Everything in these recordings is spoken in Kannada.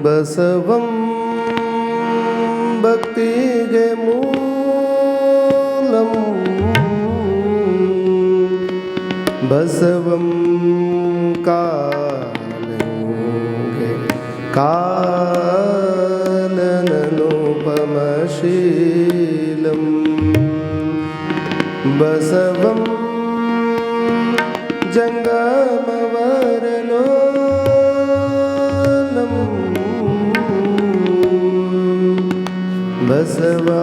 ಬಸವಂ ಭಕ್ತಿಗೆ ಮೂಲಂ ಬಸವಂ ಕಾಲಂಗೆ ಕಾಲನನುಪಮಶೀಲಂ ಬಸವಂ ಜಂಗಮವರಲೋಲಂ ಬಸವಾ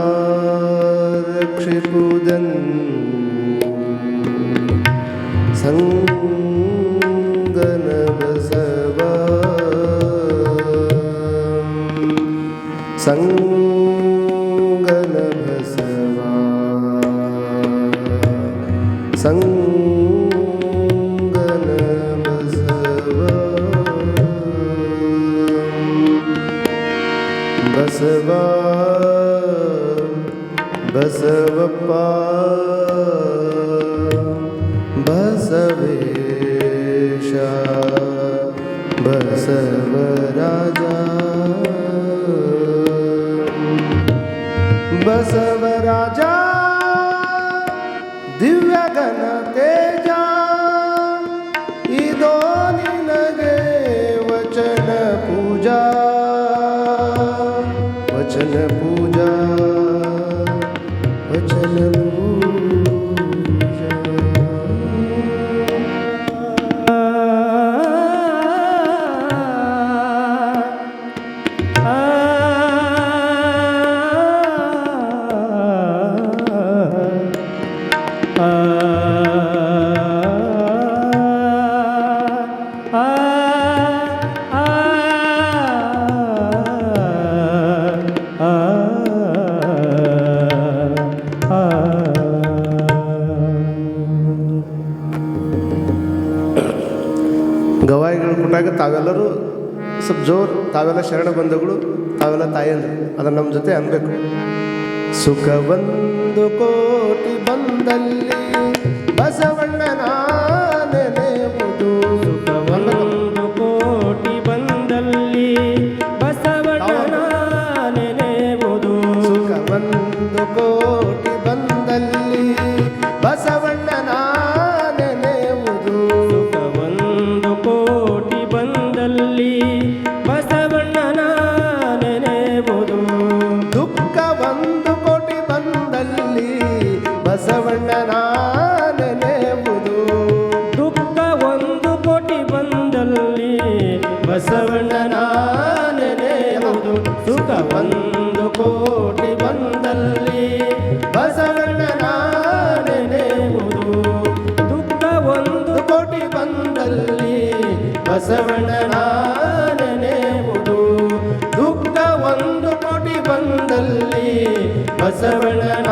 ರಕ್ಷಿಪುದನ್ ಸಂಗನ ಬಸವ ಸಂಗನ ಬಸವ ಸಂಗನ ಬಸವ ಬಸವ ಬಸವಪ್ಪ ಬಸವೇಶ ಬಸವರಾಜ ಬಸವರಾಜ ದಿವ್ಯಗಣ ತೇಜ ಇದೋ ನಿನಗೆ ವಚನ ಪೂಜಾ ವಚನ ಪೂಜಾ ವಚನ ಗವಾಯಿಗಳು ಕೊಟ್ಟಾಗ ತಾವೆಲ್ಲರೂ ಸ್ವಲ್ಪ ಜೋರು, ತಾವೆಲ್ಲ ಶರಣ ಬಂಧುಗಳು, ತಾವೆಲ್ಲ ತಾಯಂದ್ರು, ಅದನ್ನು ನಮ್ಮ ಜೊತೆ ಅನ್ಬೇಕು. ಸುಖ ಒಂದು ಕೋಟಿ ಬಂದಲ್ಲಿ ಬಸವಣ್ಣನ ನೆನೆಯುವುದು. ಸುಖ ಒಂದು ಕೋಟಿ ಬಂದಲ್ಲಿ ಬಸವಣ್ಣನ ನೆನೆಯುವುದು. ಸುಖ ಒಂದು ಕೋಟಿ ಬಂದಲ್ಲಿ ಬಸವಣ್ಣನ ನೆನೆಯುವುದು. ಸುಖ ಒಂದು ಕೋಟಿ ಬಂದಲ್ಲಿ ಬಸವಣ್ಣನ ನೆನೆಯುವುದು. ದುಃಖ ಒಂದು ಕೋಟಿ ಬಂದಲ್ಲಿ ಬಸವಣ್ಣನ ನೆನೆಯುವುದು. ದುಃಖ ಒಂದು ಕೋಟಿ ಬಂದಲ್ಲಿ ಬಸವಣ್ಣನ ನೆನೆಯುವುದು. ಸುಖ ಒಂದು ಕೋಟಿ ಬಂದಲ್ಲಿ ಬಸವಣ್ಣನ ನೆನೆಯುವುದು. ದುಃಖ ಒಂದು ಕೋಟಿ ಬಂದಲ್ಲಿ ಬಸವಣ್ಣನ ನೆನೆಯುವುದು. ದುಃಖ ಒಂದು ಕೋಟಿ ಬಂದಲ್ಲಿ ಬಸವಣ್ಣನ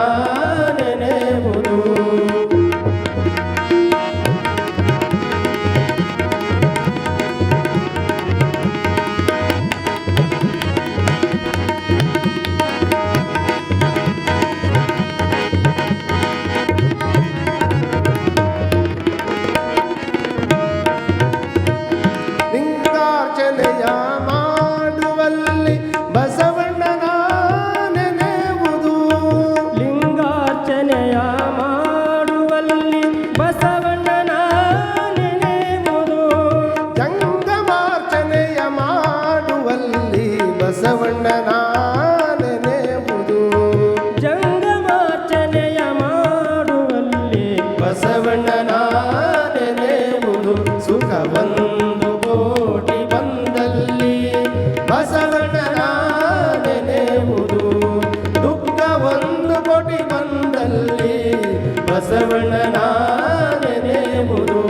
ನೆನೆಯುವುದು. ಲಿಂಗಾರ್ಚನೆಯ ಮಾಡುವಲ್ಲಿ ಬಸವಣ್ಣನ ನೆನೆಯುವುದು. ಲಿಂಗಾರ್ಚನೆಯ ಮಾಡುವಲ್ಲಿ ಬಸವಣ್ಣನ ನೆನೆಯುವುದು. ಜಂಗಮಾರ್ಚನೆಯ ಮಾಡುವಲ್ಲಿ ಬಸವಣ್ಣನ ನೆನೆಯುವುದು. ಜಂಗಮಾರ್ಚನೆಯ ಮಾಡುವಲ್ಲಿ ಬಸವಣ್ಣನ ನೆನೆಯುವುದು. ಸುಖ ಒಂದು ಕೋಟಿ ಬಂದಲ್ಲಿ ಬಸವಣ್ಣನ ನೆನೆಯುವುದು. ದುಃಖ ಒಂದು ಕೋಟಿ ಬಂದಲ್ಲಿ ಬಸವಣ್ಣನ ನೆನೆಯುವುದು.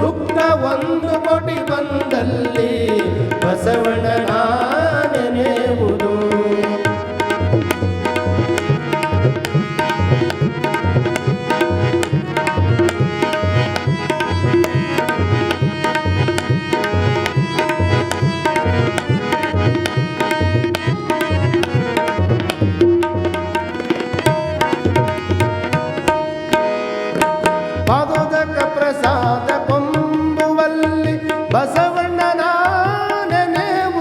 ದುಃಖ ಒಂದು ಕೋಟಿ ಬಂದಲ್ಲಿ ಬಸವಣ್ಣನ ನೆನೆಯುವುದು. ಪಾದೋದಕ ಪ್ರಸಾದ ಕೊಂಬುವಲ್ಲಿ ಬಸವಣ್ಣನ ನೆನೆಯುವುದು.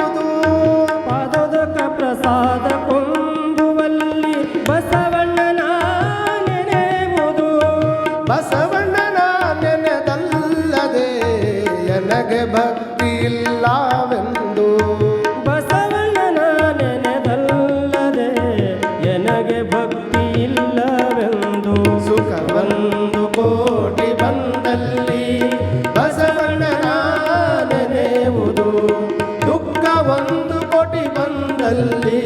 ಒಂದು ಕೋಟಿ ಬಂದಲ್ಲಿ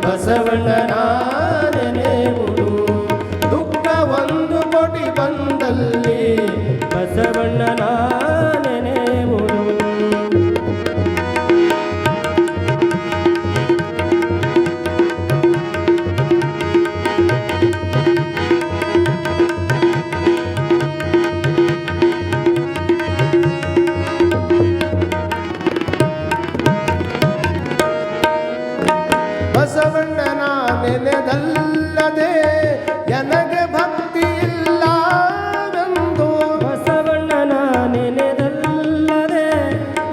ಬಸವಣ್ಣನ ನೆನೆಯುವುದು. ದುಃಖ ಒಂದು ಕೋಟಿ ಬಂದಲ್ಲಿ ಬಸವಣ್ಣನ ನೆನೆಯುವುದು. ಬಸವಣ್ಣನ ನೆನೆದಲ್ಲದೆ ನನಗೆ ಭಕ್ತಿ ಇಲ್ಲವೆಂದು. ಬಸವಣ್ಣನ ನೆನೆದಲ್ಲದೆ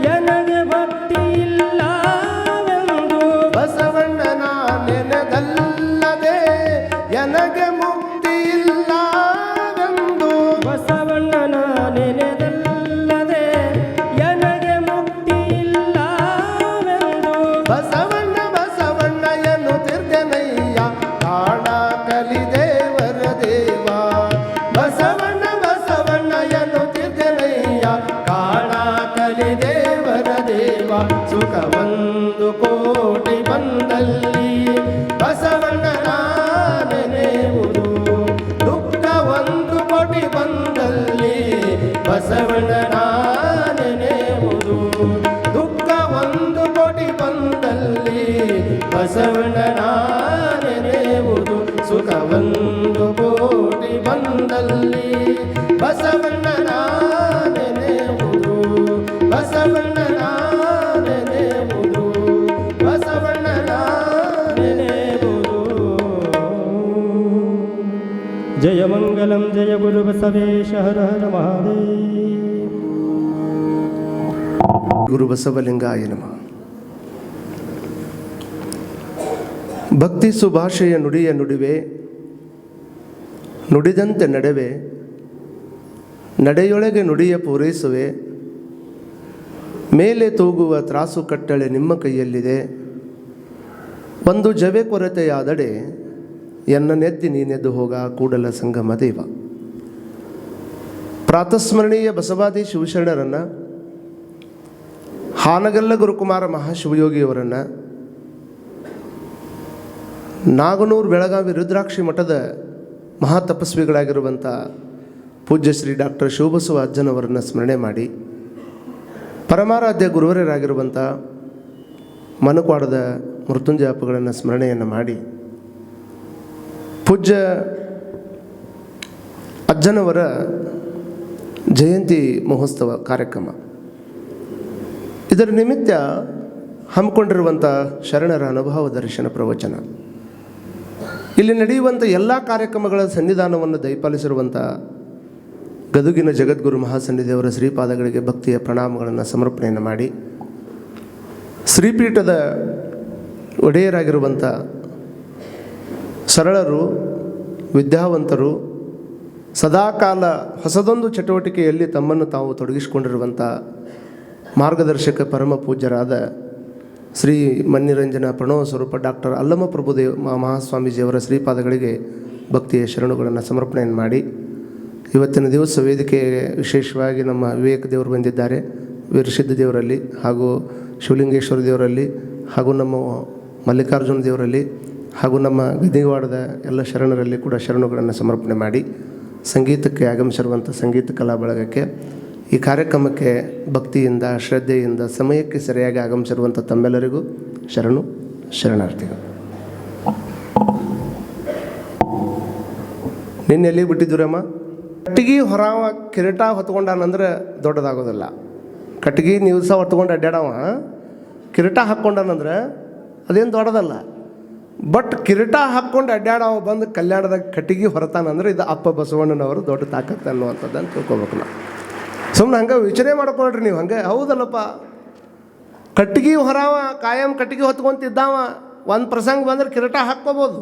ನನಗೆ ಭಕ್ತಿ ಇಲ್ಲವೆಂದು. ಬಸವಣ್ಣನ ನೆನೆದಲ್ಲದೆ ನನಗೆ ಮುಕ್ತಿ ಇಲ್ಲವೆಂದು. ಬಸವಣ್ಣನ ನೆನೆದಲ್ಲದೆ ನನಗೆ ಮುಕ್ತಿ ಇಲ್ಲವೆಂದು. ಬಸವಣ್ಣ ಬಸವಣ್ಣ ಎನ್ನುತ್ತಿರ್ದೆನಯ್ಯ ಕಾಣ ಕಲಿದೇವರ ದೇವ. ಬಸವಣ್ಣ ಬಸವಣ್ಣ ಎನ್ನುತ್ತಿರ್ದೆನಯ್ಯ ಕಾಣ ಕಲಿದೇವರ ದೇವ. ಸುಖ ಒಂದು ಕೋಟಿ ಬಂದಲ್ಲಿ ಬಸವಣ್ಣನ ನೆನೆಯುವುದು. ದುಃಖ ಒಂದು ಕೋಟಿ ಬಂದಲ್ಲಿ ಬಸವಣ್ಣನ ನೆನೆಯುವುದು. ದುಃಖ ಒಂದು ಕೋಟಿ ಬಂದಲ್ಲಿ ಬಸವಣ್ಣನ ನೆನೆಯುವುದು. ಸುಖ ಒಂದು ಕೋಟಿ ಬಂದಲ್ಲಿ ಬಸವಣ್ಣನ ನೆನೆಯುವುದು. ಬಸವಣ್ಣನ ನೆನೆಯುವುದು. ಬಸವಣ್ಣನ ನೆನೆಯುವುದು. ಜಯ ಮಂಗಲಂ ಜಯ ಗುರು ಬಸವೇಶ ಹರ ಹರ ಮಹಾದೇವ. ಗುರು ಬಸವಲಿಂಗಾಯ ನಮಃ. ಭಕ್ತಿ ಸುಭಾಷೆಯ ನುಡಿಯ ನುಡಿವೆ, ನುಡಿದಂತೆ ನಡೆವೆ, ನಡೆಯೊಳಗೆ ನುಡಿಯ ಪೂರೈಸುವೆ. ಮೇಲೆ ತೂಗುವ ತ್ರಾಸು ಕಟ್ಟಳೆ ನಿಮ್ಮ ಕೈಯಲ್ಲಿದೆ. ಒಂದು ಜವೆ ಕೊರತೆಯಾದಡೆ ಎನ್ನ ನೆತ್ತಿ ನೀನೆದ್ದು ಹೋಗ ಕೂಡಲ ಸಂಗಮ ದೇವ. ಪ್ರಾತಸ್ಮರಣೀಯ ಬಸವಾದಿ ಶಿವಶರಣರನ್ನು, ಹಾನಗಲ್ಲ ಗುರುಕುಮಾರ ಮಹಾಶಿವಯೋಗಿಯವರನ್ನು, ನಾಗನೂರು ಬೆಳಗಾವಿ ರುದ್ರಾಕ್ಷಿ ಮಠದ ಮಹಾತಪಸ್ವಿಗಳಾಗಿರುವಂಥ ಪೂಜ್ಯ ಶ್ರೀ ಡಾಕ್ಟರ್ ಶಿವಬಸವ ಅಜ್ಜನವರನ್ನು ಸ್ಮರಣೆ ಮಾಡಿ, ಪರಮಾರಾಧ್ಯ ಗುರುವರರಾಗಿರುವಂಥ ಮನಕ್ವಾಡದ ಮೃತ್ಯುಂಜಯ ಅಪ್ಪಗಳನ್ನು ಸ್ಮರಣೆಯನ್ನು ಮಾಡಿ, ಪೂಜ್ಯ ಅಜ್ಜನವರ ಜಯಂತಿ ಮಹೋತ್ಸವ ಕಾರ್ಯಕ್ರಮ, ಇದರ ನಿಮಿತ್ತ ಹಮ್ಮಿಕೊಂಡಿರುವಂಥ ಶರಣರ ಅನುಭವ ದರ್ಶನ ಪ್ರವಚನ, ಇಲ್ಲಿ ನಡೆಯುವಂಥ ಎಲ್ಲ ಕಾರ್ಯಕ್ರಮಗಳ ಸನ್ನಿಧಾನವನ್ನು ದಯಪಾಲಿಸಿರುವಂಥ ಗದುಗಿನ ಜಗದ್ಗುರು ಮಹಾಸನ್ನಿಧಿಯವರ ಶ್ರೀಪಾದಗಳಿಗೆ ಭಕ್ತಿಯ ಪ್ರಣಾಮಗಳನ್ನು ಸಮರ್ಪಣೆಯನ್ನು ಮಾಡಿ, ಶ್ರೀಪೀಠದ ಒಡೆಯರಾಗಿರುವಂಥ ಸರಳರು, ವಿದ್ಯಾವಂತರು, ಸದಾಕಾಲ ಹೊಸದೊಂದು ಚಟುವಟಿಕೆಯಲ್ಲಿ ತಮ್ಮನ್ನು ತಾವು ತೊಡಗಿಸಿಕೊಂಡಿರುವಂಥ ಮಾರ್ಗದರ್ಶಕ ಪರಮ ಪೂಜ್ಯರಾದ ಶ್ರೀ ಮನ್ನಿರಂಜನ ಪ್ರಣವ ಸ್ವರೂಪ ಡಾಕ್ಟರ್ ಅಲ್ಲಮ ಪ್ರಭುದೇವ ಮಹಾಸ್ವಾಮೀಜಿಯವರ ಶ್ರೀಪಾದಗಳಿಗೆ ಭಕ್ತಿಯ ಶರಣುಗಳನ್ನು ಸಮರ್ಪಣೆಯನ್ನು ಮಾಡಿ, ಇವತ್ತಿನ ದಿವಸ ವೇದಿಕೆಗೆ ವಿಶೇಷವಾಗಿ ನಮ್ಮ ವಿವೇಕ ದೇವರು ಬಂದಿದ್ದಾರೆ. ವೀರಸಿದ್ಧ ದೇವರಲ್ಲಿ ಹಾಗೂ ಶಿವಲಿಂಗೇಶ್ವರ ದೇವರಲ್ಲಿ ಹಾಗೂ ನಮ್ಮ ಮಲ್ಲಿಕಾರ್ಜುನ ದೇವರಲ್ಲಿ ಹಾಗೂ ನಮ್ಮ ಗದಿವಾಡದ ಎಲ್ಲ ಶರಣರಲ್ಲಿ ಕೂಡ ಶರಣುಗಳನ್ನು ಸಮರ್ಪಣೆ ಮಾಡಿ, ಸಂಗೀತಕ್ಕೆ ಆಗಮಿಸಿರುವಂಥ ಸಂಗೀತ ಕಲಾ ಬಳಗಕ್ಕೆ, ಈ ಕಾರ್ಯಕ್ರಮಕ್ಕೆ ಭಕ್ತಿಯಿಂದ ಶ್ರದ್ಧೆಯಿಂದ ಸಮಯಕ್ಕೆ ಸರಿಯಾಗಿ ಆಗಮಿಸಿರುವಂಥ ತಮ್ಮೆಲ್ಲರಿಗೂ ಶರಣು ಶರಣಾರ್ಥಿಗಳು. ನಿನ್ನೆ ಎಲ್ಲಿ ಬಿಟ್ಟಿದ್ದೀರಮ್ಮ? ಕಟ್ಟಿಗೆ ಹೊರಾವ ಕಿರೀಟ ಹೊತ್ಕೊಂಡಾನಂದ್ರೆ ದೊಡ್ಡದಾಗೋದಿಲ್ಲ. ಕಟ್ಟಿಗೆ ನೀವ್ಸ ಹೊತ್ಕೊಂಡು ಅಡ್ಡಾಡವ ಕಿರೀಟ ಹಾಕ್ಕೊಂಡಾನಂದ್ರೆ ಅದೇನು ದೊಡ್ಡದಲ್ಲ. ಬಟ್ ಕಿರೀಟ ಹಾಕ್ಕೊಂಡು ಅಡ್ಡಾಡವ ಬಂದು ಕಲ್ಯಾಣದಾಗ ಕಟ್ಟಿಗೆ ಹೊರತಾನಂದ್ರೆ ಇದು ಅಪ್ಪ ಬಸವಣ್ಣನವರು ದೊಡ್ಡ ತಾಕತ್ತು ಅನ್ನುವಂಥದ್ದನ್ನು ತಿಳ್ಕೊಬೇಕು ನಾವು. ಸುಮ್ಮನೆ ಹಂಗೆ ವಿಚಾರ ಮಾಡ್ಕೊಳ್ರಿ ನೀವು. ಹಂಗೆ ಹೌದಲ್ಲಪ್ಪ, ಕಟ್ಟಿಗೆ ಹೊರಾವ ಕಾಯಂ ಕಟ್ಟಿಗೆ ಹೊತ್ಕೊಂತಿದ್ದಾವ ಒಂದು ಪ್ರಸಂಗ ಬಂದ್ರೆ ಕಿರೀಟ ಹಾಕ್ಕೋಬೋದು.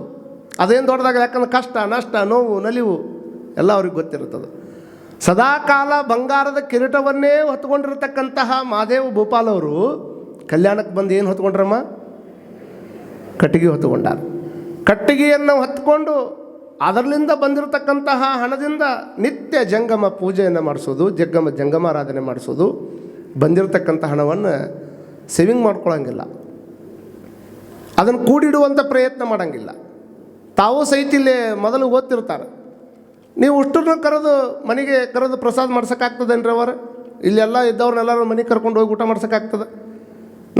ಅದೇನು ದೊಡ್ಡದಾಗ, ಯಾಕಂದ್ರೆ ಕಷ್ಟ ನಷ್ಟ ನೋವು ನಲಿವು ಎಲ್ಲ ಅವ್ರಿಗೆ ಗೊತ್ತಿರುತ್ತದೆ. ಸದಾಕಾಲ ಬಂಗಾರದ ಕಿರೀಟವನ್ನೇ ಹೊತ್ಕೊಂಡಿರತಕ್ಕಂತಹ ಮಹಾದೇವ ಭೂಪಾಲ್ ಅವರು ಕಲ್ಯಾಣಕ್ಕೆ ಬಂದು ಏನು ಹೊತ್ಕೊಂಡ್ರಮ್ಮ? ಕಟ್ಟಿಗೆ ಹೊತ್ಕೊಂಡಾರ. ಕಟ್ಟಿಗೆಯನ್ನು ಹೊತ್ಕೊಂಡು ಅದರಲ್ಲಿಂದ ಬಂದಿರತಕ್ಕಂತಹ ಹಣದಿಂದ ನಿತ್ಯ ಜಂಗಮ ಪೂಜೆಯನ್ನು ಮಾಡಿಸೋದು, ಜಂಗಮಾರಾಧನೆ ಮಾಡಿಸೋದು, ಬಂದಿರತಕ್ಕಂಥ ಹಣವನ್ನು ಸೇವಿಂಗ್ ಮಾಡ್ಕೊಳ್ಳೋಂಗಿಲ್ಲ. ಅದನ್ನು ಕೂಡಿಡುವಂಥ ಪ್ರಯತ್ನ ಮಾಡೋಂಗಿಲ್ಲ. ತಾವು ಸಹಿತ ಇಲ್ಲಿ ಮೊದಲು ಓದ್ತಿರ್ತಾರೆ. ನೀವು ಅಷ್ಟನ್ನು ಕರೆದು ಮನೆಗೆ ಕರೆದು ಪ್ರಸಾದ ಮಾಡ್ಸೋಕ್ಕಾಗ್ತದೇನ್ರಿ ಅವರು? ಇಲ್ಲೆಲ್ಲ ಇದ್ದವ್ರನ್ನೆಲ್ಲರೂ ಮನೆಗೆ ಕರ್ಕೊಂಡು ಹೋಗಿ ಊಟ ಮಾಡ್ಸೋಕ್ಕಾಗ್ತದೆ?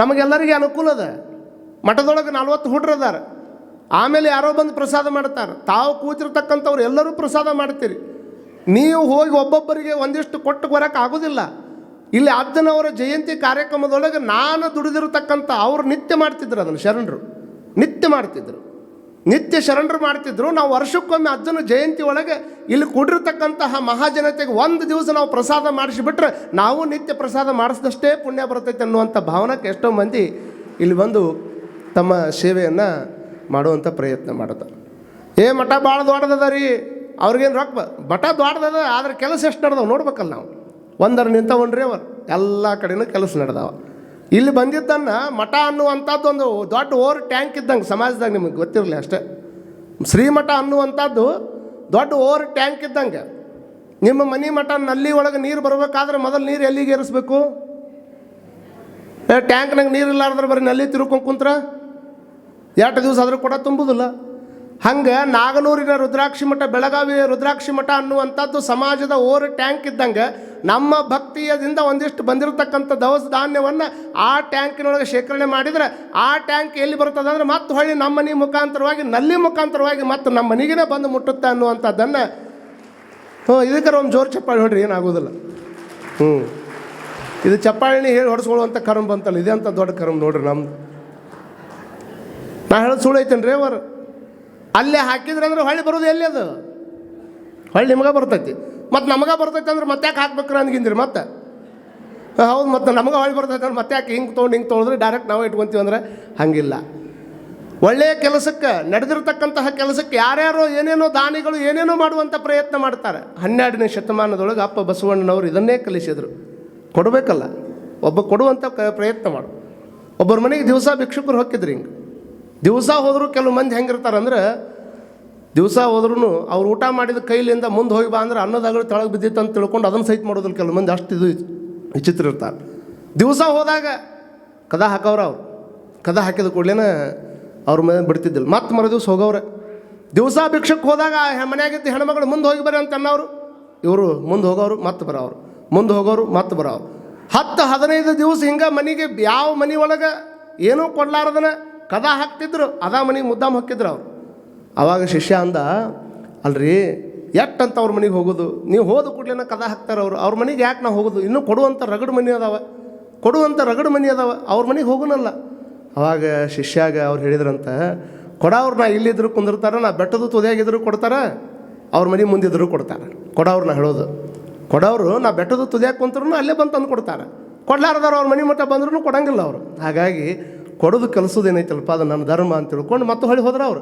ನಮಗೆಲ್ಲರಿಗೆ ಅನುಕೂಲ ಅದ. ಮಠದೊಳಗೆ 40 ಹುಡ್ರು ಅದಾರ. ಆಮೇಲೆ ಯಾರೋ ಬಂದು ಪ್ರಸಾದ ಮಾಡ್ತಾರೆ. ತಾವು ಕೂತಿರ್ತಕ್ಕಂಥವ್ರು ಎಲ್ಲರೂ ಪ್ರಸಾದ ಮಾಡ್ತೀರಿ. ನೀವು ಹೋಗಿ ಒಬ್ಬೊಬ್ಬರಿಗೆ ಒಂದಿಷ್ಟು ಕೊಟ್ಟು ಬರೋಕ್ಕೆ ಆಗೋದಿಲ್ಲ. ಇಲ್ಲಿ ಅಜ್ಜನವರ ಜಯಂತಿ ಕಾರ್ಯಕ್ರಮದೊಳಗೆ ನಾನು ದುಡಿದಿರತಕ್ಕಂಥ ಅವ್ರು ನಿತ್ಯ ಮಾಡ್ತಿದ್ರು, ಅದನ್ನು ಶರಣರು ನಿತ್ಯ ಮಾಡ್ತಿದ್ರು, ನಿತ್ಯ ಶರಣರು ಮಾಡ್ತಿದ್ರು. ನಾವು ವರ್ಷಕ್ಕೊಮ್ಮೆ ಅಜ್ಜನ ಜಯಂತಿ ಒಳಗೆ ಇಲ್ಲಿ ಕೂಡಿರ್ತಕ್ಕಂತಹ ಮಹಾಜನತೆಗೆ ಒಂದು ದಿವಸ ನಾವು ಪ್ರಸಾದ ಮಾಡಿಸಿಬಿಟ್ರೆ ನಾವು ನಿತ್ಯ ಪ್ರಸಾದ ಮಾಡಿಸಿದಷ್ಟೇ ಪುಣ್ಯ ಬರ್ತೈತೆ ಅನ್ನುವಂಥ ಭಾವನಕ್ಕೆ ಎಷ್ಟೋ ಮಂದಿ ಇಲ್ಲಿ ಬಂದು ತಮ್ಮ ಸೇವೆಯನ್ನು ಮಾಡುವಂಥ ಪ್ರಯತ್ನ ಮಾಡ್ತಾರೆ. ಮಠ ಭಾಳ ದೊಡ್ಡದದ ರೀ, ಅವ್ರಿಗೇನು ರೊಕ್ಕ ಮಠ ದೊಡ್ಡದದ, ಆದರೆ ಕೆಲಸ ಎಷ್ಟು ನಡೆದವು ನೋಡ್ಬೇಕಲ್ಲ ನಾವು. ಒಂದರ ನಿಂತವನ್ರಿ ಅವರು ಎಲ್ಲ ಕಡೆನೂ ಕೆಲಸ ನಡೆದವ. ಇಲ್ಲಿ ಬಂದಿದ್ದನ್ನು ಮಠ ಅನ್ನುವಂಥದ್ದು ಒಂದು ದೊಡ್ಡ ಓವರ್ ಟ್ಯಾಂಕ್ ಇದ್ದಂಗೆ ಸಮಾಜದಾಗ, ನಿಮಗೆ ಗೊತ್ತಿರಲಿ ಅಷ್ಟೇ. ಶ್ರೀಮಠ ಅನ್ನುವಂಥದ್ದು ದೊಡ್ಡ ಓವರ್ ಟ್ಯಾಂಕ್ ಇದ್ದಂಗೆ. ನಿಮ್ಮ ಮನೆ ಮಠ ನಲ್ಲಿ ಒಳಗೆ ನೀರು ಬರಬೇಕಾದ್ರೆ ಮೊದಲು ನೀರು ಎಲ್ಲಿಗೆ ಏರಿಸ್ಬೇಕು? ಟ್ಯಾಂಕ್ನಾಗ ನೀರು ಇಲ್ಲಾರ್ದ್ರೆ ಬರೀ ನಲ್ಲಿ ತಿರ್ಕೊಂಡು ಕುಂತ್ರ 2 ದಿವಸ ಆದರೂ ಕೂಡ ತುಂಬುದಿಲ್ಲ. ಹಂಗೆ ನಾಗನೂರಿನ ರುದ್ರಾಕ್ಷಿ ಮಠ, ಬೆಳಗಾವಿಯ ರುದ್ರಾಕ್ಷಿ ಮಠ ಅನ್ನುವಂಥದ್ದು ಸಮಾಜದ ಓವರ್ ಟ್ಯಾಂಕ್ ಇದ್ದಂಗೆ ನಮ್ಮ ಭಕ್ತಿಯದಿಂದ ಒಂದಿಷ್ಟು ಬಂದಿರತಕ್ಕಂಥ ದವಸ ಧಾನ್ಯವನ್ನು ಆ ಟ್ಯಾಂಕಿನೊಳಗೆ ಶೇಖರಣೆ ಮಾಡಿದರೆ ಆ ಟ್ಯಾಂಕ್ ಎಲ್ಲಿ ಬರ್ತದೆ ಅಂದರೆ ಮತ್ತೆ ಹೊಳ್ಳಿ ನಮ್ಮ ಮನೆ ಮುಖಾಂತರವಾಗಿ ನಲ್ಲಿ ಮುಖಾಂತರವಾಗಿ ಮತ್ತು ನಮ್ಮ ಮನೆಗೇ ಬಂದು ಮುಟ್ಟುತ್ತೆ ಅನ್ನುವಂಥದ್ದನ್ನು ಇದಕ್ಕೆ ಒಂದು ಜೋರು ಚಪ್ಪಾಳಿ ಹೊಡ್ರಿ, ಏನಾಗೋದಿಲ್ಲ. ಇದು ಚಪ್ಪಾಳಿನಿ ಹೇಳಿ ಹೊಡೆಸ್ಕೊಳ್ಳುವಂಥ ಕರ್ಮ ಬಂತಲ್ಲ, ಇದೆ ಅಂತ ದೊಡ್ಡ ಕರ್ಮ ನೋಡ್ರಿ ನಮ್ದು. ನಾ ಹೇಳೋದು ಸುಳ್ಳು ಐತೇನು ರೀ ಅವರು? ಅಲ್ಲೇ ಹಾಕಿದ್ರೆ ಅಂದ್ರೆ ಹೊಳ್ಳಿ ಬರೋದು ಎಲ್ಲಿ? ಅದು ಹೊಳ್ಳಿ ನಿಮಗೆ ಬರ್ತೈತಿ, ಮತ್ತು ನಮಗೆ ಬರ್ತೈತೆ ಅಂದ್ರೆ ಮತ್ತೆ ಯಾಕೆ ಹಾಕ್ಬೇಕ್ರ ಅಂದ್ಗಿಂದ್ರಿ ಮತ್ತೆ? ಹೌದು, ಮತ್ತು ನಮಗೆ ಹೊಳ್ಳಿ ಬರ್ತೈತೆ ಅಂದ್ರೆ ಮತ್ತೆ ಯಾಕೆ ಹಿಂಗೆ ತೊಗೊಂಡ್ರೆ ಡೈರೆಕ್ಟ್ ನಾವು ಇಟ್ಕೊತೀವಿ ಅಂದರೆ ಹಂಗಿಲ್ಲ. ಒಳ್ಳೆಯ ಕೆಲಸಕ್ಕೆ, ನಡೆದಿರ್ತಕ್ಕಂತಹ ಕೆಲಸಕ್ಕೆ ಯಾರ್ಯಾರೋ ಏನೇನೋ ದಾನಿಗಳು ಏನೇನೋ ಮಾಡುವಂಥ ಪ್ರಯತ್ನ ಮಾಡ್ತಾರೆ. 12ನೇ ಶತಮಾನದೊಳಗೆ ಅಪ್ಪ ಬಸವಣ್ಣನವರು ಇದನ್ನೇ ಕಲಿಸಿದರು. ಕೊಡಬೇಕಲ್ಲ, ಒಬ್ಬ ಕೊಡುವಂಥ ಪ್ರಯತ್ನ ಮಾಡು. ಒಬ್ಬರ ಮನೆಗೆ ದಿವಸ ಭಿಕ್ಷುಕರು ಹೊಕ್ಕಿದ್ರಿ. ಹಿಂಗೆ ದಿವಸ ಹೋದರೂ ಕೆಲವು ಮಂದಿ ಹೆಂಗಿರ್ತಾರೆ ಅಂದ್ರೆ, ದಿವಸ ಹೋದ್ರೂ ಅವ್ರು ಊಟ ಮಾಡಿದ ಕೈಲಿಂದ ಮುಂದೆ ಹೋಗಿ ಬಾ ಅಂದ್ರೆ ಅನ್ನದಾಗಳು ತೆಳಗೆ ಬಿದ್ದಿತ್ತು ಅಂತ ತಿಳ್ಕೊಂಡು ಅದನ್ನು ಸಹಿತ ಮಾಡೋದಿಲ್ಲ ಕೆಲವು ಮಂದಿ. ಅಷ್ಟು ಇದು ವಿಚಿತ್ರ ಇರ್ತಾರೆ. ದಿವಸ ಹೋದಾಗ ಕದ ಹಾಕವ್ರ, ಅವ್ರು ಕದ ಹಾಕಿದ ಕೂಡಲೇ ಅವ್ರ ಮನೆ ಬಿಡ್ತಿದ್ದಿಲ್ಲ. ಮತ್ತೆ ಮರು ದಿವಸ ಹೋಗವ್ರೆ. ದಿವಸ ಭಿಕ್ಷಕ್ಕೆ ಹೋದಾಗ ಮನೆಯಾಗಿದ್ದು ಹೆಣ್ಮಗಳು ಮುಂದೆ ಹೋಗಿ ಬರ್ರಿ ಅಂತ ಅನ್ನೋರು, ಇವರು ಮುಂದೆ ಹೋಗೋರು ಮತ್ತೆ ಬರೋರು, ಮುಂದೆ ಹೋಗೋರು ಮತ್ತೆ ಬರೋರು. 10-15 ದಿವಸ ಹಿಂಗೆ ಮನೆಗೆ ಯಾವ ಮನೆ ಒಳಗೆ ಏನೂ ಕೊಡ್ಲಾರ್ದನ ಕದ ಹಾಕ್ತಿದ್ರು, ಅದ ಮನೆಗೆ ಮುದ್ದಾಮ ಹಾಕಿದ್ರು ಅವ್ರು. ಆವಾಗ ಶಿಷ್ಯ ಅಂದ, ಅಲ್ರಿ ಎಟ್ಟಂತ ಅವ್ರ ಮನೆಗೆ ಹೋಗೋದು? ನೀವು ಹೋದ ಕೂಡಲೇ ಕದ ಹಾಕ್ತಾರೆ ಅವರು. ಅವ್ರ ಮನೆಗೆ ಯಾಕೆ ನಾವು ಹೋಗೋದು? ಇನ್ನೂ ಕೊಡುವಂಥ ರಗಡು ಮನೆ ಅದಾವ, ಕೊಡುವಂಥ ರಗಡು ಮನೆ ಅದಾವ, ಅವ್ರ ಮನೆಗೆ ಹೋಗೋನಲ್ಲ. ಅವಾಗ ಶಿಷ್ಯಾಗ ಅವ್ರು ಹೇಳಿದ್ರಂತ, ಕೊಡವ್ರನ್ನ ಇಲ್ಲಿದ್ರು ಕುಂದಿರ್ತಾರೆ, ನಾ ಬೆಟ್ಟದ ತುದಿಯಾಗಿದ್ರು ಕೊಡ್ತಾರೆ, ಅವ್ರ ಮನೆ ಮುಂದಿದ್ರು ಕೊಡ್ತಾರೆ. ಕೊಡವ್ರನ್ನ ಹೇಳೋದು, ಕೊಡವರು ನಾ ಬೆಟ್ಟದ ತುದಿಯಾಗಿ ಕುಂತ್ರು ಅಲ್ಲೇ ಬಂದು ತಂದು ಕೊಡ್ತಾರೆ. ಕೊಡ್ಲಾರ್ದವ್ರು ಅವ್ರ ಮನೆ ಮಟ್ಟ ಬಂದ್ರೂ ಕೊಡಂಗಿಲ್ಲ ಅವರು. ಹಾಗಾಗಿ ಕೊಡೋದು ಕೆಲಸದೇನೈತಲ್ಪ, ಅದು ನನ್ನ ಧರ್ಮ ಅಂತ ತಿಳ್ಕೊಂಡು ಮತ್ತೆ ಹೊಳಿ ಹೋದ್ರೆ ಅವರು.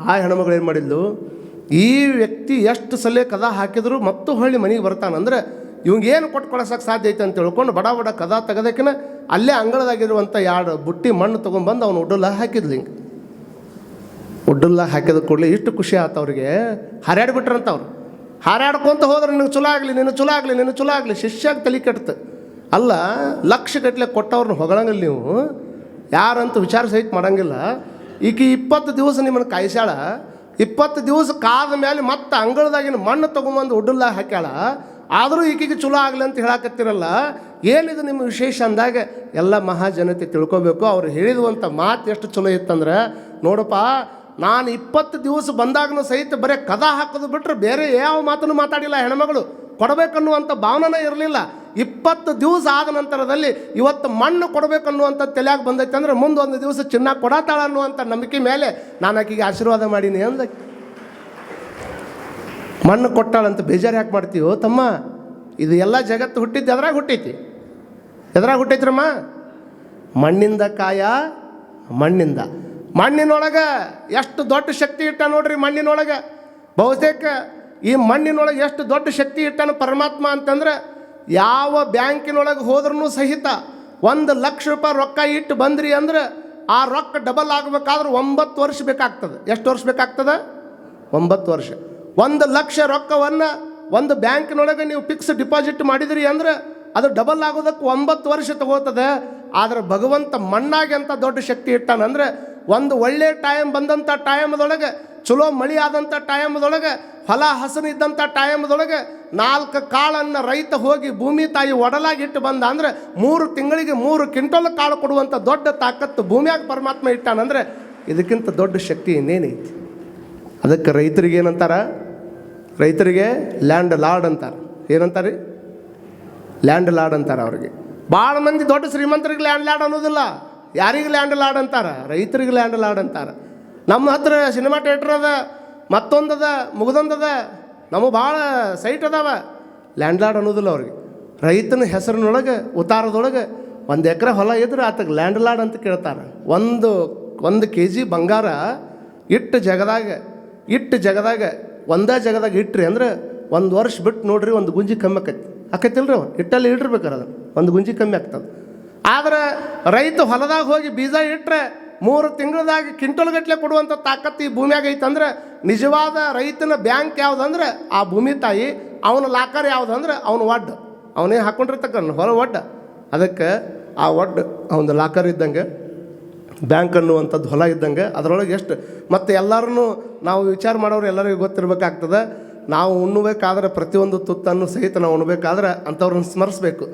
ಆ ಹೆಣ್ಮಗಳು ಏನು ಮಾಡಿದ್ಲು, ಈ ವ್ಯಕ್ತಿ ಎಷ್ಟು ಸಲ ಕದ ಹಾಕಿದ್ರು ಮತ್ತು ಹೊಳ್ಳಿ ಮನೆಗೆ ಬರ್ತಾನಂದ್ರೆ ಇವಂಗೇನು ಕೊಟ್ಟು ಕಳ್ಸೋಕೆ ಸಾಧ್ಯ ಐತೆ ಅಂತ ತಿಳ್ಕೊಂಡು ಬಡ ಬಡ ಕದ ತೆಗೆದಕ್ಕಿನ ಅಲ್ಲೇ ಅಂಗಳದಾಗಿರುವಂಥ 2 ಬುಟ್ಟಿ ಮಣ್ಣು ತೊಗೊಂಡ್ಬಂದು ಅವನು ಉಡ್ಡಲ್ಲ ಹಾಕಿದ್ಲು. ಹಿಂಗೆ ಉಡ್ಡಲ್ಲ ಹಾಕಿದ ಕೂಡಲೇ ಇಷ್ಟು ಖುಷಿ ಆಯ್ತು ಅವ್ರಿಗೆ. ಹಾರಾಡ್ಬಿಟ್ರಂತ ಅವ್ರು. ಹಾರಾಡ್ಕೊಂತ ಹೋದ್ರೆ ನಿನಗೆ ಚಲೋ ಆಗಲಿ, ನಿನಗೆ ಚಲೋ ಆಗಲಿ, ನಿನಗೆ ಚಲೋ ಆಗಲಿ. ಶಿಷ್ಯಾಗ ತಲೆ ಕೆಡ್ತು. ಅಲ್ಲ, ಲಕ್ಷಗಟ್ಟಲೆ ಕೊಟ್ಟವ್ರನ್ನ ಹೊಗಳಂಗಿಲ್ಲ ನೀವು, ಯಾರಂತೂ ವಿಚಾರ ಸಹಿತ ಮಾಡೋಂಗಿಲ್ಲ. ಈಕೆ 20 ದಿವಸ ನಿಮ್ಮನ್ನು ಕಾಯಿಸ್ಯಾಳ. 20 ದಿವಸ ಕಾದ ಮೇಲೆ ಮತ್ತೆ ಅಂಗಳದಾಗಿನ ಮಣ್ಣು ತೊಗೊಂಬಂದು ಉಡ್ಡಲ್ಲ ಹಾಕ್ಯಾಳ. ಆದರೂ ಈಕೆಗೆ ಚಲೋ ಆಗಲಿ ಅಂತ ಹೇಳಕತ್ತಿರಲ್ಲ. ಏನಿದು ನಿಮ್ಮ ವಿಶೇಷ ಅಂದಾಗ ಎಲ್ಲ ಮಹಾಜನತೆ ತಿಳ್ಕೊಬೇಕು. ಅವ್ರು ಹೇಳಿರುವಂಥ ಮಾತು ಎಷ್ಟು ಚಲೋ ಇತ್ತಂದ್ರೆ, ನೋಡಪ್ಪ, ನಾನು 20 ದಿವಸ ಬಂದಾಗನೂ ಸಹಿತ ಬರೀ ಕದ ಹಾಕೋದು ಬಿಟ್ಟರೆ ಬೇರೆ ಯಾವ ಮಾತನ್ನು ಮಾತಾಡಿಲ್ಲ. ಹೆಣ್ಮಗಳು ಕೊಡಬೇಕನ್ನುವಂಥ ಭಾವನೆ ಇರಲಿಲ್ಲ. 20 ದಿವಸ ಆದ ನಂತರದಲ್ಲಿ ಇವತ್ತು ಮಣ್ಣು ಕೊಡಬೇಕನ್ನುವಂಥ ತಲೆಯಾಗಿ ಬಂದೈತೆ ಅಂದರೆ ಮುಂದೊಂದು ದಿವಸ ಚಿನ್ನ ಕೊಡತಾಳ ಅನ್ನುವಂಥ ನಂಬಿಕೆ ಮೇಲೆ ನಾನು ಆಕೆಗೆ ಆಶೀರ್ವಾದ ಮಾಡೀನಿ ಅಂದ. ಮಣ್ಣು ಕೊಟ್ಟಾಳಂತ ಬೇಜಾರು ಯಾಕೆ ಮಾಡ್ತೀವೋ ತಮ್ಮ? ಇದು ಎಲ್ಲ ಜಗತ್ತು ಹುಟ್ಟಿದ್ದು ಎದ್ರಾಗ ಹುಟ್ಟೈತಿ? ಎದ್ರಾಗ ಹುಟ್ಟೈತ್ರಮ್ಮ? ಮಣ್ಣಿಂದ ಕಾಯ, ಮಣ್ಣಿಂದ. ಮಣ್ಣಿನೊಳಗೆ ಎಷ್ಟು ದೊಡ್ಡ ಶಕ್ತಿ ಇಟ್ಟ ನೋಡ್ರಿ. ಮಣ್ಣಿನೊಳಗೆ ಬಹುತೇಕ ಈ ಮಣ್ಣಿನೊಳಗೆ ಎಷ್ಟು ದೊಡ್ಡ ಶಕ್ತಿ ಇಟ್ಟಾನ ಪರಮಾತ್ಮ ಅಂತಂದ್ರೆ, ಯಾವ ಬ್ಯಾಂಕಿನೊಳಗೆ ಹೋದ್ರೂ ಸಹಿತ 1 ಲಕ್ಷ ರೂಪಾಯಿ ರೊಕ್ಕ ಇಟ್ಟು ಬಂದ್ರಿ ಅಂದ್ರೆ ಆ ರೊಕ್ಕ ಡಬಲ್ ಆಗಬೇಕಾದ್ರೆ 9 ವರ್ಷ ಬೇಕಾಗ್ತದೆ. ಎಷ್ಟು ವರ್ಷ ಬೇಕಾಗ್ತದೆ? 9 ವರ್ಷ. 1 ಲಕ್ಷ ರೊಕ್ಕವನ್ನು ಒಂದು ಬ್ಯಾಂಕಿನೊಳಗೆ ನೀವು ಫಿಕ್ಸ್ ಡಿಪಾಸಿಟ್ ಮಾಡಿದ್ರಿ ಅಂದ್ರೆ ಅದು ಡಬಲ್ ಆಗೋದಕ್ಕೆ 9 ವರ್ಷ ತಗೋತದೆ. ಆದರೆ ಭಗವಂತ ಮಣ್ಣಾಗಿ ಅಂತ ದೊಡ್ಡ ಶಕ್ತಿ ಇಟ್ಟಾನಂದ್ರೆ ಒಂದು ಒಳ್ಳೆ ಟೈಮ್ ಬಂದಂಥ ಟೈಮ್ದೊಳಗೆ, ಚಲೋ ಮಳೆ ಆದಂಥ ಟೈಮ್ದೊಳಗೆ, ಹೊಲ ಹಸನು ಇದ್ದಂಥ ಟೈಮ್ದೊಳಗೆ 4 ಕಾಳನ್ನು ರೈತ ಹೋಗಿ ಭೂಮಿ ತಾಯಿ ಒಡಲಾಗಿಟ್ಟು ಬಂದ ಅಂದ್ರೆ 3 ತಿಂಗಳಿಗೆ 3 ಕ್ವಿಂಟಲ್ ಕಾಳು ಕೊಡುವಂಥ ದೊಡ್ಡ ತಾಕತ್ತು ಭೂಮಿಯಾಗ ಪರಮಾತ್ಮ ಇಟ್ಟಾನಂದ್ರೆ ಇದಕ್ಕಿಂತ ದೊಡ್ಡ ಶಕ್ತಿ ಇನ್ನೇನೈತಿ? ಅದಕ್ಕೆ ರೈತರಿಗೆ ಏನಂತಾರ? ರೈತರಿಗೆ ಲ್ಯಾಂಡ್ ಲಾರ್ಡ್ ಅಂತಾರೆ. ಏನಂತಾರೆ? ಲ್ಯಾಂಡ್ ಲಾರ್ಡ್ ಅಂತಾರೆ. ಅವ್ರಿಗೆ ಭಾಳ ಮಂದಿ ದೊಡ್ಡ ಶ್ರೀಮಂತರಿಗೆ ಲ್ಯಾಂಡ್ ಲಾರ್ಡ್ ಅನ್ನೋದಿಲ್ಲ. ಯಾರಿಗೆ ಲ್ಯಾಂಡ್ ಲಾರ್ಡ್ ಅಂತಾರೆ? ರೈತರಿಗೆ ಲ್ಯಾಂಡ್ ಲಾರ್ಡ್ ಅಂತಾರೆ. ನಮ್ಮ ಹತ್ರ ಸಿನಿಮಾ ಥಿಯೇಟ್ರ್ ಅದ, ಮತ್ತೊಂದದ, ಮುಗ್ದೊಂದದ, ನಮಗೆ ಭಾಳ ಸೈಟ್ ಅದಾವ. ಲ್ಯಾಂಡ್ ಲಾರ್ಡ್ ಅನ್ನೋದಿಲ್ಲ ಅವ್ರಿಗೆ. ರೈತನ ಹೆಸರಿನೊಳಗೆ ಉತ್ತಾರದೊಳಗೆ 1 ಎಕರೆ ಹೊಲ ಇದ್ರೆ ಆತಗೆ ಲ್ಯಾಂಡ್ ಲಾರ್ಡ್ ಅಂತ ಕೇಳ್ತಾರೆ. ಒಂದು kg ಬಂಗಾರ ಇಟ್ಟು ಜಗದಾಗ ಒಂದೇ ಜಗದಾಗ ಇಟ್ರಿ ಅಂದ್ರೆ 1 ವರ್ಷ ಬಿಟ್ಟು ನೋಡ್ರಿ 1 ಗುಂಜಿ ಕಮ್ಮಿ ಆಕೈತಿಲ್ರಿ. ಅವ ಇಟ್ಟಲ್ಲಿ ಇಟ್ಟಿರ್ಬೇಕಾರೆ ಅದನ್ನು 1 ಗುಂಜಿ ಕಮ್ಮಿ ಆಗ್ತದೆ. ಆದ್ರೆ ರೈತ ಹೊಲದಾಗ ಹೋಗಿ ಬೀಜ ಇಟ್ಟರೆ 3 ತಿಂಗಳದಾಗ ಕ್ವಿಂಟಲ್ಗಟ್ಟಲೆ ಕೊಡುವಂಥ ತಾಕತ್ತು ಈ ಭೂಮಿಯಾಗ ಐತಂದ್ರೆ ನಿಜವಾದ ರೈತನ ಬ್ಯಾಂಕ್ ಯಾವುದಂದ್ರೆ ಆ ಭೂಮಿ ತಾಯಿ. ಅವನ ಲಾಕರ್ ಯಾವುದಂದ್ರೆ ಅವನ ಒಡ್ಡು, ಅವನೇ ಹಾಕ್ಕೊಂಡಿರ್ತಕ್ಕಂಥ ಹೊಲ ಒಡ್ಡ. ಅದಕ್ಕೆ ಆ ಒಡ್ಡು ಅವನ ಲಾಕರ್ ಇದ್ದಂಗೆ, ಬ್ಯಾಂಕ್ ಅನ್ನುವಂಥದ್ದು ಹೊಲ ಇದ್ದಂಗೆ. ಅದರೊಳಗೆ ಎಷ್ಟು ಮತ್ತು ಎಲ್ಲರೂ ನಾವು ವಿಚಾರ ಮಾಡೋರು ಎಲ್ಲರಿಗೂ ಗೊತ್ತಿರಬೇಕಾಗ್ತದೆ. ನಾವು ಉಣ್ಣಬೇಕಾದ್ರೆ ಪ್ರತಿಯೊಂದು ತುತ್ತನ್ನು ಸಹಿತ ನಾವು ಉಣ್ಬೇಕಾದ್ರೆ ಅಂಥವ್ರನ್ನ ಸ್ಮರಿಸ್ಬೇಕು.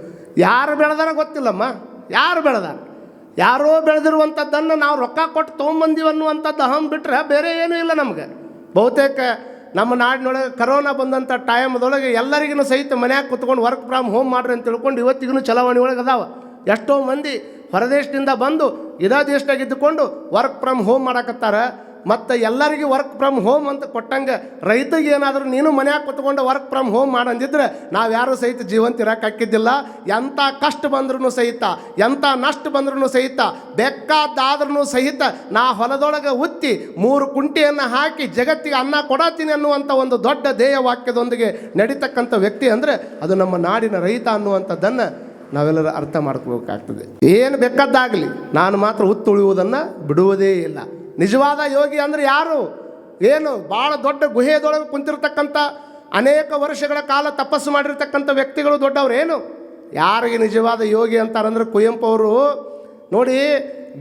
ಯಾರು ಬೆಳೆದಾರ ಗೊತ್ತಿಲ್ಲಮ್ಮ, ಯಾರು ಬೆಳೆದಾರ? ಯಾರೋ ಬೆಳೆದಿರುವಂಥದ್ದನ್ನು ನಾವು ರೊಕ್ಕ ಕೊಟ್ಟು ತೊಗೊಂಬಂದೀವಿ ಅನ್ನುವಂಥದ್ದು ಅಹಂ ಬಿಟ್ಟರೆ ಬೇರೆ ಏನೂ ಇಲ್ಲ ನಮಗೆ. ಬಹುತೇಕ ನಮ್ಮ ನಾಡಿನೊಳಗೆ ಕರೋನಾ ಬಂದಂಥ ಟೈಮ್ದೊಳಗೆ ಎಲ್ಲರಿಗೂ ಸಹಿತ ಮನ್ಯಾಗ ಕುತ್ಕೊಂಡು ವರ್ಕ್ ಫ್ರಮ್ ಹೋಮ್ ಮಾಡ್ರಿ ಅಂತ ತಿಳ್ಕೊಂಡು ಇವತ್ತಿಗೂ ಚಲಾವಣೆ ಒಳಗೆ ಅದಾವ. ಎಷ್ಟೋ ಮಂದಿ ಹೊರದೇಶದಿಂದ ಬಂದು ಇದೇ ದೇಶದಾಗ ಇದ್ದುಕೊಂಡು ವರ್ಕ್ ಫ್ರಮ್ ಹೋಮ್ ಮಾಡಕತ್ತಾರ. ಮತ್ತು ಎಲ್ಲರಿಗೂ ವರ್ಕ್ ಫ್ರಮ್ ಹೋಮ್ ಅಂತ ಕೊಟ್ಟಂಗೆ ರೈತಗೆ ಏನಾದರೂ ನೀನು ಮನ್ಯಾಗ ಕುತ್ಕೊಂಡು ವರ್ಕ್ ಫ್ರಮ್ ಹೋಮ್ ಮಾಡಂದಿದ್ರೆ ನಾವು ಯಾರೂ ಸಹಿತ ಜೀವಂತ ಇರೋಕೆ ಹಾಕಿದ್ದಿಲ್ಲ. ಎಂಥ ಕಷ್ಟ ಬಂದ್ರೂ ಸಹಿತ, ಎಂಥ ನಷ್ಟ ಬಂದ್ರೂ ಸಹಿತ, ಬೇಕಾದಾದ್ರೂ ಸಹಿತ ನಾ ಹೊಲದೊಳಗೆ ಉತ್ತಿ 3 ಕುಂಟೆಯನ್ನು ಹಾಕಿ ಜಗತ್ತಿಗೆ ಅನ್ನ ಕೊಡತ್ತೀನಿ ಅನ್ನುವಂಥ ಒಂದು ದೊಡ್ಡ ಧ್ಯೇಯ ವಾಕ್ಯದೊಂದಿಗೆ ನಡೀತಕ್ಕಂಥ ವ್ಯಕ್ತಿ ಅಂದರೆ ಅದು ನಮ್ಮ ನಾಡಿನ ರೈತ ಅನ್ನುವಂಥದ್ದನ್ನು ನಾವೆಲ್ಲರೂ ಅರ್ಥ ಮಾಡ್ಕೋಬೇಕಾಗ್ತದೆ. ಏನು ಬೇಕಾದ್ದಾಗಲಿ ನಾನು ಮಾತ್ರ ಉಳಿಯುವುದನ್ನು ಬಿಡುವುದೇ ಇಲ್ಲ. ನಿಜವಾದ ಯೋಗಿ ಅಂದರೆ ಯಾರು? ಏನು ಭಾಳ ದೊಡ್ಡ ಗುಹೆಯದೊಳಗೆ ಕುಂತಿರ್ತಕ್ಕಂಥ ಅನೇಕ ವರ್ಷಗಳ ಕಾಲ ತಪಸ್ಸು ಮಾಡಿರ್ತಕ್ಕಂಥ ವ್ಯಕ್ತಿಗಳು ದೊಡ್ಡವ್ರು ಏನು? ಯಾರಿಗೆ ನಿಜವಾದ ಯೋಗಿ ಅಂತಾರಂದ್ರೆ ಕುವೆಂಪು ಅವರು ನೋಡಿ,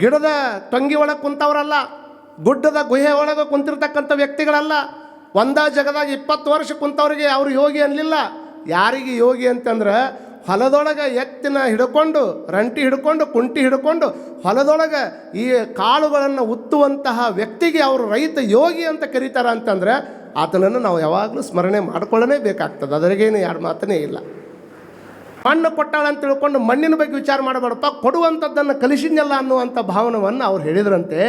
ಗಿಡದ ಟೊಂಗಿ ಒಳಗೆ ಕುಂತವರಲ್ಲ, ಗುಡ್ಡದ ಗುಹೆ ಒಳಗೆ ಕುಂತಿರ್ತಕ್ಕಂಥ ವ್ಯಕ್ತಿಗಳಲ್ಲ. ಒಂದೇ ಜಗದಾಗ 20 ವರ್ಷ ಕುಂತವ್ರಿಗೆ ಅವರು ಯೋಗಿ ಅನ್ನಲಿಲ್ಲ. ಯಾರಿಗೆ ಯೋಗಿ ಅಂತಂದ್ರೆ ಹೊಲದೊಳಗೆ ಎತ್ತಿನ ಹಿಡ್ಕೊಂಡು, ರಂಟಿ ಹಿಡ್ಕೊಂಡು, ಕುಂಟಿ ಹಿಡ್ಕೊಂಡು ಹೊಲದೊಳಗೆ ಈ ಕಾಳುಗಳನ್ನು ಉತ್ತುವಂತಹ ವ್ಯಕ್ತಿಗೆ ಅವರು ರೈತ ಯೋಗಿ ಅಂತ ಕರೀತಾರ ಅಂತಂದ್ರೆ ಆತನನ್ನು ನಾವು ಯಾವಾಗಲೂ ಸ್ಮರಣೆ ಮಾಡ್ಕೊಳ್ಳೇ ಬೇಕಾಗ್ತದೆ. ಅದರಿಗೇನು 2 ಮಾತನೇ ಇಲ್ಲ. ಮಣ್ಣು ಕೊಟ್ಟಾಳಂತ ತಿಳ್ಕೊಂಡು ಮಣ್ಣಿನ ಬಗ್ಗೆ ವಿಚಾರ ಮಾಡಬೇಡಪ್ಪ, ಕೊಡುವಂಥದ್ದನ್ನು ಕಲಿಸಿದ್ನಲ್ಲ ಅನ್ನುವಂಥ ಭಾವನವನ್ನು ಅವ್ರು ಹೇಳಿದ್ರಂತೆ.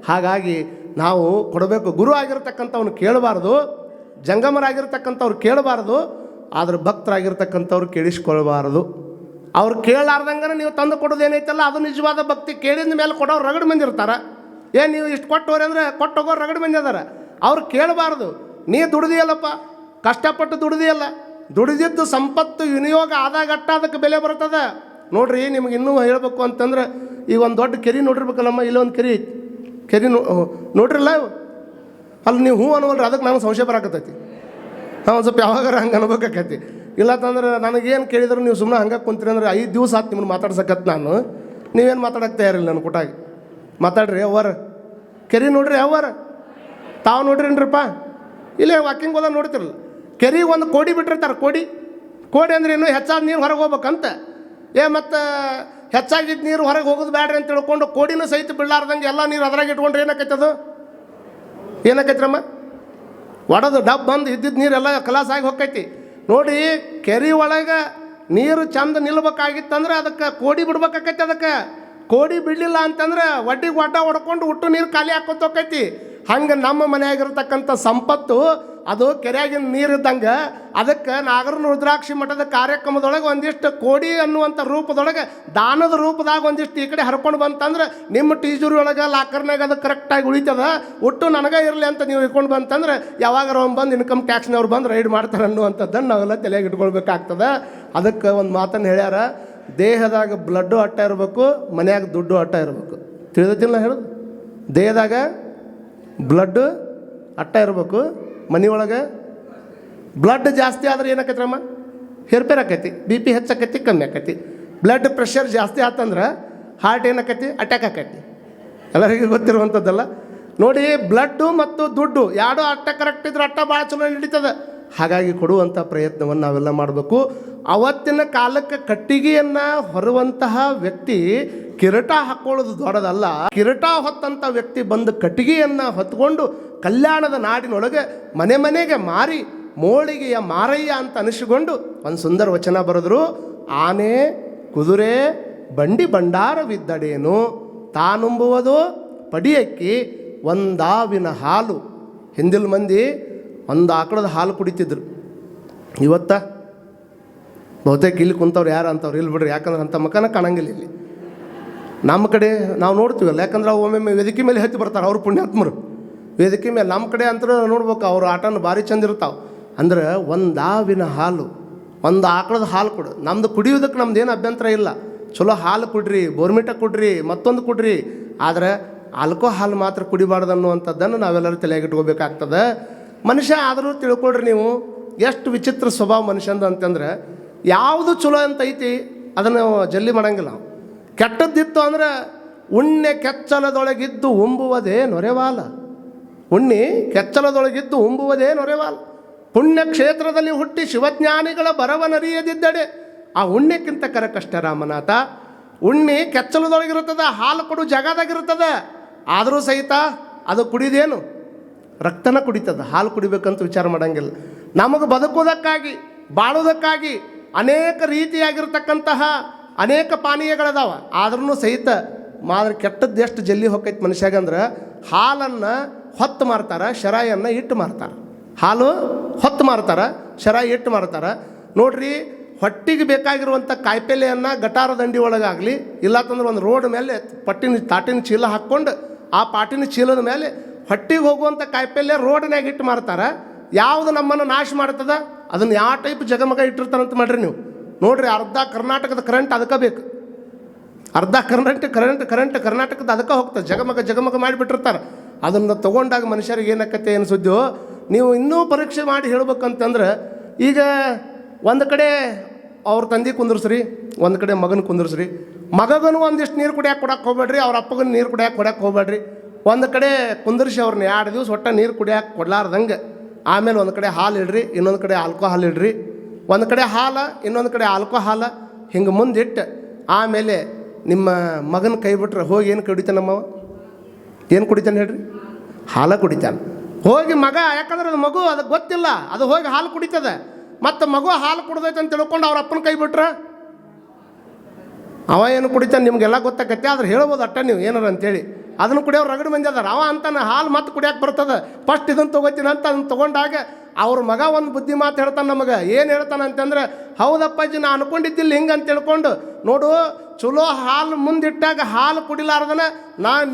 ಹಾಗಾಗಿ ನಾವು ಕೊಡಬೇಕು. ಗುರು ಆಗಿರ್ತಕ್ಕಂಥವ್ನು ಕೇಳಬಾರ್ದು, ಜಂಗಮರಾಗಿರ್ತಕ್ಕಂಥವ್ರು ಕೇಳಬಾರ್ದು, ಆದ್ರೆ ಭಕ್ತರಾಗಿರ್ತಕ್ಕಂಥವ್ರು ಕೇಳಿಸ್ಕೊಳ್ಬಾರ್ದು. ಅವ್ರು ಕೇಳಾರ್ದಂಗೆ ನೀವು ತಂದು ಕೊಡೋದೇನೈತಲ್ಲ ಅದು ನಿಜವಾದ ಭಕ್ತಿ. ಕೇಳಿದ ಮೇಲೆ ಕೊಡೋರು ರಗಡು ಮಂದಿ ಇರ್ತಾರೆ. ಏನು ನೀವು ಇಷ್ಟು ಕೊಟ್ಟವ್ರಿ ಅಂದರೆ ಕೊಟ್ಟೋಗೋರು ರಗಡು ಮಂದಿ ಅದಾರ. ಅವ್ರು ಕೇಳಬಾರ್ದು. ನೀ ದುಡಿದಿಯಲ್ಲಪ್ಪ, ಕಷ್ಟಪಟ್ಟು ದುಡಿದಿಯಲ್ಲ, ದುಡಿದಿದ್ದು ಸಂಪತ್ತು ವಿನಿಯೋಗ ಆದಾಗಟ್ಟ ಅದಕ್ಕೆ ಬೆಲೆ ಬರ್ತದೆ. ನೋಡ್ರಿ, ನಿಮ್ಗೆ ಇನ್ನೂ ಹೇಳಬೇಕು ಅಂತಂದ್ರೆ ಈಗ ಒಂದು ದೊಡ್ಡ ಕೆರೆ ನೋಡಿರ್ಬೇಕಲ್ಲಮ್ಮ, ಇಲ್ಲೊಂದು ಕೆರೆ ನೋಡ್ರಿಲ್ಲ ಅಲ್ಲಿ ನೀವು ಹ್ಞೂ ಅನ್ನೋಲ್ರಿ, ಅದಕ್ಕೆ ನನಗೆ ಸಂಶಯ ಬರಾಕತ್ತೈತಿ. ಒಂದು ಸ್ವಲ್ಪ ಯಾವಾಗಾರ ಹಂಗೆ ಅನ್ಬೇಕಾಕೈತಿ. ಇಲ್ಲ ಅಂತಂದ್ರೆ ನನಗೇನು ಕೇಳಿದ್ರು ನೀವು ಸುಮ್ಮನೆ ಹಂಗೆ ಕುಂತೀರಿ ಅಂದ್ರೆ 5 ದಿವಸ ಆತು ನಿಮ್ಮನ್ನು ಮಾತಾಡ್ಸಕತ್ತು ನಾನು. ನೀವೇನು ಮಾತಾಡಕ್ಕೆ ತಯಾರಿಲ್ಲ ನನ್ನ ಕೊಟ್ಟಾಗಿ. ಮಾತಾಡ್ರಿ ಅವ್ವರ, ಕೆರೆ ನೋಡ್ರಿ ಅವ್ವರ, ತಾವು ನೋಡ್ರಿನ್ರಪ್ಪ, ಇಲ್ಲೇ ವಾಕಿಂಗ್ ಹೋದಾಗ ನೋಡ್ತಿರಲ್ಲ, ಕೆರೆಗೆ ಒಂದು ಕೋಡಿ ಬಿಟ್ಟಿರ್ತಾರೆ. ಕೋಡಿ ಅಂದ್ರೆ ಏನು? ಹೆಚ್ಚಾದ ನೀರು ಹೊರಗೆ ಹೋಗ್ಬೇಕಂತ. ಮತ್ತು ಹೆಚ್ಚಾಗಿದ್ದು ನೀರು ಹೊರಗೆ ಹೋಗೋದು ಬ್ಯಾಡ್ರಿ ಅಂತ ತಿಳ್ಕೊಂಡು ಕೋಡಿನೂ ಸಹಿತ ಬಿಡಲಾರ್ದಂಗೆ ಎಲ್ಲ ನೀರು ಅದ್ರಾಗ ಇಟ್ಕೊಂಡ್ರೆ ಏನಾಕೈತದು? ಏನಾಕೈತ್ರಮ್ಮ? ಒಡೆದು ಡಬ್ ಬಂದು ಇದ್ದಿದ್ದು ನೀರೆಲ್ಲ ಕಲಾಸಾಗಿ ಹೋಗ್ತೈತಿ. ನೋಡಿ, ಕೆರೆ ಒಳಗೆ ನೀರು ಚಂದ ನಿಲ್ಬೇಕಾಗಿತ್ತಂದ್ರೆ ಅದಕ್ಕೆ ಕೋಡಿ ಬಿಡ್ಬೇಕಾಕೈತಿ. ಅದಕ್ಕೆ ಕೋಡಿ ಬಿಡಲಿಲ್ಲ ಅಂತಂದ್ರೆ ಒಡ್ಡಿಗೆ ಒಡ್ಡ ಹೊಡ್ಕೊಂಡು ಹುಟ್ಟು ನೀರು ಖಾಲಿ ಹಾಕೋತ ಹೋಗ್ತೈತಿ. ಹಂಗೆ ನಮ್ಮ ಮನೆಯಾಗಿರ್ತಕ್ಕಂಥ ಸಂಪತ್ತು ಅದು ಕೆರೆಯಾಗಿನ ನೀರಿದ್ದಂಗೆ. ಅದಕ್ಕೆ ನಾಗರನ ರುದ್ರಾಕ್ಷಿ ಮಠದ ಕಾರ್ಯಕ್ರಮದೊಳಗೆ ಒಂದಿಷ್ಟು ಕೋಡಿ ಅನ್ನುವಂಥ ರೂಪದೊಳಗೆ ದಾನದ ರೂಪದಾಗ ಒಂದಿಷ್ಟು ಈ ಕಡೆ ಹರ್ಕೊಂಡು ಬಂತಂದ್ರೆ ನಿಮ್ಮ ಟೀಜೂರಿ ಒಳಗೆ ಲಾಕರ್ನಾಗ ಅದು ಕರೆಕ್ಟಾಗಿ ಉಳಿತದ. ಒಟ್ಟು ನನಗೆ ಇರಲಿ ಅಂತ ನೀವು ಇಟ್ಕೊಂಡು ಬಂತಂದ್ರೆ ಯಾವಾಗಾರ ಅವ್ನು ಬಂದು ಇನ್ಕಮ್ ಟ್ಯಾಕ್ಸ್ನವ್ರು ಬಂದು ರೈಡ್ ಮಾಡ್ತಾರೆ ಅನ್ನುವಂಥದ್ದನ್ನು ನಾವೆಲ್ಲ ತಲೆಯಾಗಿ ಇಟ್ಕೊಳ್ಬೇಕಾಗ್ತದೆ. ಅದಕ್ಕೆ ಒಂದು ಮಾತನ್ನು ಹೇಳ್ಯಾರ, ದೇಹದಾಗ ಬ್ಲಡ್ಡು ಅಟ್ಟ ಇರಬೇಕು, ಮನ್ಯಾಗ ದುಡ್ಡು ಅಟ್ಟ ಇರಬೇಕು. ತಿಳಿದತಿಲ್ಲ ಹೇಳೋದು? ದೇಹದಾಗ ಬ್ಲಡ್ಡು ಅಟ್ಟ ಇರಬೇಕು, ಮನೆಯೊಳಗೆ ಬ್ಲಡ್ ಜಾಸ್ತಿ ಆದ್ರೆ ಏನಾಕೈತ್ರಮ್ಮ? ಹೇರ್ಪೇರ್ ಆಕೈತಿ, BP ಹೆಚ್ಚಾಕೈತಿ, ಕಮ್ಮಿ ಆಕೈತಿ. ಬ್ಲಡ್ ಪ್ರೆಷರ್ ಜಾಸ್ತಿ ಆತಂದ್ರೆ ಹಾರ್ಟ್ ಏನಾಕೈತಿ? ಅಟ್ಯಾಕ್ ಆಕೈತಿ. ಎಲ್ಲರಿಗೂ ಗೊತ್ತಿರುವಂಥದ್ದಲ್ಲ. ನೋಡಿ, ಬ್ಲಡ್ಡು ಮತ್ತು ದುಡ್ಡು ಎರಡು ಅಟ್ಟ ಕರೆಕ್ಟ್ ಇದ್ರೆ ಅಟ್ಟ ಭಾಳ ಚಲೋ ನಡೀತದೆ. ಹಾಗಾಗಿ ಕೊಡುವಂಥ ಪ್ರಯತ್ನವನ್ನು ನಾವೆಲ್ಲ ಮಾಡಬೇಕು. ಅವತ್ತಿನ ಕಾಲಕ್ಕೆ ಕಟ್ಟಿಗೆಯನ್ನು ಹೊರುವಂತಹ ವ್ಯಕ್ತಿ ಕಿರೀಟ ಹಾಕ್ಕೊಳ್ಳೋದು ದೊಡ್ಡದಲ್ಲ. ಕಿರೀಟ ಹೊತ್ತಂಥ ವ್ಯಕ್ತಿ ಬಂದು ಕಟ್ಟಿಗೆಯನ್ನು ಹೊತ್ಕೊಂಡು ಕಲ್ಯಾಣದ ನಾಡಿನೊಳಗೆ ಮನೆ ಮನೆಗೆ ಮಾರಿ ಮೋಳಿಗೆಯ ಮಾರಯ್ಯ ಅಂತ ಅನಿಸಿಕೊಂಡು ಒಂದು ಸುಂದರ ವಚನ ಬರೆದ್ರು. ಆನೆ ಕುದುರೆ ಬಂಡಿ ಭಂಡಾರವಿದ್ದಡೇನು, ತಾನುಂಬುವುದು ಪಡಿಯಕ್ಕಿ ಒಂದಾವಿನ ಹಾಲು. ಹಿಂದಿನ ಮಂದಿ ಒಂದು ಆಕಳದ ಹಾಲು ಕುಡಿತಿದ್ರು. ಇವತ್ತ ಬಹುತೇಕ ಇಲ್ಲಿ ಕುಂತವ್ರು ಯಾರು ಅಂತವ್ರು ಇಲ್ಲಿ ಬಿಡ್ರಿ, ಯಾಕಂದ್ರೆ ಅಂಥ ಮಕ್ಕನ ಕಾಣಂಗಿಲ್ಲ ಇಲ್ಲಿ. ನಮ್ಮ ಕಡೆ ನಾವು ನೋಡ್ತೀವಲ್ಲ, ಯಾಕಂದ್ರೆ ಒಮ್ಮೊಮ್ಮೆ ವೇದಿಕೆ ಮೇಲೆ ಹತ್ತಿ ಬರ್ತಾರೆ ಅವ್ರು ಪುಣ್ಯಾತ್ಮರು. ವೇದಿಕೆ ಮೇಲೆ ನಮ್ಮ ಕಡೆ ಅಂತ ನೋಡ್ಬೇಕು, ಅವ್ರ ಆಟನ ಭಾರಿ ಚಂದ ಇರ್ತಾವೆ. ಅಂದ್ರೆ ಒಂದಾವಿನ ಹಾಲು, ಒಂದು ಆಕಳದ ಹಾಲು ಕೊಡು. ನಮ್ಮದು ಕುಡಿಯೋದಕ್ಕೆ ನಮ್ದು ಏನು ಅಭ್ಯಂತರ ಇಲ್ಲ. ಚಲೋ ಹಾಲು ಕೊಡ್ರಿ, ಬೋರ್ಮಿಟ ಕೊಡ್ರಿ, ಮತ್ತೊಂದು ಕೊಡ್ರಿ. ಆದರೆ ಆಲ್ಕೋಹಾಲ್ ಮಾತ್ರ ಕುಡಿಬಾರ್ದು ಅನ್ನುವಂಥದ್ದನ್ನು ನಾವೆಲ್ಲರೂ ತಲೆಯಾಗಿಟ್ಕೋಬೇಕಾಗ್ತದೆ. ಮನುಷ್ಯ ಆದರೂ ತಿಳ್ಕೊಳ್ರಿ ನೀವು, ಎಷ್ಟು ವಿಚಿತ್ರ ಸ್ವಭಾವ ಮನುಷ್ಯಂದು ಅಂತಂದ್ರೆ, ಯಾವುದು ಚಲೋ ಅಂತ ಐತಿ ಅದನ್ನು ಜಲ್ಲಿ ಮಾಡಂಗಿಲ್ಲ. ಕೆಟ್ಟದ್ದಿತ್ತು ಅಂದ್ರೆ ಉಣ್ಣೆ ಕೆಚ್ಚಲದೊಳಗಿದ್ದು ಉಂಬುವುದೇ ನೊರೆವಾಲ. ಉಣ್ಣಿ ಕೆಚ್ಚಲದೊಳಗಿದ್ದು ಉಂಬುವುದೇ ನೊರೆವಾಲ. ಪುಣ್ಯ ಕ್ಷೇತ್ರದಲ್ಲಿ ಹುಟ್ಟಿ ಶಿವಜ್ಞಾನಿಗಳ ಬರವನರಿಯದಿದ್ದಡೆ ಆ ಉಣ್ಣೆಕ್ಕಿಂತ ಕಷ್ಟ ರಾಮನಾಥ. ಉಣ್ಣಿ ಕೆಚ್ಚಲದೊಳಗಿರುತ್ತದೆ, ಹಾಲು ಕೊಡು ಜಗದಾಗಿರುತ್ತದೆ. ಆದರೂ ಸಹಿತ ಅದು ಕುಡಿದೇನು ರಕ್ತನ ಕುಡಿತದೆ, ಹಾಲು ಕುಡಿಬೇಕಂತ ವಿಚಾರ ಮಾಡೋಂಗಿಲ್ಲ. ನಮಗೆ ಬದುಕೋದಕ್ಕಾಗಿ ಬಾಳೋದಕ್ಕಾಗಿ ಅನೇಕ ರೀತಿಯಾಗಿರ್ತಕ್ಕಂತಹ ಅನೇಕ ಪಾನೀಯಗಳದಾವ. ಆದ್ರೂ ಸಹಿತ ಕೆಟ್ಟದ್ದು ಎಷ್ಟು ಜಲ್ಲಿ ಹೊಕ್ಕೈತೆ ಮನುಷ್ಯಾಗಂದ್ರೆ, ಹಾಲನ್ನು ಹೊತ್ತು ಮಾರ್ತಾರೆ, ಶರಾಯಿಯನ್ನು ಇಟ್ಟು ಮಾರ್ತಾರೆ. ಹಾಲು ಹೊತ್ತು ಮಾರ್ತಾರೆ, ಶರಾಯಿ ಇಟ್ಟು ಮಾರ್ತಾರೆ. ನೋಡ್ರಿ, ಹೊಟ್ಟಿಗೆ ಬೇಕಾಗಿರುವಂಥ ಕಾಯಿಪಲ್ಲೆಯನ್ನು ಗಟಾರ ದಂಡಿ ಒಳಗಾಗಲಿ ಇಲ್ಲಾತಂದ್ರೆ ಒಂದು ರೋಡ್ ಮೇಲೆ ತಾಟಿನ ಚೀಲ ಹಾಕ್ಕೊಂಡು ಆ ಪಾಟಿನ ಚೀಲದ ಮೇಲೆ ಹೊಟ್ಟಿಗೆ ಹೋಗುವಂಥ ಕಾಯಿಪಲ್ಲೆ ರೋಡ್ನಾಗ ಇಟ್ಟು ಮಾರ್ತಾರೆ. ಯಾವುದು ನಮ್ಮನ್ನು ನಾಶ ಮಾಡ್ತದೆ ಅದನ್ನು ಯಾವ ಟೈಪ್ ಜಗಮಗ ಇಟ್ಟಿರ್ತಾರಂತ ಮಾಡ್ರಿ ನೀವು. ನೋಡ್ರಿ, ಅರ್ಧ ಕರ್ನಾಟಕದ ಕರೆಂಟ್ ಅದಕ್ಕೆ ಬೇಕು. ಅರ್ಧ ಕರೆಂಟ್ ಕರ್ನಾಟಕದ ಅದಕ್ಕೆ ಹೋಗ್ತದೆ. ಜಗಮಗ ಮಾಡಿಬಿಟ್ಟಿರ್ತಾರೆ. ಅದನ್ನು ತೊಗೊಂಡಾಗ ಮನುಷ್ಯರಿಗೆ ಏನಕ್ಕತ್ತೆ ಅನಿಸುದ್ಯೋ. ನೀವು ಇನ್ನೂ ಪರೀಕ್ಷೆ ಮಾಡಿ ಹೇಳ್ಬೇಕಂತಂದ್ರೆ, ಈಗ ಒಂದು ಕಡೆ ಅವ್ರ ತಂದೆ ಕುಂದ್ರಸ್ರಿ, ಒಂದು ಕಡೆ ಮಗನ ಕುಂದ್ರಸ್ರಿ. ಮಗಗನು ಒಂದಿಷ್ಟು ನೀರು ಕುಡಿಯೋಕೆ ಕೊಡಕ್ಕೆ ಹೋಗ್ಬೇಡ್ರಿ, ಅವ್ರ ಅಪ್ಪಗನ ನೀರು ಕುಡಿಯೋಕೆ ಕೊಡಕ್ಕೆ ಹೋಗ್ಬೇಡ್ರಿ. ಒಂದು ಕಡೆ ಕುಂದರ್ಸಿ ಅವ್ರನ್ನ 2 ದಿವಸ ಒಟ್ಟು ನೀರು ಕುಡಿಯೋಕೆ ಕೊಡ್ಲಾರ್ದಂಗೆ. ಆಮೇಲೆ ಒಂದು ಕಡೆ ಹಾಲು ಇಡ್ರಿ, ಇನ್ನೊಂದು ಕಡೆ ಆಲ್ಕೋಹಾಲ್ ಇಡ್ರಿ. ಒಂದು ಕಡೆ ಹಾಲು, ಇನ್ನೊಂದು ಕಡೆ ಆಲ್ಕೋಹಾಲ, ಹಿಂಗೆ ಮುಂದಿಟ್ಟು ಆಮೇಲೆ ನಿಮ್ಮ ಮಗನ ಕೈ ಬಿಟ್ರೆ ಹೋಗಿ ಏನು ಕುಡಿತಾನೆ ನಮ್ಮವ? ಏನು ಕುಡಿತಾನೆ ಹೇಳ್ರಿ? ಹಾಲು ಕುಡಿತಾನೆ. ಹೋಗಿ ಮಗ, ಯಾಕಂದ್ರೆ ಅದು ಮಗು ಅದಕ್ಕೆ ಗೊತ್ತಿಲ್ಲ, ಅದು ಹೋಗಿ ಹಾಲು ಕುಡಿತದೆ. ಮತ್ತು ಮಗು ಹಾಲು ಕುಡ್ದೈತೆ ಅಂತ ತಿಳ್ಕೊಂಡು ಅವ್ರ ಅಪ್ಪನ ಕೈ ಬಿಟ್ರೆ ಅವ ಏನು ಕುಡಿತಾನೆ ನಿಮಗೆಲ್ಲ ಗೊತ್ತಾಗತ್ತೆ. ಆದ್ರೆ ಹೇಳ್ಬೋದು ಅಟ್ಟ ನೀವು ಏನಾರ ಅಂತೇಳಿ. ಅದನ್ನು ಕುಡಿಯೋರು ರಗಡು ಮಂದಿ ಅದಾರ. ಅವ ಅಂತಾನೆ ಹಾಲು ಮತ್ತೆ ಕುಡಿಯೋಕೆ ಬರ್ತದೆ, ಫಸ್ಟ್ ಇದನ್ನು ತೊಗೋತೀನಿ ಅಂತ ಅದನ್ನು ತೊಗೊಂಡಾಗ ಅವ್ರ ಮಗ ಒಂದು ಬುದ್ಧಿ ಮಾತು ಹೇಳ್ತಾನೆ ನಮಗೆ. ಏನು ಹೇಳ್ತಾನೆ ಅಂತಂದ್ರೆ, ಹೌದಪ್ಪಾಜಿ ನಾ ಅನ್ಕೊಂಡಿದ್ದಿಲ್ಲ ಹಿಂಗೆ ಅಂತ ತಿಳ್ಕೊಂಡು ನೋಡು, ಚಲೋ ಹಾಲು ಮುಂದಿಟ್ಟಾಗ ಹಾಲು ಕುಡಿಲಾರ್ದನ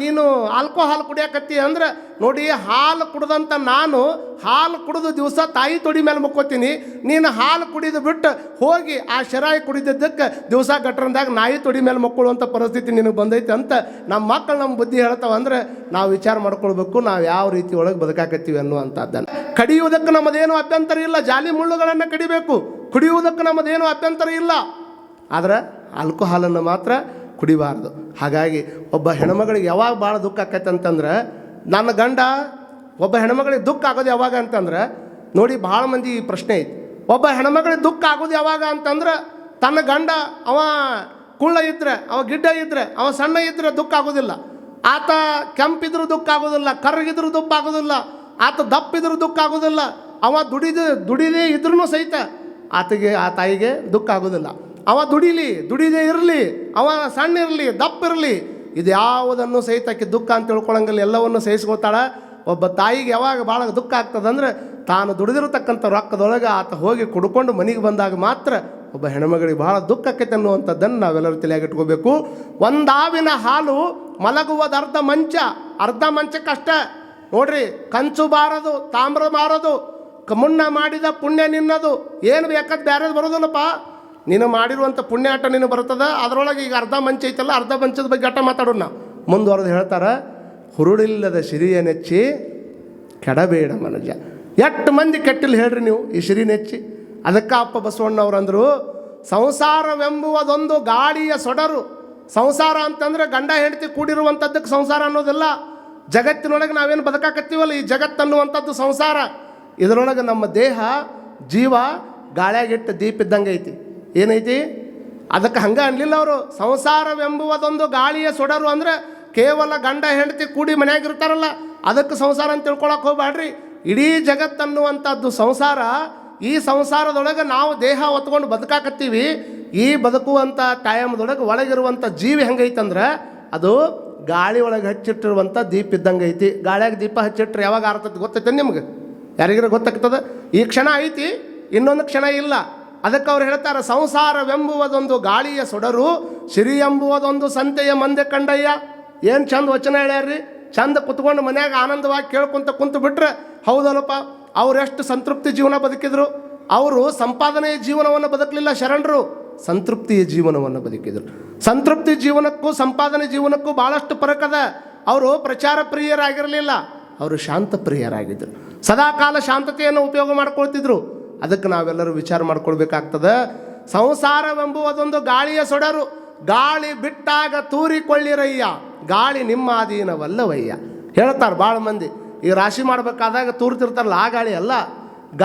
ನೀನು ಆಲ್ಕೋಹಾಲ್ ಕುಡಿಯಾಕತ್ತಿ ಅಂದ್ರೆ, ನೋಡಿ, ಹಾಲು ಕುಡ್ದಂಥ ನಾನು ಹಾಲು ಕುಡಿದು ದಿವಸ ತಾಯಿ ತೊಡಿ ಮೇಲೆ ಮುಕ್ಕೋತೀನಿ. ನೀನು ಹಾಲು ಕುಡಿದು ಬಿಟ್ಟು ಹೋಗಿ ಆ ಶರಾಯಿ ಕುಡಿದಿದ್ದಕ್ಕೆ ದಿವಸ ಗಟ್ರಂದಾಗ ನಾಯಿ ತೊಡಿ ಮೇಲೆ ಮಕ್ಕಳುವಂಥ ಪರಿಸ್ಥಿತಿ ನಿನಗೆ ಬಂದೈತೆ ಅಂತ ನಮ್ಮ ಮಕ್ಕಳು ನಮ್ಮ ಬುದ್ಧಿ ಹೇಳ್ತಾವಂದ್ರೆ ನಾವು ವಿಚಾರ ಮಾಡ್ಕೊಳ್ಬೇಕು, ನಾವು ಯಾವ ರೀತಿ ಒಳಗೆ ಬದುಕಾಕತ್ತೀವಿ ಅನ್ನುವಂಥದ್ದನ್ನು. ಕಡಿಯುವುದಕ್ಕೆ ನಮ್ಮದೇನು ಅಭ್ಯಂತರ ಇಲ್ಲ, ಜಾಲಿ ಮುಳ್ಳುಗಳನ್ನು ಕಡಿಬೇಕು. ಕುಡಿಯುವುದಕ್ಕೆ ನಮ್ಮದೇನು ಅಭ್ಯಂತರ ಇಲ್ಲ. ಆದರೆ ಆಲ್ಕೋಹಾಲನ್ನು ಮಾತ್ರ ಕುಡಿಬಾರ್ದು. ಹಾಗಾಗಿ ಒಬ್ಬ ಹೆಣ್ಮಗಳಿಗೆ ಯಾವಾಗ ಭಾಳ ದುಃಖ ಆಕೈತೆ ಅಂತಂದ್ರೆ, ನನ್ನ ಗಂಡ ಒಬ್ಬ ಹೆಣ್ಮಗಳಿಗೆ ದುಃಖ ಆಗೋದು ಯಾವಾಗ ಅಂತಂದ್ರೆ, ನೋಡಿ ಭಾಳ ಮಂದಿ ಈ ಪ್ರಶ್ನೆ ಐತಿ. ಒಬ್ಬ ಹೆಣ್ಮಗಳಿಗೆ ದುಃಖ ಆಗೋದು ಯಾವಾಗ ಅಂತಂದ್ರೆ, ತನ್ನ ಗಂಡ ಅವ ಕುಳ್ಳ ಇದ್ದರೆ, ಅವ ಗಿಡ್ಡ ಇದ್ದರೆ, ಅವ ಸಣ್ಣ ಇದ್ದರೆ ದುಃಖ ಆಗೋದಿಲ್ಲ. ಆತ ಕೆಂಪಿದ್ರೂ ದುಃಖ ಆಗೋದಿಲ್ಲ, ಕರ್ರಗಿದ್ರೂ ದುಃಖ ಆಗೋದಿಲ್ಲ, ಆತ ದಪ್ಪಿದ್ರೂ ದುಃಖ ಆಗೋದಿಲ್ಲ, ಅವ ದುಡಿದೇ ಇದ್ರೂ ಸಹಿತ ಆ ತಾಯಿಗೆ ದುಃಖ ಆಗೋದಿಲ್ಲ. ಅವ ದುಡಿದೇ ಇರಲಿ, ಅವ ಸಣ್ಣ ಇರಲಿ, ದಪ್ಪ ಇರಲಿ, ಇದು ಯಾವುದನ್ನು ಸಹಿತ ಆಕೆ ದುಃಖ ಅಂತ ತಿಳ್ಕೊಳಂಗಿಲ್ಲ, ಎಲ್ಲವನ್ನು ಸಹಿಸ್ಕೊತಾಳೆ. ಒಬ್ಬ ತಾಯಿಗೆ ಯಾವಾಗ ಭಾಳ ದುಃಖ ಆಗ್ತದಂದ್ರೆ, ತಾನು ದುಡಿದಿರತಕ್ಕಂಥ ರೊಕ್ಕದೊಳಗೆ ಆತ ಹೋಗಿ ಕುಡ್ಕೊಂಡು ಮನೆಗೆ ಬಂದಾಗ ಮಾತ್ರ ಒಬ್ಬ ಹೆಣ್ಮಗಳಿಗೆ ಭಾಳ ದುಃಖ ಆಕೈತೆ ಅನ್ನುವಂಥದ್ದನ್ನು ನಾವೆಲ್ಲರೂ ತಲೆಯಾಗಿಟ್ಕೋಬೇಕು. ಒಂದಾವಿನ ಹಾಲು ಮಲಗುವುದು ಅರ್ಧ ಮಂಚಕ್ಕಷ್ಟೇ. ನೋಡ್ರಿ, ಕಂಚು ಬಾರದು, ತಾಮ್ರ ಬಾರದು, ಮುನ್ನ ಮಾಡಿದ ಪುಣ್ಯ ನಿನ್ನದು. ಏನು ಬೇಕಾದ ಬೇರೆದು ಬರೋದಿಲ್ಲಪ್ಪ, ನೀನು ಮಾಡಿರುವಂಥ ಪುಣ್ಯ ಆಟ ನೀನು ಬರ್ತದೆ. ಅದರೊಳಗೆ ಈಗ ಅರ್ಧ ಮಂಚ ಐತಲ್ಲ, ಅರ್ಧ ಮಂಚದ ಬಗ್ಗೆ ಆಟ ಮಾತಾಡೋಣ ನಾವು. ಮುಂದುವರೆದು ಹೇಳ್ತಾರೆ, ಹುರುಳಿಲ್ಲದ ಸಿರಿಯ ನೆಚ್ಚಿ ಕೆಡಬೇಡ ಮನುಜ. ಎಷ್ಟು ಮಂದಿ ಕೆಟ್ಟಿಲ್ಲ ಹೇಳ್ರಿ ನೀವು ಈ ಸಿರಿ ನೆಚ್ಚಿ. ಅದಕ್ಕೆ ಅಪ್ಪ ಬಸವಣ್ಣವ್ರಂದರು, ಸಂಸಾರವೆಂಬುವುದೊಂದು ಗಾಳಿಯ ಸೊಡರು, ಸಂಸಾರ ಅಂತಂದ್ರೆ ಗಂಡ ಹೆಂಡತಿ ಕೂಡಿರುವಂಥದ್ದಕ್ಕೆ ಸಂಸಾರ ಅನ್ನೋದಿಲ್ಲ. ಜಗತ್ತಿನೊಳಗೆ ನಾವೇನು ಬದುಕಾಕತ್ತೀವಲ್ಲ, ಈ ಜಗತ್ತನ್ನುವಂಥದ್ದು ಸಂಸಾರ. ಇದರೊಳಗೆ ನಮ್ಮ ದೇಹ ಜೀವ ಗಾಳಿಯಾಗಿಟ್ಟು ದೀಪ ಇದ್ದಂಗೆ ಐತಿ. ಏನೈತಿ? ಅದಕ್ಕೆ ಹಂಗೆ ಅನ್ಲಿಲ್ಲ ಅವರು. ಸಂಸಾರವೆಂಬುವುದೊಂದು ಗಾಳಿಯ ಸೊಡರು ಅಂದರೆ ಕೇವಲ ಗಂಡ ಹೆಂಡತಿ ಕೂಡಿ ಮನೆಯಾಗಿರ್ತಾರಲ್ಲ ಅದಕ್ಕೆ ಸಂಸಾರ ಅಂತ ತಿಳ್ಕೊಳಕ್ಕೆ ಹೋಗ್ಬೇಡ್ರಿ. ಇಡೀ ಜಗತ್ತನ್ನುವಂಥದ್ದು ಸಂಸಾರ. ಈ ಸಂಸಾರದೊಳಗೆ ನಾವು ದೇಹ ಹೊತ್ಕೊಂಡು ಬದುಕಾಕತ್ತೀವಿ. ಈ ಬದುಕುವಂಥ ಟೈಮ್ದೊಳಗೆ ಒಳಗಿರುವಂಥ ಜೀವಿ ಹೆಂಗೈತಂದ್ರೆ ಅದು ಗಾಳಿ ಒಳಗೆ ಹಚ್ಚಿಟ್ಟಿರುವಂಥ ದೀಪ ಇದ್ದಂಗೆ ಐತಿ. ಗಾಳಿಯಾಗ ದೀಪ ಹಚ್ಚಿಟ್ರೆ ಯಾವಾಗ ಆರ್ತದೆ ಗೊತ್ತೈತೆ ನಿಮ್ಗೆ? ಯಾರಿಗಾರ ಗೊತ್ತಾಗ್ತದೆ? ಈ ಕ್ಷಣ ಐತಿ, ಇನ್ನೊಂದು ಕ್ಷಣ ಇಲ್ಲ. ಅದಕ್ಕೆ ಅವ್ರು ಹೇಳ್ತಾರೆ, ಸಂಸಾರವೆಂಬುವುದೊಂದು ಗಾಳಿಯ ಸೊಡರು, ಸಿರಿ ಎಂಬುವುದೊಂದು ಸಂತೆಯ ಮಂದೆ ಕಂಡಯ್ಯ. ಏನು ಚಂದ ವಚನ ಹೇಳ್ಯಾರ್ರಿ. ಚಂದ ಕುತ್ಕೊಂಡು ಮನ್ಯಾಗ ಆನಂದವಾಗಿ ಕೇಳ್ಕೊಂತ ಕುಂತು ಬಿಟ್ರೆ ಹೌದಲ್ಲಪ್ಪ. ಅವರೆಷ್ಟು ಸಂತೃಪ್ತಿ ಜೀವನ ಬದುಕಿದ್ರು. ಅವರು ಸಂಪಾದನೆಯ ಜೀವನವನ್ನು ಬದುಕಲಿಲ್ಲ ಶರಣರು, ಸಂತೃಪ್ತಿಯ ಜೀವನವನ್ನು ಬದುಕಿದರು. ಸಂತೃಪ್ತಿ ಜೀವನಕ್ಕೂ ಸಂಪಾದನೆ ಜೀವನಕ್ಕೂ ಭಾಳಷ್ಟು ಫರಕದ. ಅವರು ಪ್ರಚಾರ ಪ್ರಿಯರಾಗಿರಲಿಲ್ಲ, ಅವರು ಶಾಂತ ಪ್ರಿಯರಾಗಿದ್ದರು. ಸದಾಕಾಲ ಶಾಂತತೆಯನ್ನು ಉಪಯೋಗ ಮಾಡ್ಕೊಳ್ತಿದ್ರು. ಅದಕ್ಕೆ ನಾವೆಲ್ಲರೂ ವಿಚಾರ ಮಾಡ್ಕೊಳ್ಬೇಕಾಗ್ತದೆ. ಸಂಸಾರವೆಂಬುವುದೊಂದು ಗಾಳಿಯ ಸೊಡರು, ಗಾಳಿ ಬಿಟ್ಟಾಗ ತೂರಿಕೊಳ್ಳಿರಯ್ಯ, ಗಾಳಿ ನಿಮ್ಮ ಅಧೀನವಲ್ಲವಯ್ಯ. ಹೇಳ್ತಾರೆ ಭಾಳ ಮಂದಿ. ಈ ರಾಶಿ ಮಾಡಬೇಕಾದಾಗ ತೂರ್ತಿರ್ತಾರಲ್ಲ, ಆ ಗಾಳಿ ಅಲ್ಲ.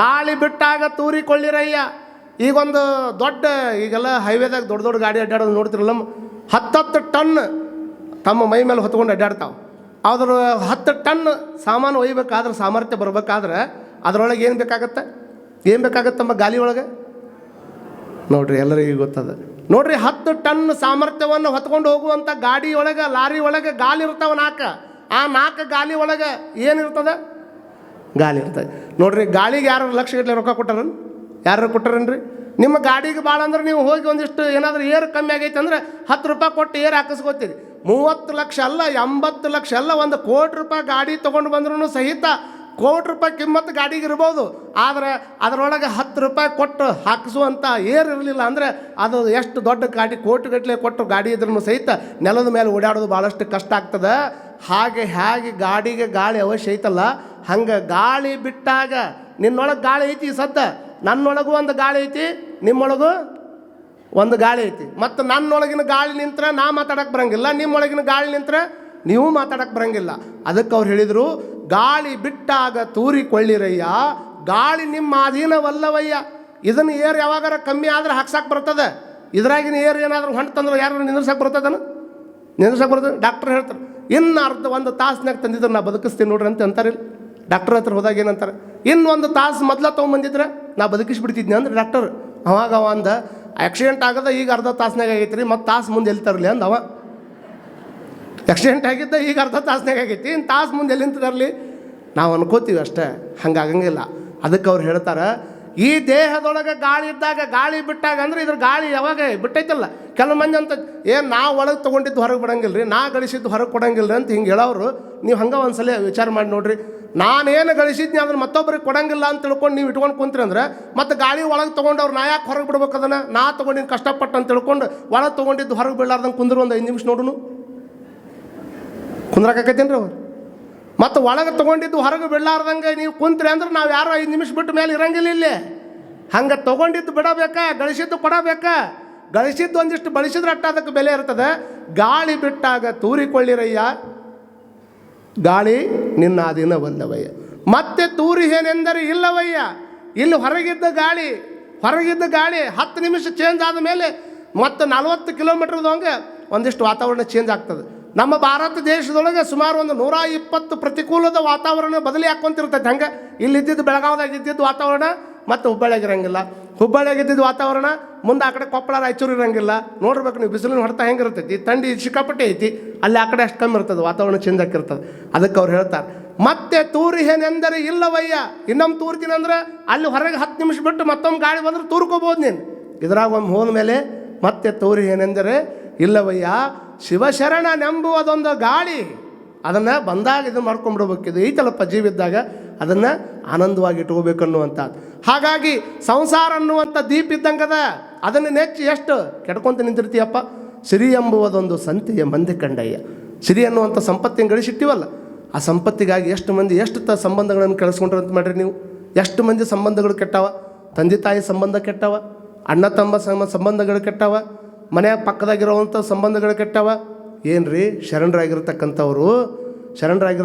ಗಾಳಿ ಬಿಟ್ಟಾಗ ತೂರಿಕೊಳ್ಳಿರಯ್ಯ. ಈಗೊಂದು ದೊಡ್ಡ, ಈಗೆಲ್ಲ ಹೈವೇದಾಗ ದೊಡ್ಡ ದೊಡ್ಡ ಗಾಡಿ ಅಡ್ಡಾಡೋದು ನೋಡ್ತಿರಲ್ಲ, 10 ಟನ್ ತಮ್ಮ ಮೈ ಮೇಲೆ ಹೊತ್ಕೊಂಡು ಅಡ್ಡಾಡ್ತಾವೆ. ಅದ್ರ 10 ಟನ್ ಸಾಮಾನು ಒಯ್ಬೇಕಾದ್ರೆ, ಸಾಮರ್ಥ್ಯ ಬರಬೇಕಾದ್ರೆ ಅದರೊಳಗೆ ಏನು ಬೇಕಾಗತ್ತೆ? ಏನು ಬೇಕಾಗತ್ತಮ್ಮ ಗಾಲಿ ಒಳಗೆ? ನೋಡ್ರಿ, ಎಲ್ಲರಿಗೂ ಗೊತ್ತದ ನೋಡ್ರಿ. 10 ಟನ್ ಸಾಮರ್ಥ್ಯವನ್ನು ಹೊತ್ಕೊಂಡು ಹೋಗುವಂಥ ಗಾಡಿ ಒಳಗೆ, ಲಾರಿ ಒಳಗೆ ಗಾಲಿ ಇರ್ತಾವೆ 4. ಆ 4 ಗಾಲಿ ಒಳಗೆ ಏನಿರ್ತದೆ? ಗಾಲಿ ಇರ್ತದೆ. ನೋಡ್ರಿ, ಗಾಳಿಗೆ ಯಾರು ಲಕ್ಷಗಟ್ಟಲೆ ರೊಕ್ಕ ಕೊಟ್ಟಾರ? ಯಾರು ಕೊಟ್ಟಾರನ್ರಿ? ನಿಮ್ಮ ಗಾಡಿಗೆ ಭಾಳ ಅಂದ್ರೆ ನೀವು ಹೋಗಿ ಒಂದಿಷ್ಟು ಏನಾದರೂ ಏರು ಕಮ್ಮಿ ಆಗೈತೆ ಅಂದ್ರೆ 10 ರೂಪಾಯಿ ಕೊಟ್ಟು ಏರು ಹಾಕಿಸ್ಕೋತೀರಿ. 30 ಲಕ್ಷ ಅಲ್ಲ, 80 ಲಕ್ಷ ಅಲ್ಲ, 1 ಕೋಟಿ ರೂಪಾಯಿ ಗಾಡಿ ತೊಗೊಂಡು ಬಂದ್ರೂ ಸಹಿತ ಕೋಟಿ ರೂಪಾಯಿ ಕಿಮ್ಮತ್ತು ಗಾಡಿಗೆ ಇರ್ಬೋದು. ಆದರೆ ಅದರೊಳಗೆ 10 ರೂಪಾಯಿ ಕೊಟ್ಟು ಹಾಕಿಸುವಂಥ ಏರ್ ಇರಲಿಲ್ಲ ಅಂದರೆ ಅದು ಎಷ್ಟು ದೊಡ್ಡ ಗಾಡಿ, ಕೋಟಿಗಟ್ಟಲೆ ಕೊಟ್ಟು ಗಾಡಿ ಇದ್ರೂ ಸಹಿತ ನೆಲದ ಮೇಲೆ ಓಡಾಡೋದು ಭಾಳಷ್ಟು ಕಷ್ಟ ಆಗ್ತದೆ. ಹೇಗೆ ಗಾಡಿಗೆ ಗಾಳಿ ಅವಶ್ಯ ಐತಲ್ಲ, ಹಂಗೆ ಗಾಳಿ ಬಿಟ್ಟಾಗ ನಿನ್ನೊಳಗೆ ಗಾಳಿ ಐತಿ ಸದ್ದ, ನನ್ನೊಳಗೂ ಒಂದು ಗಾಳಿ ಐತಿ, ನಿಮ್ಮೊಳಗೂ ಒಂದು ಗಾಳಿ ಐತಿ. ಮತ್ತು ನನ್ನೊಳಗಿನ ಗಾಳಿ ನಿಂತ್ರೆ ನಾ ಮಾತಾಡಕ್ಕೆ ಬರಂಗಿಲ್ಲ, ನಿಮ್ಮೊಳಗಿನ ಗಾಳಿ ನಿಂತ್ರೆ ನೀವು ಮಾತಾಡಕ್ಕೆ ಬರಂಗಿಲ್ಲ. ಅದಕ್ಕೆ ಅವ್ರು ಹೇಳಿದರು, ಗಾಳಿ ಬಿಟ್ಟಾಗ ತೂರಿಕೊಳ್ಳಿರಯ್ಯ, ಗಾಳಿ ನಿಮ್ಮ ಅಧೀನವಲ್ಲವಯ್ಯ. ಇದನ್ನು ಏರ್ ಯಾವಾಗಾರ ಕಮ್ಮಿ ಆದ್ರೆ ಹಾಕ್ಸಕ್ಕೆ ಬರ್ತದೆ. ಇದ್ರಾಗಿನ ಏರ್ ಏನಾದರೂ ಹೊಂಟಂದ್ರೆ ಯಾರು ನಿಂದ್ರಸಕ್ಕೆ ಬರ್ತದನ? ನಿಂದ್ರಸಕ್ಕೆ ಬರ್ತದೆ. ಡಾಕ್ಟ್ರ್ ಹೇಳ್ತಾರೆ, ಇನ್ನು ಅರ್ಧ 1 ತಾಸ್ನಾಗ ತಂದಿದ್ರೆ ನಾ ಬದುಕಿಸ್ತೀನಿ ನೋಡ್ರಿ ಅಂತ ಅಂತಾರಿಲ್ಲ. ಡಾಕ್ಟರ್ ಹತ್ರ ಹೋದಾಗ ಏನಂತಾರೆ, ಇನ್ನು 1 ತಾಸು ಮೊದಲ ತೊಗೊಂಬಂದಿದ್ರೆ ನಾ ಬದುಕಿಸ್ಬಿಡ್ತಿದ್ನಿ ಅಂದ್ರೆ ಡಾಕ್ಟರ್. ಅವಾಗ ಅಂದ, ಆಕ್ಸಿಡೆಂಟ್ ಆಗದ ಈಗ ಅರ್ಧ ತಾಸ್ನಾಗ ಆಗೈತಿ ರೀ, ಮತ್ತು ತಾಸು ಮುಂದೆ ಎಲ್ಲಿ ತರಲಿ ಅಂದ ಅವ. ಆಕ್ಸಿಡೆಂಟ್ ಆಗಿದ್ದ ಈಗ ಅರ್ಧ ತಾಸ್ನಾಗ ಆಗೈತಿ, ಇನ್ನು ತಾಸು ಮುಂದೆ ಎಲ್ಲಿಂತ ತರಲಿ? ನಾವು ಅನ್ಕೋತೀವಿ ಅಷ್ಟೇ, ಹಂಗಾಗಂಗಿಲ್ಲ. ಅದಕ್ಕೆ ಅವ್ರು ಹೇಳ್ತಾರೆ, ಈ ದೇಹದೊಳಗೆ ಗಾಳಿ ಇದ್ದಾಗ, ಗಾಳಿ ಬಿಟ್ಟಾಗ ಅಂದ್ರೆ ಇದ್ರ ಗಾಳಿ ಯಾವಾಗ ಬಿಟ್ಟೈತಲ್ಲ. ಕೆಲವು ಮಂದಿ ಅಂತ ಏನು ನಾ ಒಳಗೆ ತೊಗೊಂಡಿದ್ದು ಹೊರಗೆ ಬಿಡಂಗಿಲ್ಲ ರೀ, ನಾ ಗಳಿಸಿದ್ದು ಹೊರಗೆ ಕೊಡಂಗಿಲ್ಲ ರೀ ಅಂತ ಹಿಂಗೆ ಹೇಳೋರು. ನೀವು ಹಂಗೆ ಒಂದ್ಸಲ ವಿಚಾರ ಮಾಡಿ ನೋಡ್ರಿ. ನಾನೇನು ಗಳಿಸಿದ್ನಿ ಅದನ್ನು ಮತ್ತೊಬ್ಬರಿಗೆ ಕೊಡಂಗಿಲ್ಲ ಅಂತ ತಿಳ್ಕೊಂಡು ನೀವು ಇಟ್ಕೊಂಡು ಕುಂತ್ರಿ ಅಂದ್ರೆ ಮತ್ತು ಗಾಳಿ ಒಳಗೆ ತೊಗೊಂಡವ್ರು ನಾ ಯಾಕೆ ಹೊರಗೆ ಬಿಡ್ಬೇಕು? ಅದನ್ನು ನಾ ತೊಗೊಂಡಿದ್ದು ಕಷ್ಟಪಟ್ಟು ಅಂತ ತಿಳ್ಕೊಂಡು ಒಳಗೆ ತೊಗೊಂಡಿದ್ದು ಹೊರಗೆ ಬೀಳಾರ್ದಂಗೆ ಕುಂದ್ರು ಒಂದು 5 ನಿಮಿಷ ನೋಡುನು, ಕುಂದ್ರಾಕೈತೇನು ರೀ ಅವ್ರು? ಮತ್ತು ಒಳಗೆ ತೊಗೊಂಡಿದ್ದು ಹೊರಗೆ ಬಿಡಲಾರ್ದಂಗೆ ನೀವು ಕುಂತ್ರಿ ಅಂದ್ರೆ ನಾವು ಯಾರೋ 5 ನಿಮಿಷ ಬಿಟ್ಟು ಮೇಲೆ ಇರಂಗಿಲ್ಲ ಇಲ್ಲಿ. ಹಂಗೆ ತೊಗೊಂಡಿದ್ದು ಬಿಡಬೇಕಾ, ಗಳಿಸಿದ್ದು ಕೊಡಬೇಕಾ? ಗಳಿಸಿದ್ದು ಒಂದಿಷ್ಟು ಬಳಸಿದ್ರೆ ಅಟ್ಟ ಅದಕ್ಕೆ ಬೆಲೆ ಇರ್ತದೆ. ಗಾಳಿ ಬಿಟ್ಟಾಗ ತೂರಿಕೊಳ್ಳಿರಯ್ಯ, ಗಾಳಿ ನಿನ್ನ ಅಧೀನವಲ್ಲವಯ್ಯ. ಮತ್ತೆ ತೂರಿ ಏನೆಂದರೆ ಇಲ್ಲವಯ್ಯ. ಇಲ್ಲಿ ಹೊರಗಿದ್ದ ಗಾಳಿ 10 ನಿಮಿಷ ಚೇಂಜ್ ಆದ ಮೇಲೆ ಮತ್ತು 40 ಕಿಲೋಮೀಟ್ರದಂಗೆ ಒಂದಿಷ್ಟು ವಾತಾವರಣ ಚೇಂಜ್ ಆಗ್ತದೆ. ನಮ್ಮ ಭಾರತ ದೇಶದೊಳಗೆ ಸುಮಾರು ಒಂದು 120 ಪ್ರತಿಕೂಲದ ವಾತಾವರಣ ಬದಲಿ ಹಾಕ್ಕೊಂತಿರ್ತೈತೆ. ಹಂಗೆ ಇಲ್ಲಿದ್ದಿದ್ದು ಬೆಳಗಾವ್ದಾಗ ಇದ್ದಿದ್ದು ವಾತಾವರಣ ಮತ್ತು ಹುಬ್ಬಳ್ಳಿಯಾಗ ಇರಂಗಿಲ್ಲ, ಹುಬ್ಬಳ್ಳಿಯಾಗ ಇದ್ದಿದ್ದು ವಾತಾವರಣ ಮುಂದೆ ಆ ಕಡೆ ಕೊಪ್ಪಳ ರಾಯಚೂರು ಇರಂಗಿಲ್ಲ. ನೋಡ್ಬೇಕು ನೀವು, ಬಿಸಿಲಿನ ಹೊಡೆತ ಹೆಂಗೆ ಇರ್ತೈತಿ, ಥಂಡಿ ಸಿಕ್ಕಾಪಟ್ಟೆ ಐತಿ, ಅಲ್ಲಿ ಆ ಕಡೆ ಅಷ್ಟು ಕಮ್ಮಿ ಇರ್ತದೆ, ವಾತಾವರಣ ಚೇಂಜ್ ಆಗಿರ್ತದೆ. ಅದಕ್ಕೆ ಅವ್ರು ಹೇಳ್ತಾರೆ, ಮತ್ತೆ ತೂರಿ ಏನೆಂದರೆ ಇಲ್ಲವಯ್ಯ. ಇನ್ನೊಮ್ಮೆ ತೂರ್ತೀನಿ ಅಂದ್ರೆ ಅಲ್ಲಿ ಹೊರಗೆ 10 ನಿಮಿಷ ಬಿಟ್ಟು ಮತ್ತೊಮ್ಮೆ ಗಾಳಿ ಬಂದ್ರೆ ತೂರ್ಕೋಬೋದು ನೀನು. ಇದ್ರಾಗ ಒಮ್ಮೆ ಹೋದ ಮೇಲೆ ಮತ್ತೆ ತೂರಿ ಏನೆಂದರೆ ಇಲ್ಲವಯ್ಯ. ಶಿವಶರಣನೆಂಬುವುದೊಂದು ಗಾಳಿ, ಅದನ್ನು ಬಂದಾಗ ಇದನ್ನು ಮಾಡ್ಕೊಂಡ್ಬಿಡ್ಬೇಕಿದು ಐತಲ್ಲಪ್ಪ ಜೀವಿದ್ದಾಗ, ಅದನ್ನು ಆನಂದವಾಗಿ ಇಟ್ಕೋಬೇಕನ್ನುವಂಥದ್ದು. ಹಾಗಾಗಿ ಸಂಸಾರ ಅನ್ನುವಂಥ ದೀಪ ಇದ್ದಂಗದ, ಅದನ್ನು ನೆಚ್ಚಿ ಎಷ್ಟು ಕೆಡ್ಕೊಂತ ನಿಂತಿರ್ತೀಯಪ್ಪ. ಸಿರಿ ಎಂಬುವುದೊಂದು ಸಂತೆಯ ಮಂದಿ ಕಂಡಯ್ಯ. ಸಿರಿ ಅನ್ನುವಂಥ ಸಂಪತ್ತಿನ ಗಳಿಸಿಟ್ಟಿವಲ್ಲ, ಆ ಸಂಪತ್ತಿಗಾಗಿ ಎಷ್ಟು ಮಂದಿ ಎಷ್ಟು ಸಂಬಂಧಗಳನ್ನು ಕೆಳಿಸ್ಕೊಂಡ್ರು ಅಂತ ಮಾಡ್ರಿ ನೀವು. ಎಷ್ಟು ಮಂದಿ ಸಂಬಂಧಗಳು ಕೆಟ್ಟವ, ತಂದೆ ತಾಯಿ ಸಂಬಂಧ ಕೆಟ್ಟವ, ಅಣ್ಣ ತಮ್ಮ ಸಂಬಂಧಗಳು ಕೆಟ್ಟವ, ಮನ್ಯಾಗ ಪಕ್ಕದಾಗಿರೋವಂಥ ಸಂಬಂಧಗಳು ಕೆಟ್ಟವ. ಏನು ರೀ, ಶರಣರಾಗಿರ್ತಕ್ಕಂಥವ್ರು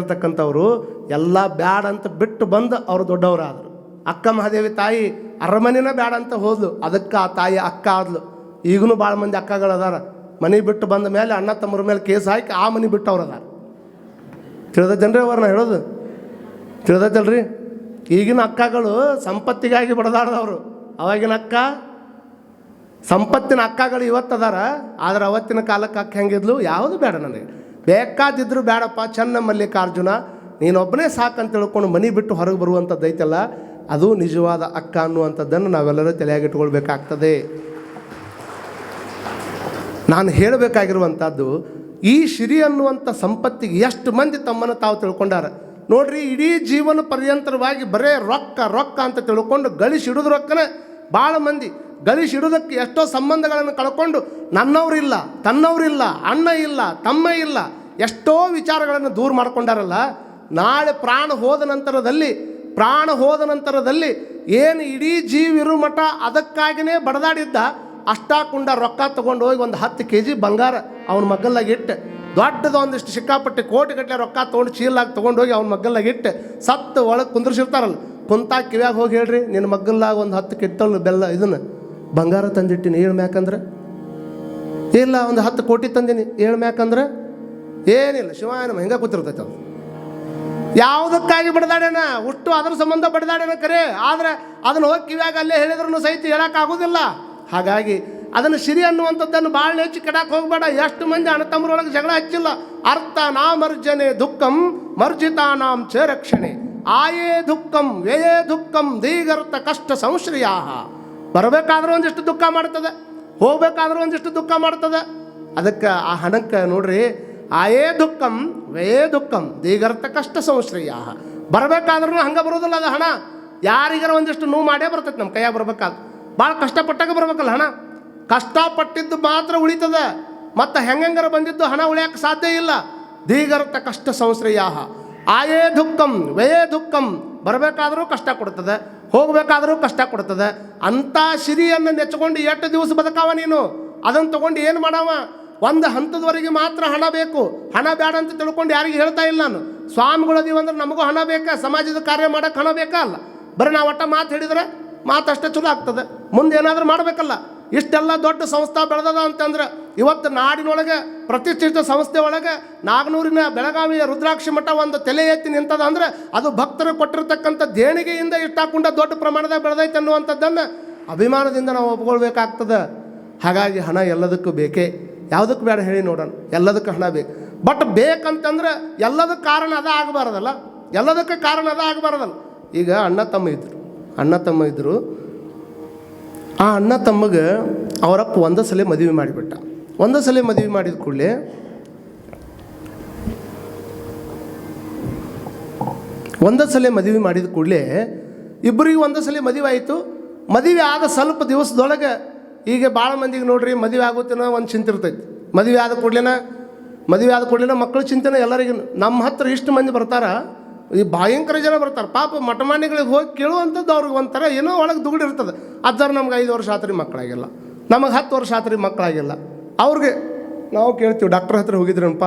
ಎಲ್ಲ ಬ್ಯಾಡ ಅಂತ ಬಿಟ್ಟು ಬಂದು ಅವರು ದೊಡ್ಡವರಾದರು. ಅಕ್ಕ ಮಹಾದೇವಿ ತಾಯಿ ಅರಮನೆನ ಬ್ಯಾಡ ಅಂತ ಹೋದ್ಲು, ಅದಕ್ಕೆ ಆ ತಾಯಿ ಅಕ್ಕ ಆದ್ಲು. ಈಗೂ ಭಾಳ ಮಂದಿ ಅಕ್ಕಗಳದಾರ, ಮನೆ ಬಿಟ್ಟು ಬಂದ ಮೇಲೆ ಅಣ್ಣ ತಮ್ಮರ ಮೇಲೆ ಕೇಸ್ ಹಾಕಿ ಆ ಮನೆ ಬಿಟ್ಟು ಅವ್ರು ಅದಾರ. ತಿಳಿದೈತೇನ್ರಿ ಅವ್ರನ್ನ ಹೇಳೋದು? ತಿಳಿದೈತಲ್ರಿ? ಈಗಿನ ಅಕ್ಕಗಳು ಸಂಪತ್ತಿಗಾಗಿ ಬಡದಾಡ್ದವರು. ಅವಾಗಿನ ಅಕ್ಕ ಸಂಪತ್ತಿನ ಅಕ್ಕಗಳು ಇವತ್ತದಾರ, ಆದ್ರೆ ಅವತ್ತಿನ ಕಾಲಕ್ಕೆ ಅಕ್ಕ ಹೆಂಗಿದ್ಲು? ಯಾವುದು ಬೇಡ ನನಗೆ, ಬೇಕಾದಿದ್ರು ಬೇಡಪ್ಪ, ಚೆನ್ನ ಮಲ್ಲಿಕಾರ್ಜುನ ನೀನೊಬ್ಬನೇ ಸಾಕಂತ ತಿಳ್ಕೊಂಡು ಮನೆ ಬಿಟ್ಟು ಹೊರಗೆ ಬರುವಂಥದ್ದು ಐತಲ್ಲ, ಅದು ನಿಜವಾದ ಅಕ್ಕ ಅನ್ನುವಂಥದ್ದನ್ನು ನಾವೆಲ್ಲರೂ ತಲೆಯಾಗಿಟ್ಕೊಳ್ಬೇಕಾಗ್ತದೆ. ನಾನು ಹೇಳಬೇಕಾಗಿರುವಂಥದ್ದು, ಈ ಸಿರಿ ಅನ್ನುವಂಥ ಸಂಪತ್ತಿಗೆ ಎಷ್ಟು ಮಂದಿ ತಮ್ಮನ್ನು ತಾವು ತಿಳ್ಕೊಂಡಾರ ನೋಡ್ರಿ. ಇಡೀ ಜೀವನ ಪರ್ಯಂತರವಾಗಿ ಬರೇ ರೊಕ್ಕ ರೊಕ್ಕ ಅಂತ ತಿಳ್ಕೊಂಡು ಗಳಿಸಿಡುದು ರೊಕ್ಕನ ಭಾಳ ಮಂದಿ ಗಳಿಸಿಡುವುದಕ್ಕೆ ಎಷ್ಟೋ ಸಂಬಂಧಗಳನ್ನು ಕಳ್ಕೊಂಡು ನನ್ನವರಿಲ್ಲ, ತನ್ನವರಿಲ್ಲ, ಅಣ್ಣ ಇಲ್ಲ, ತಮ್ಮ ಇಲ್ಲ, ಎಷ್ಟೋ ವಿಚಾರಗಳನ್ನು ದೂರ ಮಾಡ್ಕೊಂಡಾರಲ್ಲ. ನಾಳೆ ಪ್ರಾಣ ಹೋದ ನಂತರದಲ್ಲಿ ಏನು ಇಡೀ ಜೀವಿರು ಮಠ ಅದಕ್ಕಾಗಿಯೇ ಬಡದಾಡಿದ್ದ ಅಷ್ಟಾಕುಂಡ ರೊಕ್ಕ ತೊಗೊಂಡು ಹೋಗಿ ಒಂದು 10 kg ಬಂಗಾರ ಅವನ ಮಗ್ಗಲ್ಲಾಗಿಟ್ಟು, ದೊಡ್ಡದು ಒಂದಿಷ್ಟು ಸಿಕ್ಕಾಪಟ್ಟೆ ಕೋಟಿಗಟ್ಟಲೆ ರೊಕ್ಕ ತೊಗೊಂಡು ಚೀಲಾಗಿ ತೊಗೊಂಡೋಗಿ ಅವ್ನ ಮಗ್ಗಲ್ಲಾಗಿಟ್ಟು ಸತ್ತು ಒಳಗೆ ಕುಂದ್ರಿಸಿರ್ತಾರಲ್ಲ, ಕುಂತಾಗ ಕಿವ್ಯಾಗ ಹೋಗಿ ಹೇಳ್ರಿ, ನಿನ್ನ ಮಗ್ಗಲ್ಲಾಗ ಒಂದು 10 ಕೆಟ್ಟಲು ಬೆಲ್ಲ ಇದನ್ನು ಬಂಗಾರ ತಂದಿಟ್ಟಿನಿ ಹೇಳ್ಮ್ಯಾಕಂದ್ರೆ ಇಲ್ಲ, ಒಂದು 10 ಕೋಟಿ ತಂದೀನಿ ಹೇಳ್ಮ್ಯಾಕಂದ್ರೆ ಏನಿಲ್ಲ, ಶಿವಾಯನಮ್ಮ ಹೆಂಗೆ ಕೂತಿರ್ತೈತೆ ಅದು. ಯಾವುದಕ್ಕಾಗಿ ಬಡ್ದಾಡೇನ ಉಷ್ಟು ಅದ್ರ ಸಂಬಂಧ ಬಡ್ದಾಡೇನ ಕರೆ, ಆದರೆ ಅದನ್ನು ಹೋಗಿ ಕಿವ್ಯಾಗ ಅಲ್ಲೇ ಹೇಳಿದ್ರು ಸಹಿತ ಹೇಳೋಕ್ಕಾಗೋದಿಲ್ಲ. ಹಾಗಾಗಿ ಅದನ್ನು ಸಿರಿ ಅನ್ನುವಂಥದ್ದನ್ನು ಭಾಳ ಹೆಚ್ಚು ಕೆಡಕ್ಕೆ ಹೋಗಬೇಡ. ಎಷ್ಟು ಮಂದಿ ಅಣ್ಣ ತಮ್ಮರೊಳಗೆ ಜಗಳ ಹಚ್ಚಿಲ್ಲ. ಅರ್ಥ ನಾಮರ್ಜನೆ ದುಃಖಂ ಮರ್ಜಿತಾನಾಂ ಚ ರಕ್ಷಣೆ, ಆಯೇ ದುಃಖಂ ವ್ಯಯೇ ದುಃಖಂ ದೀಗರ್ಥ ಕಷ್ಟ ಸಂಶ್ರಯ. ಬರಬೇಕಾದ್ರೂ ಒಂದಿಷ್ಟು ದುಃಖ ಮಾಡ್ತದೆ, ಹೋಗ್ಬೇಕಾದ್ರೂ ಒಂದಿಷ್ಟು ದುಃಖ ಮಾಡ್ತದೆ. ಅದಕ್ಕೆ ಆ ಹಣಕ್ಕೆ ನೋಡ್ರಿ, ಆಯೇ ದುಃಖಂ ವ್ಯಯೇ ದುಃಖಂ ದೀಗರ್ಥ ಕಷ್ಟ ಸಂಶ್ರಯ. ಬರಬೇಕಾದ್ರೂ ಹಂಗೆ ಬರೋದಿಲ್ಲ ಅದು ಹಣ. ಯಾರಿಗಾರ ಒಂದಿಷ್ಟು ನೋವು ಮಾಡೇ ಬರ್ತೈತೆ ನಮ್ಮ ಕೈಯಾಗ ಬರ್ಬೇಕಾದ್ರೆ. ಭಾಳ ಕಷ್ಟಪಟ್ಟಾಗ ಬರ್ಬೇಕಲ್ಲ ಹಣ, ಕಷ್ಟಪಟ್ಟಿದ್ದು ಮಾತ್ರ ಉಳಿತದೆ. ಮತ್ತು ಹೆಂಗಾರ ಬಂದಿದ್ದು ಹಣ ಉಳಿಯೋಕ್ಕೆ ಸಾಧ್ಯ ಇಲ್ಲ. ದೀಗರ್ಥ ಕಷ್ಟ ಸಂಶ್ರಯ, ಆಯೇ ದುಃಖಂ ವ್ಯಯೇ ದುಃಖಂ. ಬರಬೇಕಾದರೂ ಕಷ್ಟ ಕೊಡ್ತದೆ, ಹೋಗಬೇಕಾದರೂ ಕಷ್ಟ ಕೊಡ್ತದೆ. ಅಂಥ ಸಿರಿಯನ್ನು ನೆಚ್ಕೊಂಡು ಎಷ್ಟು ದಿವಸ ಬದುಕಾವ ನೀನು? ಅದನ್ನು ತೊಗೊಂಡು ಏನು ಮಾಡವ? ಒಂದು ಹಂತದವರೆಗೆ ಮಾತ್ರ ಹಣ ಬೇಕು. ಹಣ ಬೇಡ ಅಂತ ತಿಳ್ಕೊಂಡು ಯಾರಿಗೆ ಹೇಳ್ತಾ ಇಲ್ಲ ನಾನು. ಸ್ವಾಮಿಗಳದೀವಿ ಅಂದ್ರೆ ನಮಗೂ ಹಣ ಬೇಕಾ? ಸಮಾಜದ ಕಾರ್ಯ ಮಾಡೋಕ್ಕೆ ಹಣ ಬೇಕಾ? ಅಲ್ಲ, ಬರೀ ನಾವು ಒಟ್ಟ ಮಾತು ಹೇಳಿದ್ರೆ ಮಾತಷ್ಟೇ ಚಲೋ ಆಗ್ತದೆ. ಮುಂದೆ ಏನಾದರೂ ಮಾಡಬೇಕಲ್ಲ. ಇಷ್ಟೆಲ್ಲ ದೊಡ್ಡ ಸಂಸ್ಥೆ ಬೆಳೆದದ ಅಂತಂದ್ರೆ ಇವತ್ತು ನಾಡಿನೊಳಗೆ ಪ್ರತಿಷ್ಠಿತ ಸಂಸ್ಥೆ ಒಳಗೆ ನಾಗನೂರಿನ ಬೆಳಗಾವಿಯ ರುದ್ರಾಕ್ಷಿ ಮಠ ಒಂದು ತಲೆ ಎತ್ತಿ ನಿಂತದ ಅಂದರೆ ಅದು ಭಕ್ತರು ಕೊಟ್ಟಿರ್ತಕ್ಕಂಥ ದೇಣಿಗೆಯಿಂದ ಇಷ್ಟಾಕೊಂಡ ದೊಡ್ಡ ಪ್ರಮಾಣದಾಗ ಬೆಳೆದೈತೆ ಅನ್ನುವಂಥದ್ದನ್ನು ಅಭಿಮಾನದಿಂದ ನಾವು ಒಪ್ಕೊಳ್ಬೇಕಾಗ್ತದೆ. ಹಾಗಾಗಿ ಹಣ ಎಲ್ಲದಕ್ಕೂ ಬೇಕೇ, ಯಾವುದಕ್ಕೆ ಬೇಡ ಹೇಳಿ ನೋಡೋಣ. ಎಲ್ಲದಕ್ಕೂ ಹಣ ಬೇಕು. ಬಟ್ ಬೇಕಂತಂದ್ರೆ ಎಲ್ಲದಕ್ಕೆ ಕಾರಣ ಅದ ಆಗಬಾರ್ದಲ್ಲ, ಎಲ್ಲದಕ್ಕೆ ಕಾರಣ ಅದ ಆಗಬಾರ್ದಲ್ಲ. ಈಗ ಅಣ್ಣ ತಮ್ಮ ಇದ್ದರು. ಆ ಅಣ್ಣ ತಮ್ಮಗೆ ಅವರಪ್ಪ ಒಂದೇ ಸಲ ಮದುವೆ ಮಾಡಿಬಿಟ್ಟ. ಒಂದೇ ಸಲ ಮದುವೆ ಮಾಡಿದ ಕೂಡಲೇ ಇಬ್ಬರಿಗೆ ಒಂದೇ ಸಲ ಮದುವೆ ಆಯಿತು. ಮದುವೆ ಆದ ಸ್ವಲ್ಪ ದಿವಸದೊಳಗೆ ಈಗ ಭಾಳ ಮಂದಿಗೆ ನೋಡ್ರಿ ಮದುವೆ ಆಗುತ್ತೇನೋ ಒಂದು ಚಿಂತೆ ಇರ್ತೈತಿ. ಮದುವೆ ಆದ ಕೂಡಲೇ ಮಕ್ಕಳು ಚಿಂತೆನ ಎಲ್ಲರಿಗೂ. ನಮ್ಮ ಹತ್ರ ಇಷ್ಟು ಮಂದಿ ಬರ್ತಾರ, ಈ ಭಯಂಕರ ಜನ ಬರ್ತಾರೆ. ಪಾಪ ಮಠಮಾನ್ಯಗಳಿಗೆ ಹೋಗಿ ಕೇಳುವಂಥದ್ದು ಅವ್ರಿಗೆ ಒಂಥರ ಏನೋ ಒಳಗೆ ದುಗುಡಿರ್ತದೆ. ಅಜ್ಜಾರು ನಮ್ಗೆ 5 ವರ್ಷ ಆತ್ರಿ ಮಕ್ಕಳಾಗಿಲ್ಲ, ನಮಗೆ 10 ವರ್ಷ ಆತ್ರಿ ಮಕ್ಕಳಾಗಿಲ್ಲ. ಅವ್ರಿಗೆ ನಾವು ಕೇಳ್ತೀವಿ, ಡಾಕ್ಟ್ರ್ ಹತ್ರ ಹೋಗಿದ್ರನಪ್ಪ,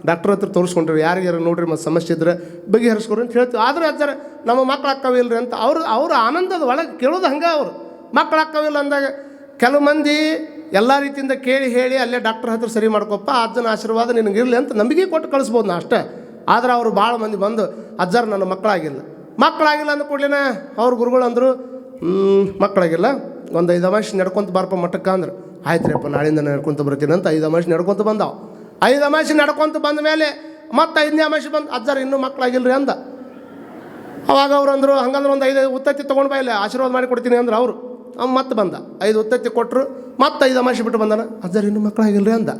ಡಾಕ್ಟ್ರ್ ಹತ್ರ ತೋರಿಸ್ಕೊಂಡ್ರಿ, ಯಾರಿಗಾರ ನೋಡ್ರಿ ಮತ್ತು ಸಮಸ್ಯೆ ಇದ್ರೆ ಬಗೆಹರಿಸ್ಕೊಡ್ರಿ ಅಂತ ಹೇಳ್ತೀವಿ. ಆದ್ರೆ ಅಜ್ಜಾರ ನಮ್ಮ ಮಕ್ಳು ಅಕ್ಕವಿಲ್ರಿ ಅಂತ ಅವ್ರ ಆನಂದದ ಒಳಗೆ ಕೇಳೋದು ಹಂಗೆ. ಅವರು ಮಕ್ಳು ಅಕ್ಕವಿಲ್ಲ ಅಂದಾಗ ಕೆಲವು ಮಂದಿ ಎಲ್ಲ ರೀತಿಯಿಂದ ಕೇಳಿ ಹೇಳಿ ಅಲ್ಲೇ ಡಾಕ್ಟ್ರ್ ಹತ್ರ ಸರಿ ಮಾಡ್ಕೊಪ್ಪ, ಅಜ್ಜನ ಆಶೀರ್ವಾದ ನಿನಗಿರಲಿ ಅಂತ ನಂಬಿಕೆ ಕೊಟ್ಟು ಕಳಿಸ್ಬೋದು ನಾ ಅಷ್ಟೇ. ಆದ್ರೆ ಅವರು ಭಾಳ ಮಂದಿ ಬಂದು ಅಜ್ಜಾರು ನನ್ನ ಮಕ್ಕಳಾಗಿಲ್ಲ ಅಂದ ಕೂಡಲೇ ಅವ್ರ ಗುರುಗಳು ಅಂದರು, ಮಕ್ಕಳಾಗಿಲ್ಲ, ಒಂದು 5 ಅಮಾವಾಸ್ಯೆ ನಡ್ಕೊತ ಬಾರಪ್ಪ ಮಠಕ್ಕೆ ಅಂದ್ರೆ, ಆಯ್ತು ರೀಪ್ಪ ನಾಳಿಂದ ನಡ್ಕೊತ ಬರ್ತೀನಿ ಅಂತ 5 ಅಮಾವಾಸ್ಯೆ ನಡ್ಕೊತ ಬಂದಾವ. 5 ಅಮಾವಾಸ್ಯೆ ನಡ್ಕೊತ ಬಂದ ಮೇಲೆ ಮತ್ತೆ 5ನೇ ಅಮಾವಾಸ್ಯೆ ಬಂದು ಅಜ್ಜಾರು ಇನ್ನೂ ಮಕ್ಕಳಾಗಿಲ್ಲ ರೀ ಅಂದ. ಅವಾಗ ಅವ್ರು ಅಂದರು, ಹಂಗಂದ್ರೆ ಒಂದು 5 ಉತ್ತತ್ತಿ ತೊಗೊಂಡು ಬಾ, ಇಲ್ಲ ಆಶೀರ್ವಾದ ಮಾಡಿ ಕೊಡ್ತೀನಿ ಅಂದ್ರೆ ಅವರು ಮತ್ತೆ ಬಂದ. 5 ಉತ್ತತ್ತಿ ಕೊಟ್ಟರು, ಮತ್ತೆ 5 ಅಮಾವಾಸ್ಯೆ ಬಿಟ್ಟು ಬಂದಾನ, ಅಜ್ಜಾರು ಇನ್ನೂ ಮಕ್ಕಳಾಗಿಲ್ಲ ರೀ ಅಂದ.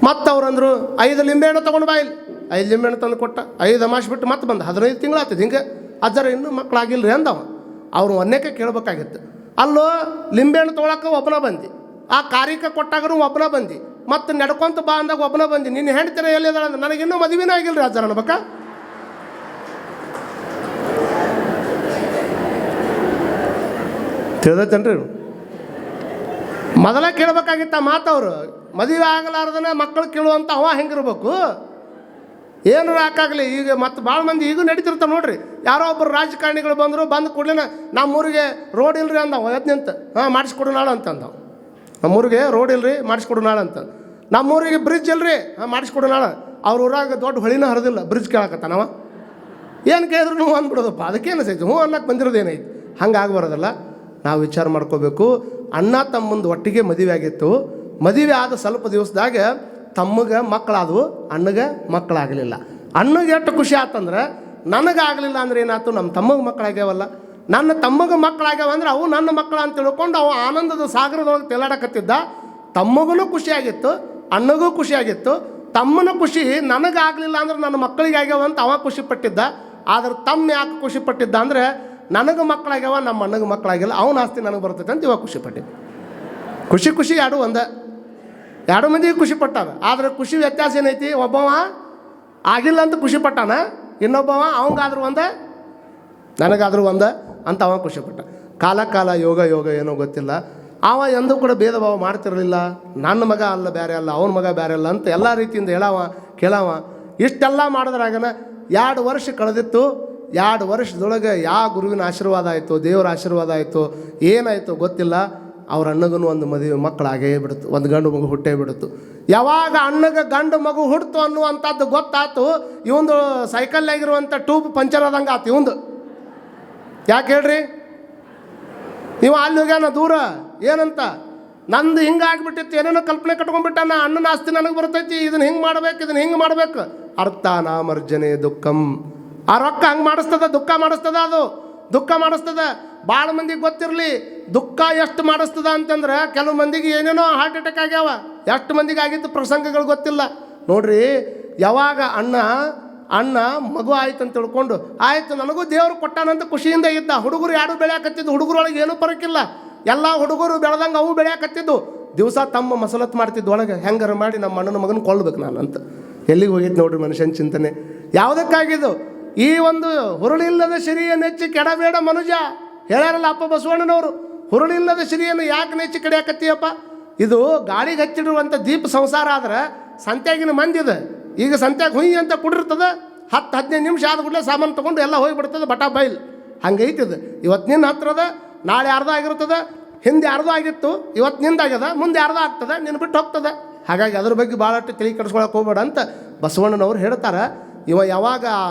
ಮತ್ತು ಅವ್ರು ಅಂದರು 5 ಲಿಂಬೆಹಣ್ಣು ತೊಗೊಂಡು ಬಾ, ಇಲ್ಲಿ 5 ಲಿಂಬೆಹಣ್ಣು ತಂದು ಕೊಟ್ಟ. 5 ಅಮಾವಾಸ್ಯೆ ಬಿಟ್ಟು ಮತ್ತೆ ಬಂದ. 15 ತಿಂಗಳು ಆಗ್ತದೆ ಹಿಂಗೆ. ಅಜ್ಜಾರ ಇನ್ನೂ ಮಕ್ಕಳಾಗಿಲ್ಲ ರೀ ಅಂದವ. ಅವ್ರು ಒಂದೇಕೆ ಕೇಳಬೇಕಾಗಿತ್ತು. ಅಲ್ಲೋ ಲಿಂಬೆಹಣ್ಣು ತೊಗೊಳಕ್ಕೆ ಒಬ್ಬನ ಬಂದು, ಆ ಕಾರ್ಯಕ್ಕೆ ಕೊಟ್ಟಾಗರೂ ಒಬ್ಬನ ಬಂದು, ಮತ್ತು ನಡ್ಕೊಂತ ಬಾ ಅಂದಾಗ ಒಬ್ಬನ ಬಂದು, ನಿನ್ನ ಹೆಣ್ತಿನ ಎಲ್ಲಿದಾಳ ಅಂದ್ರೆ ನನಗಿನ್ನೂ ಮದುವೆನೇ ಆಗಿಲ್ಲ ರೀ ಅಜ್ಜಾರ ಅನ್ಬೇಕಾ? ತಿಳಿದೈತೇನ್ರಿ? ಮೊದಲ ಕೇಳಬೇಕಾಗಿತ್ತ ಮಾತವರು. ಮದುವೆ ಆಗಲಾರ್ದನ ಮಕ್ಕಳು ಕೇಳುವಂಥ ಅವ ಹೆಂಗಿರ್ಬೇಕು? ಏನು ಹಾಕಾಗಲಿ. ಈಗ ಮತ್ತು ಭಾಳ ಮಂದಿ ಈಗೂ ನಡೀತಿರ್ತಾವೆ ನೋಡ್ರಿ. ಯಾರೋ ಒಬ್ಬರು ರಾಜಕಾರಣಿಗಳು ಬಂದು ಕೂಡಲೇ ನಮ್ಮೂರಿಗೆ ರೋಡ್ ಇಲ್ರಿ ಅಂದವ ನಿಂತ. ಮಾಡಿಸ್ಕೊಡು ನಾಳೆ ಅಂತಂದವ. ನಮ್ಮೂರಿಗೆ ರೋಡ್ ಇಲ್ರಿ, ಮಾಡಿಸ್ಕೊಡು ನಾಳೆ ಅಂತ. ನಮ್ಮೂರಿಗೆ ಬ್ರಿಡ್ಜ್ ಇಲ್ರಿ, ಮಾಡಿಸ್ಕೊಡು ನಾಳೆ. ಅವ್ರ ಊರಾಗ ದೊಡ್ಡ ಹೊಳಿನ ಹರಿದಿಲ್ಲ, ಬ್ರಿಡ್ಜ್ ಕೇಳಕತ್ತಾನವ. ಏನು ಕೇಳಿದ್ರು ಹ್ಞೂ ಅಂದ್ಬಿಡೋದಪ್ಪ. ಅದಕ್ಕೇನು ಸೈತು ಹ್ಞೂ ಅನ್ನಕ್ಕೆ ಬಂದಿರೋದೇನೈತಿ. ಹಂಗೆ ಆಗಬಾರ್ದಲ್ಲ. ನಾವು ವಿಚಾರ ಮಾಡ್ಕೋಬೇಕು. ಅಣ್ಣ ತಮ್ಮಂದು ಒಟ್ಟಿಗೆ ಮದುವೆ ಆಗಿತ್ತು. ಮದುವೆ ಆದ ಸ್ವಲ್ಪ ದಿವಸದಾಗ ತಮ್ಮಗೆ ಮಕ್ಕಳಾದವು, ಅಣ್ಣಗೆ ಮಕ್ಕಳಾಗಲಿಲ್ಲ. ಅಣ್ಣಗೆ ಎಷ್ಟು ಖುಷಿ ಆತಂದ್ರೆ ನನಗಾಗಲಿಲ್ಲ ಅಂದ್ರೆ ಏನಾಯ್ತು, ನಮ್ಮ ತಮ್ಮಗೆ ಮಕ್ಕಳಾಗ್ಯಾವಲ್ಲ, ನನ್ನ ತಮ್ಮಗೆ ಮಕ್ಕಳಾಗ್ಯಾವ ಅಂದ್ರೆ ಅವು ನನ್ನ ಮಕ್ಕಳ ಅಂತ ತಿಳ್ಕೊಂಡು ಅವ ಆನಂದದ ಸಾಗರದೊಳಗೆ ತೇಲಾಡಕತ್ತಿದ್ದ. ತಮ್ಮಗೂ ಖುಷಿಯಾಗಿತ್ತು, ಅಣ್ಣಗೂ ಖುಷಿಯಾಗಿತ್ತು. ತಮ್ಮನ ಖುಷಿ ನನಗಾಗಲಿಲ್ಲ ಅಂದ್ರೆ ನನ್ನ ಮಕ್ಕಳಿಗೆ ಆಗ್ಯಾವ ಅಂತ ಅವ ಖುಷಿ ಪಟ್ಟಿದ್ದ. ಆದ್ರೆ ತಮ್ಮ ಯಾಕೆ ಖುಷಿ ಪಟ್ಟಿದ್ದ ಅಂದರೆ ನನಗೆ ಮಕ್ಕಳಾಗ್ಯಾವ, ನಮ್ಮ ಅಣ್ಣಗೆ ಮಕ್ಕಳಾಗಿಲ್ಲ, ಅವನ ಆಸ್ತಿ ನನಗೆ ಬರ್ತೈತೆ ಅಂತ ಇವಾಗ ಖುಷಿ ಪಟ್ಟಿದ್ದ. ಖುಷಿ ಎರಡು ಒಂದೇ, ಎರಡು ಮಂದಿಗೆ ಖುಷಿ ಪಟ್ಟಾನ. ಆದರೆ ಖುಷಿ ವ್ಯತ್ಯಾಸ ಏನೈತಿ? ಒಬ್ಬವ ಆಗಿಲ್ಲ ಅಂತ ಖುಷಿ ಪಟ್ಟಾನ, ಇನ್ನೊಬ್ಬವ ಅವಂಗಾದ್ರೂ ಒಂದೇ ನನಗಾದ್ರೂ ಒಂದೇ ಅಂತ ಅವ ಖುಷಿ ಪಟ್ಟ. ಕಾಲ ಯೋಗ ಏನೋ ಗೊತ್ತಿಲ್ಲ. ಅವ ಎಂದೂ ಕೂಡ ಭೇದ ಭಾವ ಮಾಡ್ತಿರಲಿಲ್ಲ. ನನ್ನ ಮಗ ಅಲ್ಲ ಬೇರೆ ಅಲ್ಲ, ಅವನ ಮಗ ಬೇರೆ ಅಲ್ಲ ಅಂತ ಎಲ್ಲ ರೀತಿಯಿಂದ ಹೇಳವ ಕೇಳವ. ಇಷ್ಟೆಲ್ಲ ಮಾಡಿದ್ರಾಗನ 2 ವರ್ಷ ಕಳೆದಿತ್ತು. 2 ವರ್ಷದೊಳಗೆ ಯಾವ ಗುರುವಿನ ಆಶೀರ್ವಾದ ಆಯಿತು, ದೇವರ ಆಶೀರ್ವಾದ ಆಯಿತು, ಏನಾಯಿತು ಗೊತ್ತಿಲ್ಲ. ಅವ್ರ ಅಣ್ಣಗೂ ಒಂದು ಮದುವೆ ಮಕ್ಕಳಾಗೇ ಬಿಡ್ತು, ಒಂದು ಗಂಡು ಮಗು ಹುಟ್ಟೇ ಬಿಡ್ತು. ಯಾವಾಗ ಅಣ್ಣಗೆ ಗಂಡು ಮಗು ಹುಡ್ತು ಅನ್ನುವಂಥದ್ದು ಗೊತ್ತಾಯ್ತು, ಇವಂದು ಸೈಕಲ್ನಾಗಿರುವಂಥ ಟ್ಯೂಬ್ ಪಂಚರ್ ಆದಂಗೆ ಆತು ಇವಂದು. ಯಾಕೆ ಹೇಳ್ರಿ? ನೀವು ಅಲ್ಲಿ ಹೋಗ್ಯಾನ ದೂರ ಏನಂತ, ನಂದು ಹಿಂಗೆ ಆಗಿಬಿಟ್ಟಿತ್ತು, ಏನೇನೋ ಕಲ್ಪನೆ ಕಟ್ಕೊಂಡ್ಬಿಟ್ಟಾನ, ಅಣ್ಣನ ಆಸ್ತಿ ನನಗೆ ಬರ್ತೈತಿ, ಇದನ್ನು ಹಿಂಗೆ ಮಾಡ್ಬೇಕು, ಇದನ್ನು ಹಿಂಗೆ ಮಾಡ್ಬೇಕು. ಅರ್ಥ ನಾಮರ್ಜನೆ ದುಃಖಂ. ಆ ರೊಕ್ಕ ಹಂಗೆ ಮಾಡಿಸ್ತದ, ದುಃಖ ಮಾಡಿಸ್ತದ, ಅದು ದುಃಖ ಮಾಡಿಸ್ತದ. ಭಾಳ ಮಂದಿಗೆ ಗೊತ್ತಿರಲಿ ದುಃಖ ಎಷ್ಟು ಮಾಡಿಸ್ತದ ಅಂತಂದ್ರೆ, ಕೆಲವು ಮಂದಿಗೆ ಏನೇನೋ ಹಾರ್ಟ್ ಅಟ್ಯಾಕ್ ಆಗ್ಯಾವ, ಎಷ್ಟು ಮಂದಿಗೆ ಆಗಿದ್ದು ಪ್ರಸಂಗಗಳು ಗೊತ್ತಿಲ್ಲ ನೋಡ್ರಿ. ಯಾವಾಗ ಅಣ್ಣ ಮಗು ಆಯ್ತು ಅಂತ ತಿಳ್ಕೊಂಡು ಆಯಿತು ನನಗೂ ದೇವರು ಕೊಟ್ಟಾನಂತ ಖುಷಿಯಿಂದ ಇದ್ದ. ಹುಡುಗರು ಯಾರು ಬೆಳೆಯಾಕತ್ತಿದ್ದು, ಹುಡುಗರೊಳಗೆ ಏನೂ ಪರಕ್ಕಿಲ್ಲ, ಎಲ್ಲ ಹುಡುಗರು ಬೆಳೆದಂಗೆ ಅವು ಬೆಳೆಯಾಕತ್ತಿದ್ದು. ದಿವಸ ತಮ್ಮ ಮಸಲತ್ತು ಮಾಡ್ತಿದ್ದು ಒಳಗೆ, ಹೆಂಗಾರ ಮಾಡಿ ನಮ್ಮ ಅಣ್ಣನ ಮಗನ ಕೊಳ್ಬೇಕು ನಾನು ಅಂತ. ಎಲ್ಲಿಗೆ ಹೋಗಿದ್ದು ನೋಡ್ರಿ ಮನುಷ್ಯನ ಚಿಂತನೆ. ಯಾವುದಕ್ಕಾಗಿದ್ದು? ಈ ಒಂದು ಹುರುಳಿಲ್ಲದ ಸಿರಿಯ ನೆಚ್ಚಿ ಕೆಡಬೇಡ ಮನುಜ ಹೇಳ್ಯಾರಲ್ಲ ಅಪ್ಪ ಬಸವಣ್ಣನವರು. ಹುರುಳಿಲ್ಲದ ಸಿರಿಯನ್ನು ಯಾಕೆ ನೆಚ್ಚಿ ಕೆಡಿಯಾಕತ್ತೀಯಪ್ಪ? ಇದು ಗಾಳಿಗೆ ಹಚ್ಚಿಡುವಂಥ ದೀಪ ಸಂಸಾರ ಆದ್ರೆ ಸಂತ್ಯಾಗಿನ ಮಂದಿದೆ. ಈಗ ಸಂತ್ಯಾಗ ಹುಯ್ಯಿ ಅಂತ ಕುಡಿರ್ತದೆ, 10-15 ನಿಮಿಷ ಆದ ಕೂಡಲೇ ಸಾಮಾನು ತೊಗೊಂಡು ಎಲ್ಲ ಹೋಗಿಬಿಡ್ತದೆ ಬಟಾ ಬೈಲ್. ಹಂಗೈತಿದೆ. ಇವತ್ತು ನಿನ್ನ ಹತ್ರದ, ನಾಳೆ ಅರ್ಧ ಆಗಿರ್ತದೆ, ಹಿಂದೆ ಅರ್ಧ ಆಗಿತ್ತು, ಇವತ್ತು ನಿಂದಾಗ್ಯದ, ಮುಂದೆ ಅರ್ಧ ಆಗ್ತದೆ, ನಿನ್ನ ಬಿಟ್ಟು ಹೋಗ್ತದೆ. ಹಾಗಾಗಿ ಅದ್ರ ಬಗ್ಗೆ ಭಾಳಷ್ಟು ತಲೆ ಕೆಡಿಸ್ಕೊಳಕ್ಕೆ ಹೋಗ್ಬೇಡ ಅಂತ ಬಸವಣ್ಣನವ್ರು ಹೇಳ್ತಾರೆ. ಇವ ಯಾವಾಗ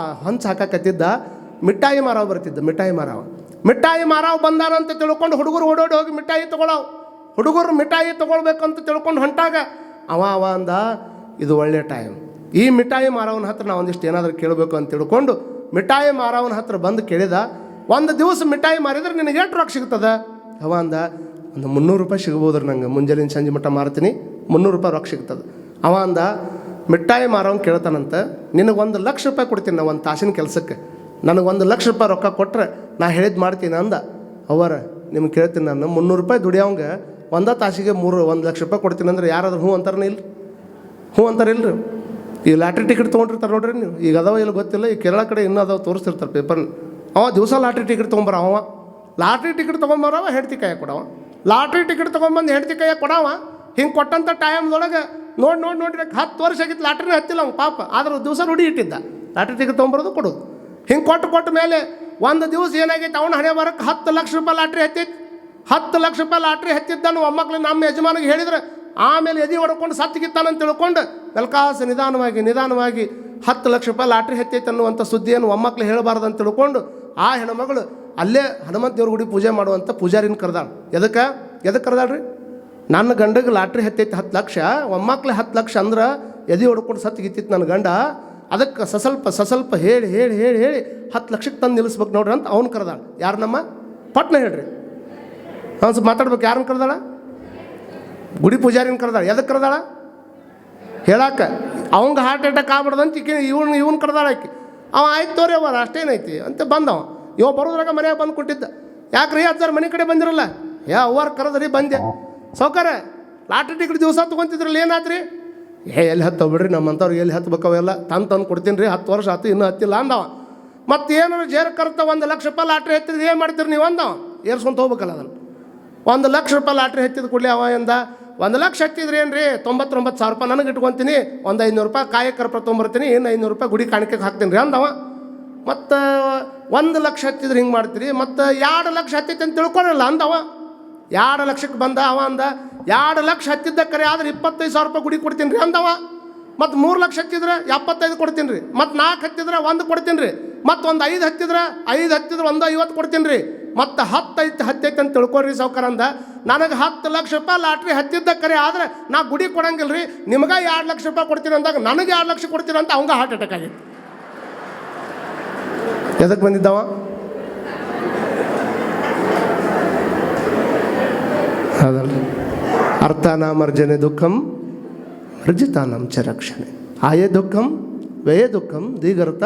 ಹೊಂಚು ಹಾಕಕತ್ತಿದ್ದ, ಮಿಠಾಯಿ ಮಾರಾವ್ ಬರ್ತಿದ್ದ. ಮಿಠಾಯಿ ಮಾರಾವ್ ಬಂದಾನಂತ ತಿಳ್ಕೊಂಡು ಹುಡುಗರು ಓಡೋಡಿ ಹೋಗಿ ಮಿಠಾಯಿ ತೊಗೊಳವು. ಹುಡುಗರು ಮಿಠಾಯಿ ತೊಗೊಳ್ಬೇಕಂತ ತಿಳ್ಕೊಂಡು ಹೊಂಟಾಗ ಅವ ಅಂದ, ಇದು ಒಳ್ಳೆ ಟೈಮ್, ಈ ಮಿಠಾಯಿ ಮಾರವನ ಹತ್ರ ನಾವು ಒಂದಿಷ್ಟು ಏನಾದರೂ ಕೇಳಬೇಕು ಅಂತ ತಿಳ್ಕೊಂಡು ಮಿಠಾಯಿ ಮಾರವನ ಹತ್ರ ಬಂದು ಕೇಳಿದ. ಒಂದು ದಿವಸ ಮಿಠಾಯಿ ಮಾರಿದ್ರೆ ನಿನಗೆ ಎಷ್ಟು ರೊಕ್ಕ ಸಿಗ್ತದೆ? ಅವ ಅಂದ, ಒಂದು 300 ರೂಪಾಯಿ ಸಿಗ್ಬೋದ್ರಿ ನಂಗೆ, ಮುಂಜಾನೆ ಸಂಜೆ ಮಟ್ಟ ಮಾರ್ತೀನಿ, 300 ರೂಪಾಯಿ ರೊಕ್ಕ ಸಿಗ್ತದೆ. ಅವ ಅಂದ, ಮಿಠಾಯಿ ಮಾರವನ್ ಕೇಳ್ತಾನಂತ, ನಿನಗೆ 1 ಲಕ್ಷ ರೂಪಾಯಿ ಕೊಡ್ತೀನಿ ನಾ ಒಂದು ತಾಸಿನ ಕೆಲಸಕ್ಕೆ, ನನಗೆ 1 ಲಕ್ಷ ರೂಪಾಯಿ ರೊಕ್ಕ ಕೊಟ್ಟರೆ ನಾ ಹೇಳಿದ್ದು ಮಾಡ್ತೀನಿ ಅಂದ. ಅವರ ನಿಮ್ಗೆ ಕೇಳ್ತೀನಿ ನಾನು, 300 ರೂಪಾಯಿ ದುಡಿಯೋಂಗೆ 1 ತಾಸಿಗೆ 1 ಲಕ್ಷ ರೂಪಾಯಿ ಕೊಡ್ತೀನಿ ಅಂದ್ರೆ ಯಾರಾದ್ರೂ ಹ್ಞೂ ಅಂತಾರನೇ ಇಲ್ಲ? ಹ್ಞೂ ಅಂತಾರಿಲ್ರಿ. ಈ ಲಾಟ್ರಿ ಟಿಕೆಟ್ ತೊಗೊಂಡಿರ್ತಾರೆ ನೋಡ್ರಿ ನೀವು, ಈಗ ಅದಾವ ಇಲ್ಲ ಗೊತ್ತಿಲ್ಲ, ಈ ಕೇರಳ ಕಡೆ ಇನ್ನೂ ಅದಾವ ತೋರಿಸ್ತಿರ್ತಾರೆ ಪೇಪರ್ನ. ಅವ ದಿವಸ ಲಾಟ್ರಿ ಟಿಕೆಟ್ ತೊಗೊಂಬರ, ಅವ ಲಾಟ್ರಿ ಟಿಕೆಟ್ ತೊಗೊಂಬರವ ಹೆಂಡ್ತಿ ಕೈಯಾಗ ಕೊಡವ, ಲಾಟ್ರಿ ಟಿಕೆಟ್ ತೊಗೊಂಬಂದು ಹೆಂಡ್ತಿ ಕೈಯಾಗ ಕೊಡವ. ಹಿಂಗೆ ಕೊಟ್ಟಂಥ ಟೈಮ್ದೊಳಗೆ ನೋಡ್ರಿ 10 ವರ್ಷ ಆಗಿತ್ತು ಲಾಟ್ರಿನೇ ಹತ್ತಿಲ್ಲ ಅವ್ನು ಪಾಪ, ಆದ್ರೆ ದಿವಸ ರೂಢಿ ಇಟ್ಟಿದ್ದ ಲಾಟ್ರಿ ಟಿಕೆಟ್ ತೊಗೊಂಬರೋದು ಕೊಡೋದು. ಹಿಂಗೆ ಕೊಟ್ಟ ಮೇಲೆ ಒಂದು ದಿವಸ ಏನಾಗೈತೆ, ಅವನ ಹಣೆ ಬರಕ್ಕೆ 10 ಲಕ್ಷ ರೂಪಾಯಿ ಲಾಟ್ರಿ ಹತ್ತೈತಿ. 10 ಲಕ್ಷ ರೂಪಾಯಿ ಲಾಟ್ರಿ ಹತ್ತಿದ್ದಾನು ಒಮ್ಮಕ್ಳು ನಮ್ಮ ಯಜಮಾನಿಗೆ ಹೇಳಿದ್ರೆ, ಆಮೇಲೆ ಎದೆ ಹೊಡ್ಕೊಂಡು ಸತ್ತಿಗಿತ್ತಾನಂತ ತಿಳ್ಕೊಂಡು ಮೆಲ್ಕಾಸ ನಿಧಾನವಾಗಿ 10 ಲಕ್ಷ ರೂಪಾಯಿ ಲಾಟ್ರಿ ಹತ್ತೈತೆ ಅನ್ನುವಂಥ ಸುದ್ದಿಯನ್ನು ಒಮ್ಮಕ್ಳು ಹೇಳಬಾರ್ದು ಅಂತ ತಿಳ್ಕೊಂಡು ಆ ಹೆಣ್ಮಗಳು ಅಲ್ಲೇ ಹನುಮಂತ ದೇವ್ರ ಗುಡಿ ಪೂಜೆ ಮಾಡುವಂಥ ಪೂಜಾರಿನ ಕರೆದಾಳು. ಎದಕ್ಕೆ ಕರೆದಾಳ್ರಿ? ನನ್ನ ಗಂಡಗೆ ಲಾಟ್ರಿ ಹತ್ತೈತೆ 10 ಲಕ್ಷ, ಒಮ್ಮಕ್ಳೆ 10 ಲಕ್ಷ ಅಂದ್ರೆ ಎದೆ ಹೊಡ್ಕೊಂಡು ಸತ್ತಿಗಿತ್ತಿತ್ತು ನನ್ನ ಗಂಡ, ಅದಕ್ಕೆ ಸಸ್ವಲ್ಪ ಹೇಳಿ 10 ಲಕ್ಷಕ್ಕೆ ತಂದು ನಿಲ್ಲಿಸ್ಬೇಕು ನೋಡ್ರಿ ಅಂತ ಅವ್ನು ಕರೆದಾಳ. ಯಾರು? ನಮ್ಮ ಪಟ್ನ ಹೇಳ್ರಿ, ಅವ್ನು ಸ್ವಲ್ಪ ಮಾತಾಡ್ಬೇಕು. ಯಾರನ್ನ ಕರೆದಾಳ? ಗುಡಿ ಪೂಜಾರಿನ ಕರೆದಾಳ. ಎದಕ್ಕೆ ಕರೆದಾಳ? ಹೇಳಾಕ ಅವಂಗೆ ಹಾರ್ಟ್ ಅಟ್ಯಾಕ್ ಆಗ್ಬಿಡ್ದಂತ ಈಕೆ ಇವನು ಕರೆದಾಳ. ಆಕಿ ಅವ ಆಯ್ತು ತೋರಿ ಅವರ ಅಷ್ಟೇನೈತಿ ಅಂತ ಬಂದವ. ಇವ ಬರೋದ್ರಾಗ ಮನೆಯಾಗ ಬಂದು ಕೊಟ್ಟಿದ್ದ. ಯಾಕ್ರಿ 10,000 ಮನೆ ಕಡೆ ಬಂದಿರಲ್ಲ? ಅವ್ರು ಕರೆದ್ರಿ ಬಂದೆ. ಸೌಕರ್ಯ ಲಾಟ್ರಿ ಟಿಕೆಟ್ ದಿವಸ ತೊಗೊತಿದ್ರಲ್ಲ, ಏನಾದ್ರಿ? ಎಲ್ಲಿ ಹತ್ತವ ಬಿಡ್ರಿ, ನಮ್ಮಂಥವ್ರಿಗೆ ಎಲ್ಲಿ ಹತ್ಬೇಕವೆಲ್ಲ ತಂದು ಕೊಡ್ತೀನಿ ರೀ, 10 ವರ್ಷ ಆಯ್ತು ಇನ್ನೂ ಹತ್ತಿಲ್ಲ ಅಂದವ. ಮತ್ತು ಏನಾರು ಜೇರ್ ಕರ್ತ 1 ಲಕ್ಷ ರೂಪಾಯಿ ಲಾಟ್ರಿ ಹತ್ತಿದ್ರೆ ಏನು ಮಾಡ್ತೀರಿ ನೀವು ಅಂದವ. ಏರ್ಸ್ಕೊಂತ ಹೋಗ್ಬೇಕಲ್ಲ ಅದನ್ನು. 1,00,000 ಲಾಟ್ರಿ ಹತ್ತಿದ ಕೂಡಲೇ ಅವ ಎಂದ 1,00,000 ಹತ್ತಿದ್ರೆ ಏನು ರೀ 99,000 ನನಗೆ ಇಟ್ಕೊತೀನಿ, ಒಂದು ₹500 ಕಾಯಕರ್ಪ ತೊಗೊಂಬರ್ತೀನಿ, ಇನ್ನು ₹500 ಗುಡಿ ಕಾಣಿಕೆಗೆ ಹಾಕ್ತೀನಿ ರೀ ಅಂದವ. ಮತ್ತು 1,00,000 ಹತ್ತಿದ್ರೆ ಹಿಂಗೆ ಮಾಡ್ತೀರಿ, ಮತ್ತು 2,00,000 ಹತ್ತೈತೆ ಅಂತ ತಿಳ್ಕೊಳಲ್ಲ ಅಂದವ. 2,00,000ಕ್ಕೆ ಬಂದ ಅವ ಅಂದ 2,00,000 ಹತ್ತಿದ್ದ ಕರೆ ಆದ್ರೆ ₹25,000 ಗುಡಿ ಕೊಡ್ತೀನಿ ರೀ ಅಂದವ. ಮತ್ತು 3,00,000 ಹತ್ತಿದ್ರೆ 75 ಕೊಡ್ತೀನಿ ರೀ, ಮತ್ತು 4 ಹತ್ತಿದ್ರೆ 1 ಕೊಡ್ತೀನಿ ರೀ, ಮತ್ತು ಒಂದು 5 ಹತ್ತಿದ್ರೆ 1 50 ಕೊಡ್ತೀನಿ ರೀ, ಮತ್ತು 10 ಹತ್ತೈತೆ ಅಂತ ತಿಳ್ಕೊಳ್ರಿ ಸಾವ್ಕಾರ ಅಂದ. ನನಗೆ ₹10,00,000 ಲಾಟ್ರಿ ಹತ್ತಿದ್ದ ಕರೆ ಆದ್ರೆ ನಾ ಗುಡಿ ಕೊಡಂಗಿಲ್ಲ ರೀ, ನಿಮ್ಗೆ ₹2,00,000 ಕೊಡ್ತೀನಿ ಅಂದಾಗ ನನಗೆ 2,00,000 ಕೊಡ್ತೀನಿ ಅಂತ ಅವಂಗ ಹಾರ್ಟ್ ಅಟ್ಯಾಕ್ ಆಗಿತ್ತು. ಎದಕ್ಕೆ ಬಂದಿದ್ದವ? ಅದಲ್ಲ, ಅರ್ಥಾನಾಮರ್ಜನೆ ದುಃಖಂ ವರ್ಜಿತಾನಂ ಚ ರಕ್ಷಣೆ, ಆಯೇ ದುಃಖಂ ವ್ಯಯ ದುಃಖಂ ದೀಗರ್ಥ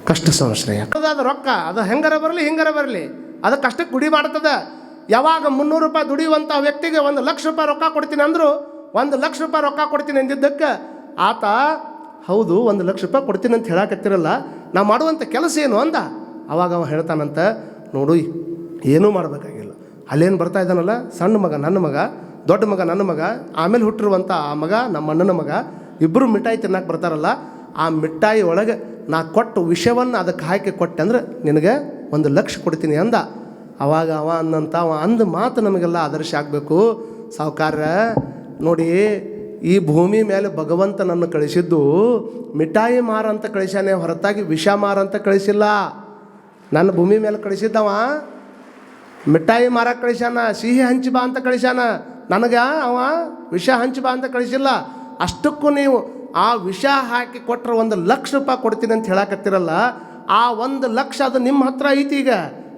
ಕಷ್ಟ ಸಂಶ್ರಯ. ಅದು ರೊಕ್ಕ ಅದು ಹೆಂಗಾರ ಬರಲಿ ಹಿಂಗಾರ ಬರಲಿ, ಅದು ಕಷ್ಟಕ್ಕೆ ಗುಡಿ ಮಾಡ್ತದ. ಯಾವಾಗ ₹300 ದುಡಿಯುವಂಥ ವ್ಯಕ್ತಿಗೆ ₹1,00,000 ರೊಕ್ಕ ಕೊಡ್ತೀನಿ ಅಂದರು, ₹1,00,000 ರೊಕ್ಕ ಕೊಡ್ತೀನಿ ಅಂದಿದ್ದಕ್ಕೆ ಆತ ಹೌದು ₹1,00,000 ಕೊಡ್ತೀನಿ ಅಂತ ಹೇಳಕತ್ತಿರಲ್ಲ, ನಾ ಮಾಡುವಂಥ ಕೆಲಸ ಏನು ಅಂದ. ಅವಾಗ ಅವ ಹೇಳ್ತಾನಂತ, ನೋಡು ಏನೂ ಮಾಡಬೇಕಾಗಿಲ್ಲ, ಅಲ್ಲೇನು ಬರ್ತಾ ಇದ್ದಾನಲ್ಲ ಸಣ್ಣ ಮಗ ನನ್ನ ಮಗ, ದೊಡ್ಡ ಮಗ ನನ್ನ ಮಗ, ಆಮೇಲೆ ಹುಟ್ಟಿರುವಂಥ ಆ ಮಗ ನಮ್ಮ ಅಣ್ಣನ ಮಗ, ಇಬ್ಬರು ಮಿಠಾಯಿ ತಿನ್ನಕ್ಕೆ ಬರ್ತಾರಲ್ಲ, ಆ ಮಿಠಾಯಿ ಒಳಗೆ ನಾ ಕೊಟ್ಟು ವಿಷವನ್ನು ಅದಕ್ಕೆ ಹಾಕಿ ಕೊಟ್ಟೆ ಅಂದ್ರೆ ನಿನಗೆ ₹1,00,000 ಕೊಡ್ತೀನಿ ಅಂದ. ಅವಾಗ ಅವ ಅಂದ ಮಾತು ನಮಗೆಲ್ಲ ಆದರ್ಶ ಆಗಬೇಕು. ಸಾವುಕಾರ ನೋಡಿ, ಈ ಭೂಮಿ ಮೇಲೆ ಭಗವಂತ ನನ್ನ ಕಳಿಸಿದ್ದು ಮಿಠಾಯಿ ಮಾರ ಅಂತ ಕಳಿಸ್ಯಾನೆ ಹೊರತಾಗಿ ವಿಷ ಮಾರ ಅಂತ ಕಳಿಸಿಲ್ಲ. ನನ್ನ ಭೂಮಿ ಮೇಲೆ ಕಳಿಸಿದ್ದವ ಮಿಠಾಯಿ ಮಾರಕ್ಕೆ ಕಳಿಸ್ಯಾನ, ಸಿಹಿ ಹಂಚಿ ಬಾ ಅಂತ ಕಳಿಸ್ಯಾನ. ನನಗೆ ಅವ ವಿಷ ಹಂಚಿ ಬಾ ಅಂತ ಕಳಿಸಿಲ್ಲ. ಅಷ್ಟಕ್ಕೂ ನೀವು ಆ ವಿಷ ಹಾಕಿ ಕೊಟ್ಟರೆ ₹1,00,000 ಕೊಡ್ತೀನಿ ಅಂತ ಹೇಳಕತ್ತಿರಲ್ಲ, ಆ 1,00,000 ಅದು ನಿಮ್ಮ ಹತ್ರ ಐತಿ. ಈಗ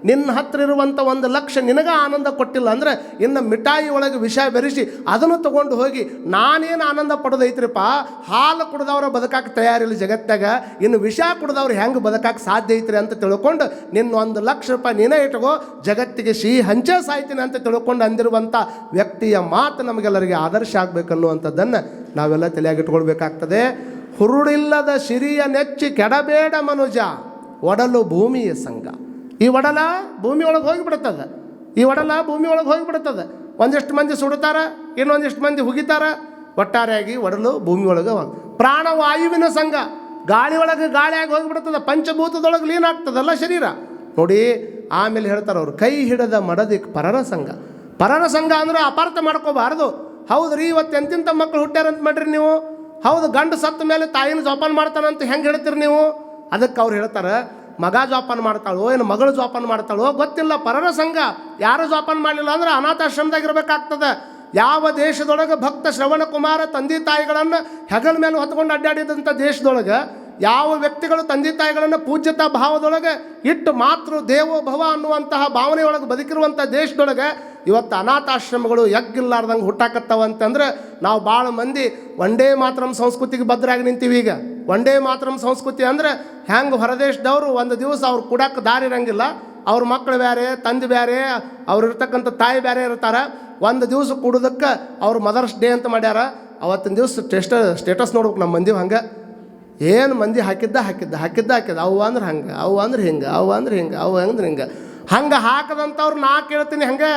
ನಿನ್ನ ಹತ್ರ ಇರುವಂಥ 1,00,000 ನಿನಗೆ ಆನಂದ ಕೊಟ್ಟಿಲ್ಲ ಅಂದರೆ ಇನ್ನು ಮಿಠಾಯಿ ಒಳಗೆ ವಿಷ ಬೆರೆಸಿ ಅದನ್ನು ತೊಗೊಂಡು ಹೋಗಿ ನಾನೇನು ಆನಂದ ಪಡೋದೈತ್ರಿಪ್ಪ. ಹಾಲು ಕುಡ್ದವ್ರ ಬದುಕಕ್ಕೆ ತಯಾರಿಲ್ಲ ಜಗತ್ತಾಗ, ಇನ್ನು ವಿಷ ಕುಡ್ದವ್ರು ಹೆಂಗೆ ಬದುಕಕ್ಕೆ ಸಾಧ್ಯ ಐತ್ರಿ ಅಂತ ತಿಳ್ಕೊಂಡು ನಿನ್ನ ₹1,00,000 ನೀನೇ ಇಟ್ಕೋ, ಜಗತ್ತಿಗೆ ಸಿಹಿ ಹಂಚೇ ಸಾಯ್ತೀನಿ ಅಂತ ತಿಳ್ಕೊಂಡು ಅಂದಿರುವಂಥ ವ್ಯಕ್ತಿಯ ಮಾತು ನಮಗೆಲ್ಲರಿಗೆ ಆದರ್ಶ ಆಗಬೇಕನ್ನುವಂಥದ್ದನ್ನು ನಾವೆಲ್ಲ ತಲೆಯಾಗಿಟ್ಕೊಳ್ಬೇಕಾಗ್ತದೆ. ಹುರುಳಿಲ್ಲದ ಸಿರಿಯ ನೆಚ್ಚಿ ಕೆಡಬೇಡ ಮನುಜ, ಒಡಲು ಭೂಮಿಯ ಸಂಘ. ಈ ಒಡಲ ಭೂಮಿ ಒಳಗೆ ಹೋಗಿಬಿಡ್ತದೆ, ಈ ಒಡಲ ಭೂಮಿ ಒಳಗೆ ಹೋಗಿಬಿಡ್ತದೆ. ಒಂದಿಷ್ಟು ಮಂದಿ ಸುಡ್ತಾರ, ಇನ್ನೊಂದಿಷ್ಟು ಮಂದಿ ಹುಗಿತಾರ, ಒಟ್ಟಾರೆಯಾಗಿ ಒಡಲು ಭೂಮಿ ಒಳಗೆ ಪ್ರಾಣವಾಯುವಿನ ಸಂಘ, ಗಾಳಿ ಒಳಗೆ ಗಾಳಿಯಾಗಿ ಹೋಗಿಬಿಡ್ತದೆ, ಪಂಚಭೂತದೊಳಗೆ ಲೀನ್ ಆಗ್ತದಲ್ಲ ಶರೀರ ನೋಡಿ. ಆಮೇಲೆ ಹೇಳ್ತಾರೆ ಅವರು, ಕೈ ಹಿಡದ ಮಡದಿ ಪರರ ಸಂಘ. ಪರರ ಸಂಘ ಅಂದ್ರೆ ಅಪಾರ್ಥ ಮಾಡ್ಕೋಬಾರ್ದು. ಹೌದು ರೀ, ಇವತ್ತು ಎಂತಿಂಥ ಮಕ್ಕಳು ಹುಟ್ಟ್ಯಾರಂತ ಮಾಡ್ರಿ ನೀವು. ಹೌದು, ಗಂಡು ಸತ್ತ ಮೇಲೆ ತಾಯಿನ ಜೋಪಾನ ಮಾಡ್ತಾನಂತ ಹೆಂಗೆ ಹೇಳ್ತೀರಿ ನೀವು? ಅದಕ್ಕೆ ಅವ್ರು ಹೇಳ್ತಾರೆ, ಮಗ ಜೋಪಾನ ಮಾಡ್ತಾಳೋ ಏನು ಮಗಳು ಜೋಪಾನ ಮಾಡ್ತಾಳೋ ಗೊತ್ತಿಲ್ಲ, ಪರರ ಸಂಘ. ಯಾರು ಜೋಪಾನ ಮಾಡಲಿಲ್ಲ ಅಂದ್ರೆ ಅನಾಥಾಶ್ರಮದಾಗಿರ್ಬೇಕಾಗ್ತದೆ. ಯಾವ ದೇಶದೊಳಗೆ ಭಕ್ತ ಶ್ರವಣ ಕುಮಾರ ತಂದೆ ತಾಯಿಗಳನ್ನು ಹೆಗಲ ಮೇಲೆ ಹೊತ್ಕೊಂಡು ಅಡ್ಡಾಡಿದಂಥ ದೇಶದೊಳಗೆ, ಯಾವ ವ್ಯಕ್ತಿಗಳು ತಂದೆ ತಾಯಿಗಳನ್ನು ಪೂಜ್ಯತಾ ಭಾವದೊಳಗೆ ಇಟ್ಟು ಮಾತೃ ದೇವೋ ಭವ ಅನ್ನುವಂತಹ ಭಾವನೆಯೊಳಗೆ ಬದುಕಿರುವಂಥ ದೇಶದೊಳಗೆ ಇವತ್ತು ಅನಾಥಾಶ್ರಮಗಳು ಎಗ್ಗಿಲ್ಲಾರ್ದಂಗೆ ಹುಟ್ಟಾಕತ್ತವ ಅಂತಂದ್ರೆ ನಾವು ಭಾಳ ಮಂದಿ ಒಂದೇ ಮಾತ್ರಂ ಸಂಸ್ಕೃತಿಗೆ ಬದ್ಧರಾಗಿ ನಿಂತೀವಿ. ಈಗ ಒಂದೇ ಮಾತ್ರಂ ಸಂಸ್ಕೃತಿ ಅಂದರೆ ಹೆಂಗೆ ಹೊರದೇಶದವರು ಒಂದು ದಿವಸ ಅವ್ರು ಕುಡಕ್ಕೆ ದಾರಿ ಇರಂಗಿಲ್ಲ, ಅವ್ರ ಮಕ್ಕಳು ಬೇರೆ, ತಂದೆ ಬೇರೆ, ಅವ್ರು ಇರ್ತಕ್ಕಂಥ ತಾಯಿ ಬೇರೆ ಇರ್ತಾರೆ. ಒಂದು ದಿವಸ ಕೂಡೋದಕ್ಕೆ ಅವ್ರು ಮದರ್ಸ್ ಡೇ ಅಂತ ಮಾಡ್ಯಾರ. ಅವತ್ತಿನ ದಿವಸ ಸ್ಟೇಟಸ್ ನೋಡ್ಬೇಕು ನಮ್ಮ ಮಂದಿ. ಹಂಗೆ ಏನು ಮಂದಿ ಹಾಕಿದ್ದ ಅವು ಅಂದ್ರೆ ಹಂಗೆ, ಅವು ಅಂದ್ರೆ ಹಿಂಗೆ, ಅವು ಅಂದ್ರೆ ಹಿಂಗೆ, ಅವು ಅಂದ್ರೆ ಹಿಂಗೆ. ಹಂಗೆ ಹಾಕದಂಥವ್ರು ನಾ ಕೇಳ್ತೀನಿ, ಹಂಗೆ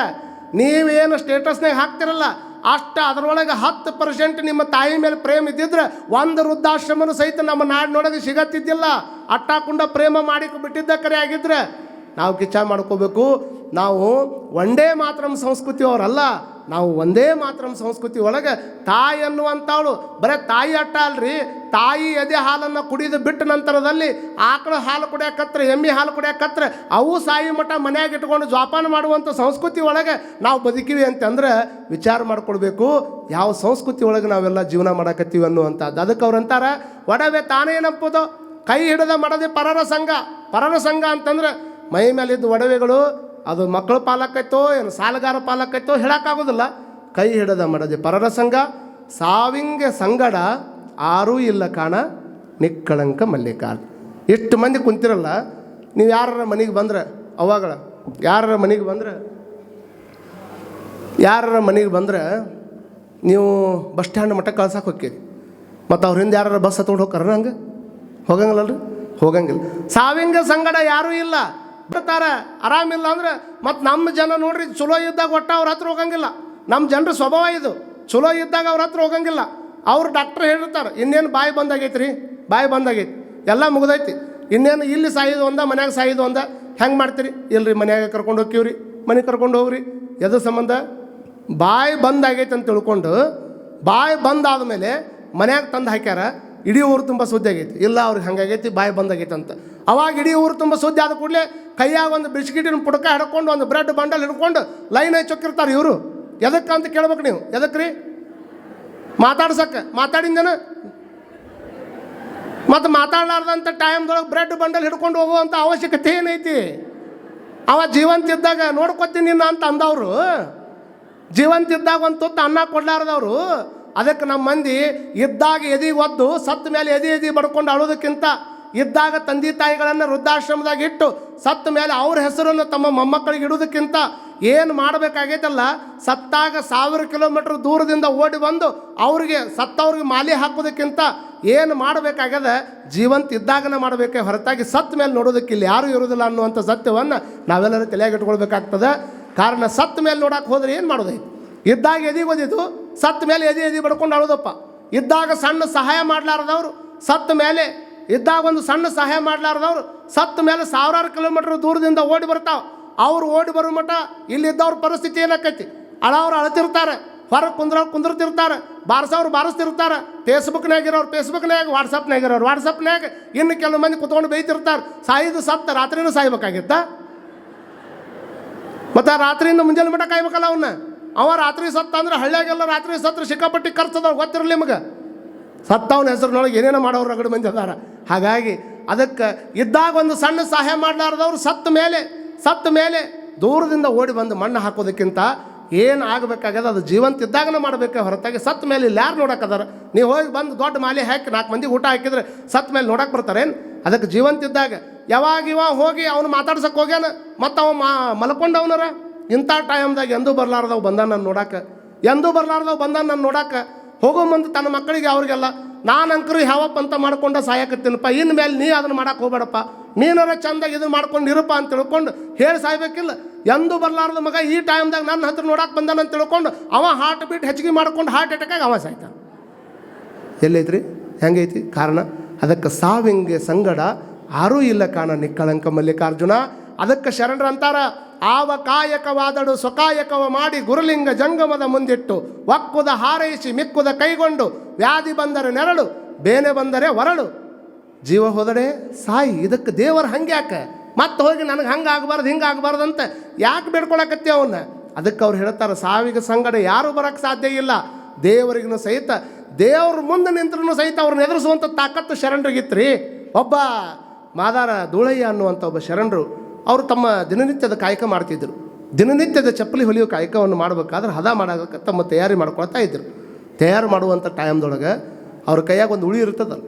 ನೀವೇನು ಸ್ಟೇಟಸ್ನಾಗ ಹಾಕ್ತಿರಲ್ಲ ಅಷ್ಟು ಅದರೊಳಗೆ 10% ನಿಮ್ಮ ತಾಯಿ ಮೇಲೆ ಪ್ರೇಮ ಇದ್ದಿದ್ರೆ ಒಂದು ವೃದ್ಧಾಶ್ರಮನೂ ಸಹಿತ ನಮ್ಮ ನಾಡಿನೊಳಗೆ ಸಿಗತ್ತಿದ್ದಿಲ್ಲ. ಅಟ್ಟಾಕುಂಡ ಪ್ರೇಮ ಮಾಡಿ ಬಿಟ್ಟಿದ್ದ ಕರೆ ಆಗಿದ್ರೆ ನಾವು ಕಿಚ್ಚ ಮಾಡ್ಕೋಬೇಕು. ನಾವು ಒಂದೇ ಮಾತ್ರಂ ಸಂಸ್ಕೃತಿ ಅವರಲ್ಲ, ನಾವು ಒಂದೇ ಮಾತ್ರಂ ಸಂಸ್ಕೃತಿ ಒಳಗೆ ತಾಯಿ ಅನ್ನುವಂಥವಳು ಬರೀ ತಾಯಿ ಅಟ್ಟ ಅಲ್ರಿ, ತಾಯಿ ಎದೆ ಹಾಲನ್ನು ಕುಡಿದು ಬಿಟ್ಟ ನಂತರದಲ್ಲಿ ಆಕಳ ಹಾಲು ಕುಡಿಯಕತ್ರೆ, ಎಮ್ಮೆ ಹಾಲು ಕುಡಿಯಕತ್ರೆ, ಅವು ಸಾಯಿ ಮಠ ಮನೆಯಾಗ ಇಟ್ಕೊಂಡು ಜೋಪಾನ ಮಾಡುವಂಥ ಸಂಸ್ಕೃತಿ ಒಳಗೆ ನಾವು ಬದುಕಿವಿ ಅಂತಂದ್ರೆ ವಿಚಾರ ಮಾಡ್ಕೊಳ್ಬೇಕು ಯಾವ ಸಂಸ್ಕೃತಿ ಒಳಗೆ ನಾವೆಲ್ಲ ಜೀವನ ಮಾಡಕತ್ತೀವಿ ಅನ್ನುವಂಥದ್ದು. ಅದಕ್ಕೆ ಅವ್ರು ಅಂತಾರೆ, ಒಡವೆ ತಾನೇನಪ್ಪದು ಕೈ ಹಿಡಿದ ಮಡದಿ ಪರರ ಸಂಘ. ಪರರ ಸಂಘ ಅಂತಂದ್ರೆ ಮೈ ಮೇಲಿದ್ದು ಒಡವೆಗಳು ಅದು ಮಕ್ಕಳು ಪಾಲಕ್ಕೈತೋ ಏನು ಸಾಲಗಾರ ಪಾಲಕ್ಕೈತೋ ಹೇಳೋಕ್ಕಾಗೋದಿಲ್ಲ. ಕೈ ಹಿಡದ ಮಡದಿ ಪರರ ಸಂಘ, ಸಾವಿಂಗೆ ಸಂಗಡ ಆರೂ ಇಲ್ಲ ಕಾಣ ನಿಕ್ಕಳಂಕ ಮಲ್ಲಿಕಾರ್. ಇಷ್ಟು ಮಂದಿ ಕುಂತಿರಲ್ಲ, ನೀವು ಯಾರ ಮನೆಗೆ ಬಂದ್ರೆ ಅವಾಗಳ ಯಾರ ಮನೆಗೆ ಬಂದ್ರೆ ನೀವು ಬಸ್ ಸ್ಟ್ಯಾಂಡ್ ಮಟ್ಟ ಕಳ್ಸಕ್ಕೆ ಹೋಗ್ತೀರಿ, ಮತ್ತು ಅವ್ರ ಹಿಂದೆ ಯಾರು ಬಸ್ ಹತ್ಕೊಂಡು ಹೋಗ್ತಾರ? ಹಂಗೆ ಹೋಗಂಗಿಲ್ಲಲ್ರಿ, ಹೋಗಂಗಿಲ್ಲ. ಸಾವಿಂಗ ಸಂಗಡ ಯಾರೂ ಇಲ್ಲ, ಬರ್ತಾರೆ. ಆರಾಮಿಲ್ಲ ಅಂದ್ರೆ ಮತ್ತು ನಮ್ಮ ಜನ ನೋಡ್ರಿ ಚಲೋ ಇದ್ದಾಗ ಒಟ್ಟ ಅವ್ರ ಹತ್ರ ಹೋಗಂಗಿಲ್ಲ. ನಮ್ಮ ಜನರ ಸ್ವಭಾವ ಇದು. ಚಲೋ ಇದ್ದಾಗ ಅವ್ರ ಹತ್ರ ಹೋಗಂಗಿಲ್ಲ. ಅವ್ರು ಡಾಕ್ಟ್ರ್ ಹೇಳಿರ್ತಾರೆ, ಇನ್ನೇನು ಬಾಯಿ ಬಂದಾಗೈತೆ ರೀ, ಬಾಯಿ ಬಂದಾಗೈತಿ, ಎಲ್ಲ ಮುಗ್ದೈತಿ, ಇನ್ನೇನು ಇಲ್ಲಿ ಸಾಯೋದು ಒಂದ ಮನ್ಯಾಗ ಸಾಯೋದು ಒಂದ, ಹೆಂಗೆ ಮಾಡ್ತೀರಿ? ಇಲ್ರಿ ಮನ್ಯಾಗ ಕರ್ಕೊಂಡು ಹೋಗ್ತೀವ್ರಿ, ಮನೆಗೆ ಕರ್ಕೊಂಡು ಹೋಗ್ರಿ. ಎದು ಸಂಬಂಧ? ಬಾಯಿ ಬಂದಾಗೈತೆ ಅಂತ ತಿಳ್ಕೊಂಡು ಬಾಯಿ ಬಂದಾದ ಮೇಲೆ ಮನ್ಯಾಗ ತಂದು ಹಾಕ್ಯಾರ, ಇಡೀ ಊರು ತುಂಬ ಸುದ್ದಿ ಆಗೈತಿ. ಇಲ್ಲ ಅವ್ರಿಗೆ ಹಂಗಾಗೈತಿ, ಬಾಯಿ ಬಂದಾಗೈತೆ ಅಂತ. ಅವಾಗ ಇಡೀ ಊರು ತುಂಬ ಸುದ್ದಿ ಆದ ಕೂಡಲೇ ಕೈಯಾಗ ಒಂದು ಬಿಸ್ಕಿಟಿನ ಪುಡಕ ಹಿಡ್ಕೊಂಡು ಒಂದು ಬ್ರೆಡ್ ಬಂಡಲ್ ಹಿಡ್ಕೊಂಡು ಲೈನ್ ಆಗಿ ಚೊಕ್ಕಿರ್ತಾರೆ ಇವರು. ಎದಕ್ಕೆ ಅಂತ ಕೇಳ್ಬೇಕು ನೀವು. ಎದಕ್ಕೆ ರೀ? ಮಾತಾಡ್ಸಕ್ಕೆ. ಮಾತಾಡಿಂದೇನ? ಮತ್ತು ಮಾತಾಡಲಾರ್ದಂಥ ಟೈಮ್ದೊಳಗೆ ಬ್ರೆಡ್ ಬಂಡಲ್ ಹಿಡ್ಕೊಂಡು ಹೋಗುವಂಥ ಅವಶ್ಯಕತೆ ಏನೈತಿ? ಅವ ಜೀವಂತ ಇದ್ದಾಗ ನೋಡ್ಕೊತೀನಿ ನಿನ್ನ ಅಂತ ಅಂದವರು, ಜೀವಂತ ಇದ್ದಾಗ ಒಂದು ತುತ್ತು ಅನ್ನ ಕೊಡ್ಲಾರ್ದವರು. ಅದಕ್ಕೆ ನಮ್ಮ ಮಂದಿ ಇದ್ದಾಗ ಎದಿಗೆ ಒದ್ದು ಸತ್ತ ಮೇಲೆ ಎದಿ ಬಡ್ಕೊಂಡು ಅಳೋದಕ್ಕಿಂತ ಇದ್ದಾಗ ತಂದೆ ತಾಯಿಗಳನ್ನು ವೃದ್ಧಾಶ್ರಮದಾಗ ಇಟ್ಟು ಸತ್ತ ಮೇಲೆ ಅವ್ರ ಹೆಸರನ್ನು ತಮ್ಮ ಮೊಮ್ಮಕ್ಕಳಿಗೆ ಇಡೋದಕ್ಕಿಂತ ಏನು ಮಾಡಬೇಕಾಗೈತಲ್ಲ, ಸತ್ತಾಗ 1000 ಕಿಲೋಮೀಟ್ರ್ ದೂರದಿಂದ ಓಡಿ ಬಂದು ಅವ್ರಿಗೆ ಸತ್ತವ್ರಿಗೆ ಮಾಲಿ ಹಾಕೋದಕ್ಕಿಂತ ಏನು ಮಾಡಬೇಕಾಗ್ಯದ ಜೀವಂತ ಇದ್ದಾಗನೇ ಮಾಡಬೇಕೆ ಹೊರತಾಗಿ ಸತ್ತ ಮೇಲೆ ನೋಡೋದಕ್ಕೆ ಇಲ್ಲಿ ಯಾರೂ ಇರೋದಿಲ್ಲ ಅನ್ನುವಂಥ ಸತ್ಯವನ್ನು ನಾವೆಲ್ಲರೂ ತಲೆಯಾಗಿ ಇಟ್ಕೊಳ್ಬೇಕಾಗ್ತದೆ. ಕಾರಣ ಸತ್ತ ಮೇಲೆ ನೋಡಕ್ಕೆ ಹೋದ್ರೆ ಏನು ಮಾಡೋದೈತಿ? ಇದ್ದಾಗ ಎದಿ ಓದಿದ್ದು, ಸತ್ತ ಮೇಲೆ ಎದಿ ಬಡ್ಕೊಂಡು ಅಳೋದಪ್ಪ. ಇದ್ದಾಗ ಸಣ್ಣ ಸಹಾಯ ಮಾಡಲಾರ್ದವ್ರು ಸತ್ತ ಮೇಲೆ, ಇದ್ದಾಗ ಒಂದು ಸಣ್ಣ ಸಹಾಯ ಮಾಡಲಾರ್ದವ್ರು ಸತ್ತ ಮೇಲೆ 1000 ಕಿಲೋಮೀಟ್ರ್ ದೂರದಿಂದ ಓಡಿ ಬರ್ತಾವೆ. ಅವ್ರು ಓಡಿ ಬರೋ ಮಟ್ಟ ಇಲ್ಲಿದ್ದವ್ರ ಪರಿಸ್ಥಿತಿ ಏನಾಕೈತಿ? ಅಳವ್ರು ಅಳತಿರ್ತಾರೆ, ಹೊರಗೆ ಕುಂದಿರ್ತಿರ್ತಾರೆ, ಬಾರಿಸೋರು ಬಾರಿಸ್ತಿರ್ತಾರೆ, ಫೇಸ್ಬುಕ್ನಾಗ ಇರೋರು ಫೇಸ್ಬುಕ್ನಾಗ, ವಾಟ್ಸಪ್ನಾಗ ಇರೋರು ವಾಟ್ಸಪ್ನಾಗ, ಇನ್ನು ಕೆಲವು ಮಂದಿ ಕುತ್ಕೊಂಡು ಬೈತಿರ್ತಾರೆ. ಸಾಯಿದು ಸತ್ತ ರಾತ್ರಿನೂ ಸಾಯ್ಬೇಕಾಗಿತ್ತ? ಮತ್ತು ರಾತ್ರಿಯಿಂದ ಮುಂಜಾನೆ ಮಟ್ಟ ಕಾಯ್ಬೇಕಲ್ಲ ಅವನ್ನ. ಅವ ರಾತ್ರಿ ಸತ್ತ ಅಂದ್ರೆ ಹಳ್ಳಿಯಾಗೆಲ್ಲ ರಾತ್ರಿ ಸತ್ರ ಸಿಕ್ಕಾಪಟ್ಟಿ ಖರ್ಚದವ್ರು ಗೊತ್ತಿರಲಿ ನಿಮಗೆ. ಸತ್ತವನ ಹೆಸರಿನೊಳಗೆ ಏನೇನೋ ಮಾಡೋರು ರಗಡ ಮಂದಿ ಅದಾರ. ಹಾಗಾಗಿ ಅದಕ್ಕೆ ಇದ್ದಾಗ ಒಂದು ಸಣ್ಣ ಸಹಾಯ ಮಾಡಲಾರ್ದವ್ರು ಸತ್ತ ಮೇಲೆ ದೂರದಿಂದ ಓಡಿ ಬಂದು ಮಣ್ಣು ಹಾಕೋದಕ್ಕಿಂತ ಏನು ಆಗಬೇಕಾಗ್ಯದ ಅದು ಜೀವಂತ ಇದ್ದಾಗನೇ ಮಾಡಬೇಕೆ ಹೊರತಾಗಿ ಸತ್ತ ಮೇಲೆ ಇಲ್ಲಿ ಯಾರು ನೋಡೋಕ್ಕದಾರ? ನೀವು ಹೋಗಿ ಬಂದು ದೊಡ್ಡ ಮಾಲೆ ಹಾಕಿ 4 ಮಂದಿಗೆ ಊಟ ಹಾಕಿದ್ರೆ ಸತ್ತ ಮೇಲೆ ನೋಡಕ್ಕೆ ಬರ್ತಾರೇನು? ಅದಕ್ಕೆ ಜೀವಂತ ಇದ್ದಾಗ ಯಾವಾಗ ಇವ ಹೋಗಿ ಅವನು ಮಾತಾಡ್ಸಕ್ಕೆ ಹೋಗ್ಯಾನ ಮತ್ತು ಅವ ಮಲ್ಕೊಂಡವನರ ಇಂಥ ಟೈಮ್ದಾಗ ಎಂದೂ ಬರಲಾರ್ದವು ಬಂದಾನ ನಾನು ನೋಡಕ್ಕೆ ಹೋಗೋ ಮುಂದೆ ತನ್ನ ಮಕ್ಕಳಿಗೆ ಅವ್ರಿಗೆಲ್ಲ ನಾನು ಅಂಕರು ಯಾವಪ್ಪ ಅಂತ ಮಾಡ್ಕೊಂಡು ಸಾಯಕತ್ತೀನಪ್ಪ, ಇನ್ನು ಮೇಲೆ ನೀ ಅದನ್ನು ಮಾಡಕ್ಕೆ ಹೋಗ್ಬೇಡಪ್ಪ, ನೀನಾರ ಚಂದಾಗಿ ಇದನ್ನು ಮಾಡ್ಕೊಂಡು ಇರಪ್ಪ ಅಂತ ತಿಳ್ಕೊಂಡು ಹೇಳಿ ಸಾಯ್ಬೇಕಿಲ್ಲ. ಎಂದೂ ಬರಲಾರ್ದ ಮಗ ಈ ಟೈಮ್ದಾಗ ನನ್ನ ಹತ್ರ ನೋಡಕ್ಕೆ ಬಂದಾನ ಅಂತ ತಿಳ್ಕೊಂಡು ಅವ ಹಾರ್ಟ್ ಬೀಟ್ ಹೆಚ್ಚಿಗೆ ಮಾಡ್ಕೊಂಡು ಹಾರ್ಟ್ ಅಟ್ಯಾಕಾಗಿ ಅವ ಸಾಯ್ತಾನೆ. ಎಲ್ಲೈತ್ರಿ? ಹೆಂಗೈತಿ ಕಾರಣ? ಅದಕ್ಕೆ ಸಾವಿಂಗೆ ಸಂಗಡ ಯಾರೂ ಇಲ್ಲ ಕಾಣ ನಿಕ್ಕಳಂಕ ಮಲ್ಲಿಕಾರ್ಜುನ. ಅದಕ್ಕೆ ಶರಣರು ಅಂತಾರ, ಆವ ಕಾಯಕವಾದಡು ಸ್ವಕಾಯಕವ ಮಾಡಿ ಗುರುಲಿಂಗ ಜಂಗಮದ ಮುಂದಿಟ್ಟು ಒಕ್ಕುದ ಹಾರೈಸಿ ಮಿಕ್ಕುದ ಕೈಗೊಂಡು ವ್ಯಾಧಿ ಬಂದರೆ ನೆರಳು ಬೇನೆ ಬಂದರೆ ಹೊರಳು ಜೀವ ಹೋದಡೆ ಸಾಯಿ. ಇದಕ್ಕೆ ದೇವರು ಹಂಗೆ ಯಾಕೆ ಮತ್ತೆ ಹೋಗಿ ನನಗೆ ಹಂಗೆ ಆಗಬಾರ್ದು ಹಿಂಗೆ ಆಗಬಾರ್ದು ಅಂತ ಯಾಕೆ ಬೇಡ್ಕೊಳಕತ್ತಿ ಅವನ್ನ? ಅದಕ್ಕೆ ಅವ್ರು ಹೇಳ್ತಾರೆ, ಸಾವಿಗೆ ಸಂಗಡ ಯಾರೂ ಬರೋಕ್ಕೆ ಸಾಧ್ಯ ಇಲ್ಲ. ದೇವರಿಗೂ ಸಹಿತ ದೇವ್ರ ಮುಂದೆ ನಿಂತ್ರೂ ಸಹಿತ ಅವ್ರನ್ನ ಎದುರಿಸುವಂಥ ತಾಕತ್ತು ಶರಣರಿಗಿತ್ರಿ. ಒಬ್ಬ ಮಾದಾರ ಧೂಳಯ್ಯ ಅನ್ನುವಂಥ ಒಬ್ಬ ಶರಣರು ಅವರು ತಮ್ಮ ದಿನನಿತ್ಯದ ಕಾಯಕ ಮಾಡ್ತಿದ್ದರು. ದಿನನಿತ್ಯದ ಚಪ್ಪಲಿ ಹೊಲಿಯೋ ಕಾಯಕವನ್ನು ಮಾಡಬೇಕಾದ್ರೆ ಹದ ಮಾಡೋಕ್ಕೆ ತಮ್ಮ ತಯಾರಿ ಮಾಡ್ಕೊಳ್ತಾ ಇದ್ದರು. ತಯಾರು ಮಾಡುವಂಥ ಟೈಮ್ದೊಳಗೆ ಅವ್ರ ಕೈಯಾಗ ಒಂದು ಉಳಿ ಇರ್ತದಲ್ಲ,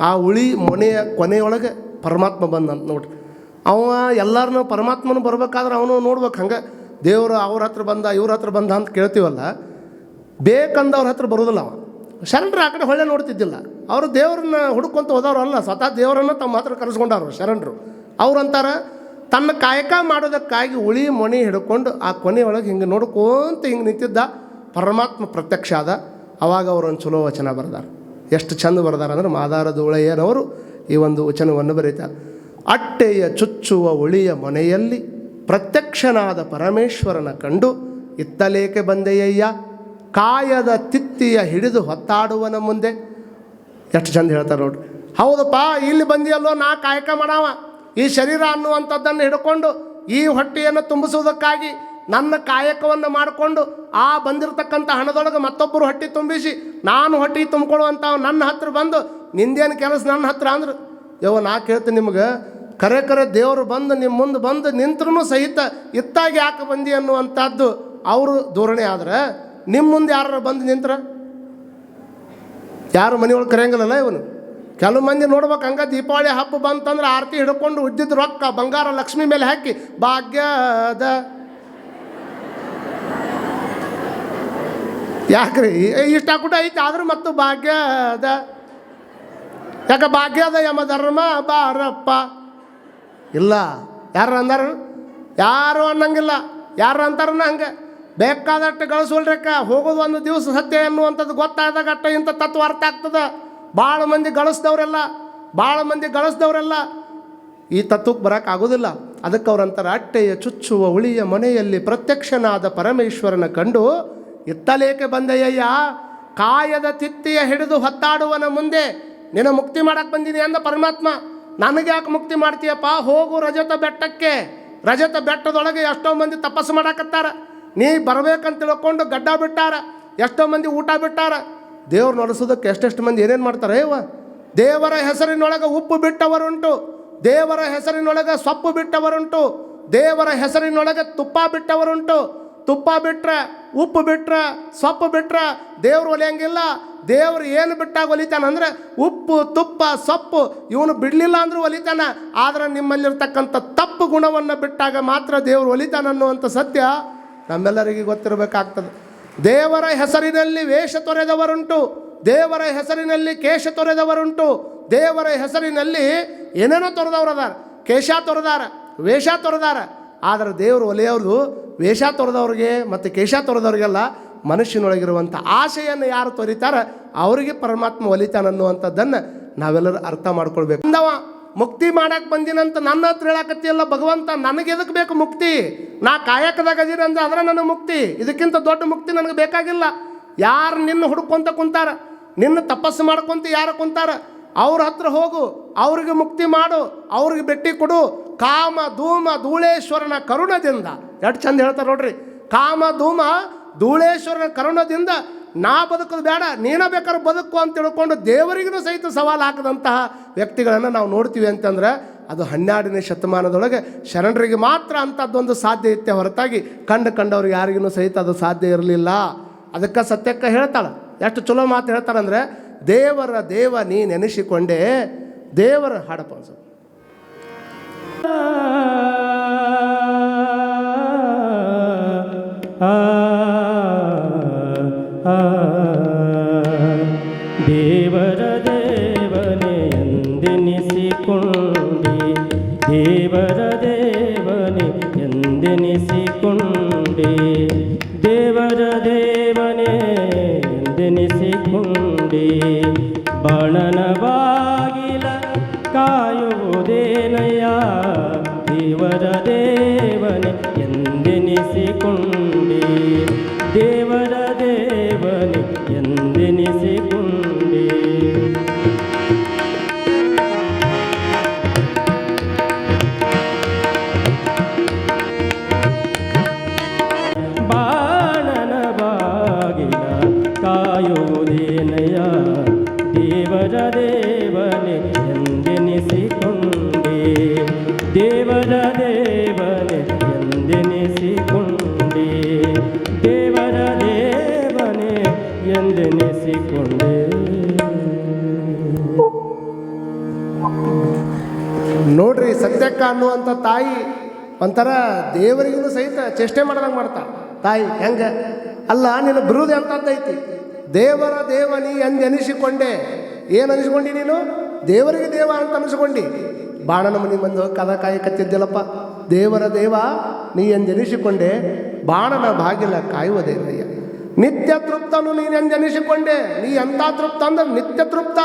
ಆ ಉಳಿ ಮೊನೆಯ ಕೊನೆಯೊಳಗೆ ಪರಮಾತ್ಮ ಬಂದಂತ ನೋಡ್ರಿ. ಅವ ಎಲ್ಲರನ್ನೂ ಪರಮಾತ್ಮನೂ ಬರ್ಬೇಕಾದ್ರೆ ಅವನು ನೋಡ್ಬೇಕು. ಹಂಗೆ ದೇವರು ಅವ್ರ ಹತ್ರ ಬಂದ ಇವ್ರ ಹತ್ರ ಬಂದ ಅಂತ ಕೇಳ್ತೀವಲ್ಲ, ಬೇಕಂದವ್ರ ಹತ್ರ ಬರೋದಿಲ್ಲ ಅವ. ಶರಣರು ಆ ಕಡೆ ಹೊಳ್ಳೆ ನೋಡ್ತಿದ್ದಿಲ್ಲ. ಅವರು ದೇವ್ರನ್ನ ಹುಡುಕೊಂತ ಹೋದವ್ರು ಅಲ್ಲ, ಸ್ವತಃ ದೇವರನ್ನು ತಮ್ಮ ಹತ್ರ ಕರೆಸ್ಕೊಂಡವ್ರು ಶರಣರು. ಅವ್ರಂತಾರ ತನ್ನ ಕಾಯಕ ಮಾಡೋದಕ್ಕಾಗಿ ಉಳಿ ಮೊಣಿ ಹಿಡ್ಕೊಂಡು ಆ ಕೊನೆಯೊಳಗೆ ಹಿಂಗೆ ನೋಡ್ಕೊಂತ ಹಿಂಗೆ ನಿಂತಿದ್ದ ಪರಮಾತ್ಮ ಪ್ರತ್ಯಕ್ಷ ಆದ. ಅವಾಗ ಅವರು ಒಂದು ಚಲೋ ವಚನ ಬರೆದಾರ. ಎಷ್ಟು ಚಂದ ಬರೆದಾರ ಅಂದ್ರೆ ಮಾದಾರ ಧೂಳಯ್ಯನವರು ಈ ಒಂದು ವಚನವನ್ನು ಬರೀತಾರೆ. ಅಟ್ಟೆಯ ಚುಚ್ಚುವ ಉಳಿಯ ಮನೆಯಲ್ಲಿ ಪ್ರತ್ಯಕ್ಷನಾದ ಪರಮೇಶ್ವರನ ಕಂಡು ಇತ್ತಲೇಕೆ ಬಂದೆಯಯ್ಯ ಕಾಯದ ತಿತ್ತಿಯ ಹಿಡಿದು ಹೊತ್ತಾಡುವನ ಮುಂದೆ. ಎಷ್ಟು ಚಂದ ಹೇಳ್ತಾರೆ ನೋಡ್ರಿ. ಹೌದಪ್ಪ, ಇಲ್ಲಿ ಬಂದಿಯಲ್ಲೋ ನಾ ಕಾಯಕ ಮಾಡಾವ, ಈ ಶರೀರ ಅನ್ನುವಂಥದ್ದನ್ನು ಹಿಡ್ಕೊಂಡು ಈ ಹೊಟ್ಟೆಯನ್ನು ತುಂಬಿಸುವುದಕ್ಕಾಗಿ ನನ್ನ ಕಾಯಕವನ್ನು ಮಾಡಿಕೊಂಡು ಆ ಬಂದಿರತಕ್ಕಂಥ ಹಣದೊಳಗೆ ಮತ್ತೊಬ್ಬರು ಹೊಟ್ಟೆ ತುಂಬಿಸಿ ನಾನು ಹೊಟ್ಟೆ ತುಂಬಿಕೊಳ್ಳುವಂಥ ನನ್ನ ಹತ್ರ ಬಂದು ನಿಂದೇನು ಕೆಲಸ ನನ್ನ ಹತ್ರ ಅಂದ್ರೆ ನಾ ಕೇಳ್ತೀನಿ ನಿಮ್ಗೆ, ಕರೆ ದೇವರು ಬಂದು ನಿಮ್ಮ ಮುಂದೆ ಬಂದು ನಿಂತ್ರೂ ಸಹಿತ ಇತ್ತಾಗಿ ಯಾಕೆ ಬಂದಿ ಅನ್ನುವಂಥದ್ದು ಅವರು ಧೋರಣೆ ಆದ್ರೆ ನಿಮ್ಮ ಮುಂದೆ ಯಾರು ಬಂದು ನಿಂತ್ರ ಯಾರು ಮನೆಯೊಳಗೆ ಕರೆಯಂಗಿಲ್ಲಲ್ಲ ಇವನು. ಕೆಲವು ಮಂದಿ ನೋಡ್ಬೇಕು ಹಂಗೆ ದೀಪಾವಳಿ ಹಬ್ಬ ಬಂತಂದ್ರೆ ಆರತಿ ಹಿಡ್ಕೊಂಡು ಉದ್ದಿದ್ದು ರೊಕ್ಕ ಬಂಗಾರ ಲಕ್ಷ್ಮಿ ಮೇಲೆ ಹಾಕಿ ಭಾಗ್ಯದ ಯಾಕ್ರಿ ಇಷ್ಟ ಹಾಕ್ಬಿಟ್ಟು ಐತಿ ಆದ್ರೂ ಮತ್ತು ಭಾಗ್ಯದ ಯಾಕೆ ಭಾಗ್ಯದ ಯಮ ಧರ್ಮ ಬಾರಪ್ಪ ಇಲ್ಲ. ಯಾರು ಅಂದಾರ? ಯಾರು ಅನ್ನಂಗಿಲ್ಲ. ಯಾರು ಅಂತಾರನ್ನ ಹಂಗೆ ಬೇಕಾದಷ್ಟು ಗಳಿಸೋಲ್ರಕ್ಕ. ಹೋಗೋದು ಒಂದು ದಿವಸ ಸತ್ಯ ಅನ್ನುವಂಥದ್ದು ಗೊತ್ತಾದಾಗ ಅಟ್ಟ ಇಂಥ ತತ್ವ ಅರ್ಥ ಆಗ್ತದೆ. ಭಾಳ ಮಂದಿ ಗಳಿಸ್ದವ್ರೆಲ್ಲ ಈ ತತ್ವಕ್ಕೆ ಬರೋಕ್ಕಾಗೋದಿಲ್ಲ. ಅದಕ್ಕೆ ಅವ್ರಂತಾರೆ, ಅಟ್ಟೆಯ ಚುಚ್ಚುವ ಉಳಿಯ ಮನೆಯಲ್ಲಿ ಪ್ರತ್ಯಕ್ಷನಾದ ಪರಮೇಶ್ವರನ ಕಂಡು ಇತ್ತಲೇಕೆ ಬಂದೆಯ್ಯ, ಕಾಯದ ತಿತ್ತಿಯ ಹಿಡಿದು ಹೊತ್ತಾಡುವನ ಮುಂದೆ ನಿನ್ನ ಮುಕ್ತಿ ಮಾಡಕ್ಕೆ ಬಂದೀನಿ ಅಂದ ಪರಮಾತ್ಮ. ನನಗೆ ಯಾಕೆ ಮುಕ್ತಿ ಮಾಡ್ತೀಯಪ್ಪ? ಹೋಗು ರಜತ ಬೆಟ್ಟಕ್ಕೆ. ರಜತ ಬೆಟ್ಟದೊಳಗೆ ಎಷ್ಟೋ ಮಂದಿ ತಪಸ್ಸು ಮಾಡಕತ್ತಾರ. ನೀ ಬರ್ಬೇಕಂತ ತಿಳ್ಕೊಂಡು ಗಡ್ಡ ಬಿಟ್ಟಾರ. ಎಷ್ಟೋ ಮಂದಿ ಊಟ ಬಿಟ್ಟಾರ. ದೇವ್ರು ನಡೆಸೋದಕ್ಕೆ ಎಷ್ಟೆಷ್ಟು ಮಂದಿ ಏನೇನು ಮಾಡ್ತಾರೆ ಇವ. ದೇವರ ಹೆಸರಿನೊಳಗೆ ಉಪ್ಪು ಬಿಟ್ಟವರುಂಟು, ದೇವರ ಹೆಸರಿನೊಳಗೆ ಸೊಪ್ಪು ಬಿಟ್ಟವರುಂಟು, ದೇವರ ಹೆಸರಿನೊಳಗೆ ತುಪ್ಪ ಬಿಟ್ಟವರುಂಟು. ತುಪ್ಪ ಬಿಟ್ರೆ, ಉಪ್ಪು ಬಿಟ್ರೆ, ಸೊಪ್ಪು ಬಿಟ್ರೆ ದೇವ್ರು ಒಲಿಯಂಗಿಲ್ಲ. ದೇವ್ರು ಏನು ಬಿಟ್ಟಾಗ ಒಲಿತಾನಂದ್ರೆ ಉಪ್ಪು, ತುಪ್ಪ, ಸೊಪ್ಪು ಇವನು ಬಿಡಲಿಲ್ಲ ಅಂದ್ರೂ ಒಲಿತಾನ. ಆದರೆ ನಿಮ್ಮಲ್ಲಿರ್ತಕ್ಕಂಥ ತಪ್ಪು ಗುಣವನ್ನು ಬಿಟ್ಟಾಗ ಮಾತ್ರ ದೇವ್ರು ಒಲಿತಾನನ್ನುವಂಥ ಸತ್ಯ ನಮ್ಮೆಲ್ಲರಿಗೆ ಗೊತ್ತಿರಬೇಕಾಗ್ತದೆ. ದೇವರ ಹೆಸರಿನಲ್ಲಿ ವೇಷ ತೊರೆದವರುಂಟು, ದೇವರ ಹೆಸರಿನಲ್ಲಿ ಕೇಶ ತೊರೆದವರುಂಟು, ದೇವರ ಹೆಸರಿನಲ್ಲಿ ಏನೇನೋ ತೊರೆದವ್ರದಾರ. ಕೇಶ ತೊರೆದಾರ, ವೇಷ ತೊರೆದಾರ. ಆದರೆ ದೇವರು ಒಲೆಯವರು ವೇಷ ತೊರೆದವ್ರಿಗೆ ಮತ್ತು ಕೇಶ ತೊರೆದವ್ರಿಗೆಲ್ಲ ಮನುಷ್ಯನೊಳಗಿರುವಂಥ ಆಶೆಯನ್ನು ಯಾರು ತೊರಿತಾರ ಅವರಿಗೆ ಪರಮಾತ್ಮ ಒಲಿತಾನನ್ನುವಂಥದ್ದನ್ನು ನಾವೆಲ್ಲರೂ ಅರ್ಥ ಮಾಡ್ಕೊಳ್ಬೇಕು. ಅಂದವ ಮುಕ್ತಿ ಮಾಡಕ್ಕೆ ಬಂದಿನಂತ ನನ್ನ ಹತ್ರ ಹೇಳಕತ್ತಿಯಲ್ಲ ಭಗವಂತ, ನನಗೆ ಎದಕ್ಕೆ ಬೇಕು ಮುಕ್ತಿ? ನಾ ಕಾಯಕದಾಗ ಅದೀನಿ ಅಂದ್ರೆ ಅದರ ನನಗೆ ಮುಕ್ತಿ. ಇದಕ್ಕಿಂತ ದೊಡ್ಡ ಮುಕ್ತಿ ನನಗೆ ಬೇಕಾಗಿಲ್ಲ. ಯಾರು ನಿನ್ನ ಹುಡ್ಕೊಂತ ಕುಂತಾರ, ನಿನ್ನ ತಪಸ್ಸು ಮಾಡ್ಕೊಂತ ಯಾರು ಕುಂತಾರ, ಅವ್ರ ಹತ್ರ ಹೋಗು, ಅವ್ರಿಗೆ ಮುಕ್ತಿ ಮಾಡು, ಅವ್ರಿಗೆ ಭೇಟಿ ಕೊಡು. ಕಾಮ ಧೂಮ ಧೂಳೇಶ್ವರನ ಕರುಣದಿಂದ, ಎಷ್ಟು ಚಂದ ಹೇಳ್ತಾರೆ ನೋಡ್ರಿ. ಕಾಮ ಧೂಮ ಧೂಳೇಶ್ವರನ ಕರುಣದಿಂದ ನಾ ಬದುಕೋದು ಬೇಡ, ನೀನ ಬೇಕಾದ್ರೆ ಬದುಕು ಅಂತ ತಿಳ್ಕೊಂಡು ದೇವರಿಗೂ ಸಹಿತ ಸವಾಲು ಹಾಕಿದಂತಹ ವ್ಯಕ್ತಿಗಳನ್ನು ನಾವು ನೋಡ್ತೀವಿ ಅಂತಂದ್ರೆ ಅದು 12ನೇ ಶತಮಾನದೊಳಗೆ ಶರಣರಿಗೆ ಮಾತ್ರ ಅಂಥದ್ದೊಂದು ಸಾಧ್ಯ ಇತ್ತೆ ಹೊರತಾಗಿ ಕಂಡವ್ರಿಗೆ ಯಾರಿಗೂ ಸಹಿತ ಅದು ಸಾಧ್ಯ ಇರಲಿಲ್ಲ. ಅದಕ್ಕೆ ಸತ್ಯಕ್ಕೆ ಹೇಳ್ತಾಳೆ, ಎಷ್ಟು ಚಲೋ ಮಾತು ಹೇಳ್ತಾರಂದ್ರೆ, ದೇವರ ದೇವ ನೀ ನೆನೆಸಿಕೊಂಡೆ. ದೇವರ ಹಾಡಪ್ಪ ಅನ್ಸ ದೇವರ ದೇವನೇ ಎಂದೆನಿಸಿಕೊಂಡೆ, ದೇವರ ದೇವನೇ ಎಂದೆನಿಸಿಕೊಂಡೆ, ದೇವರ ದೇವನೇ ಎಂದೆನಿಸಿಕೊಂಡೆ. ಬಾಣನ ಬಾಗಿಲ ಕಾಯುವುದೇನಯ್ಯ, ದೇವರ ದೇವನೇ ಎಂದೆನಿಸಿಕೊಂಡೆ, ದೇವರ ದೇವನೇ ಎಂದೆನಿಸಿಕೊಂಡೆ. ಬಾಣನ ಬಾಗಿಲ ಕಾಯುವುದೇನಯ್ಯ, ದೇವರ ದೇವನೇ ಎಂದೆನಿಸಿಕೊಂಡೆ, ದೇವರ ದೇವನೇ ಎಂದೆನಿಸಿಕೊಂಡೆ, ದೇವರ ದೇವನೇ ಎಂದೆನಿಸಿಕೊಂಡೆ. ನೋಡ್ರಿ, ಸತ್ಯಕ್ಕ ಅನ್ನುವಂಥ ತಾಯಿ ಒಂಥರ ದೇವರಿಗೂ ಸಹಿತ ಚೇಷ್ಟೆ ಮಾಡ್ದಂಗೆ ಮಾಡ್ತಾಳೆ. ತಾಯಿ ಹೆಂಗೆ ಅಲ್ಲ, ನಿನ್ನ ಬಿರುದು ಎಂಥದ್ದೈತಿ? ದೇವರ ದೇವ ನೀ ಎಂದೆನಿಸಿಕೊಂಡೆ. ಏನು ಅನಿಸ್ಕೊಂಡಿ ನೀನು? ದೇವರಿಗೆ ದೇವ ಅಂತ ಅನಿಸ್ಕೊಂಡಿ. ಬಾಣನ ಮನೆ ಬಂದು ಕದ ಕಾಯಿ ಕತ್ತಿದ್ದಲ್ಲಪ್ಪ. ದೇವರ ದೇವ ನೀ ಎಂದೆನಿಸಿಕೊಂಡೆ, ಬಾಣನ ಬಾಗಿಲ ಕಾಯುವುದೇನಯ್ಯ. ನಿತ್ಯ ತೃಪ್ತನು ನೀನು ಎಂದೆನಿಸಿಕೊಂಡೆ. ನೀ ಎಂಥ ತೃಪ್ತ ಅಂದ್ರೆ ನಿತ್ಯ ತೃಪ್ತ.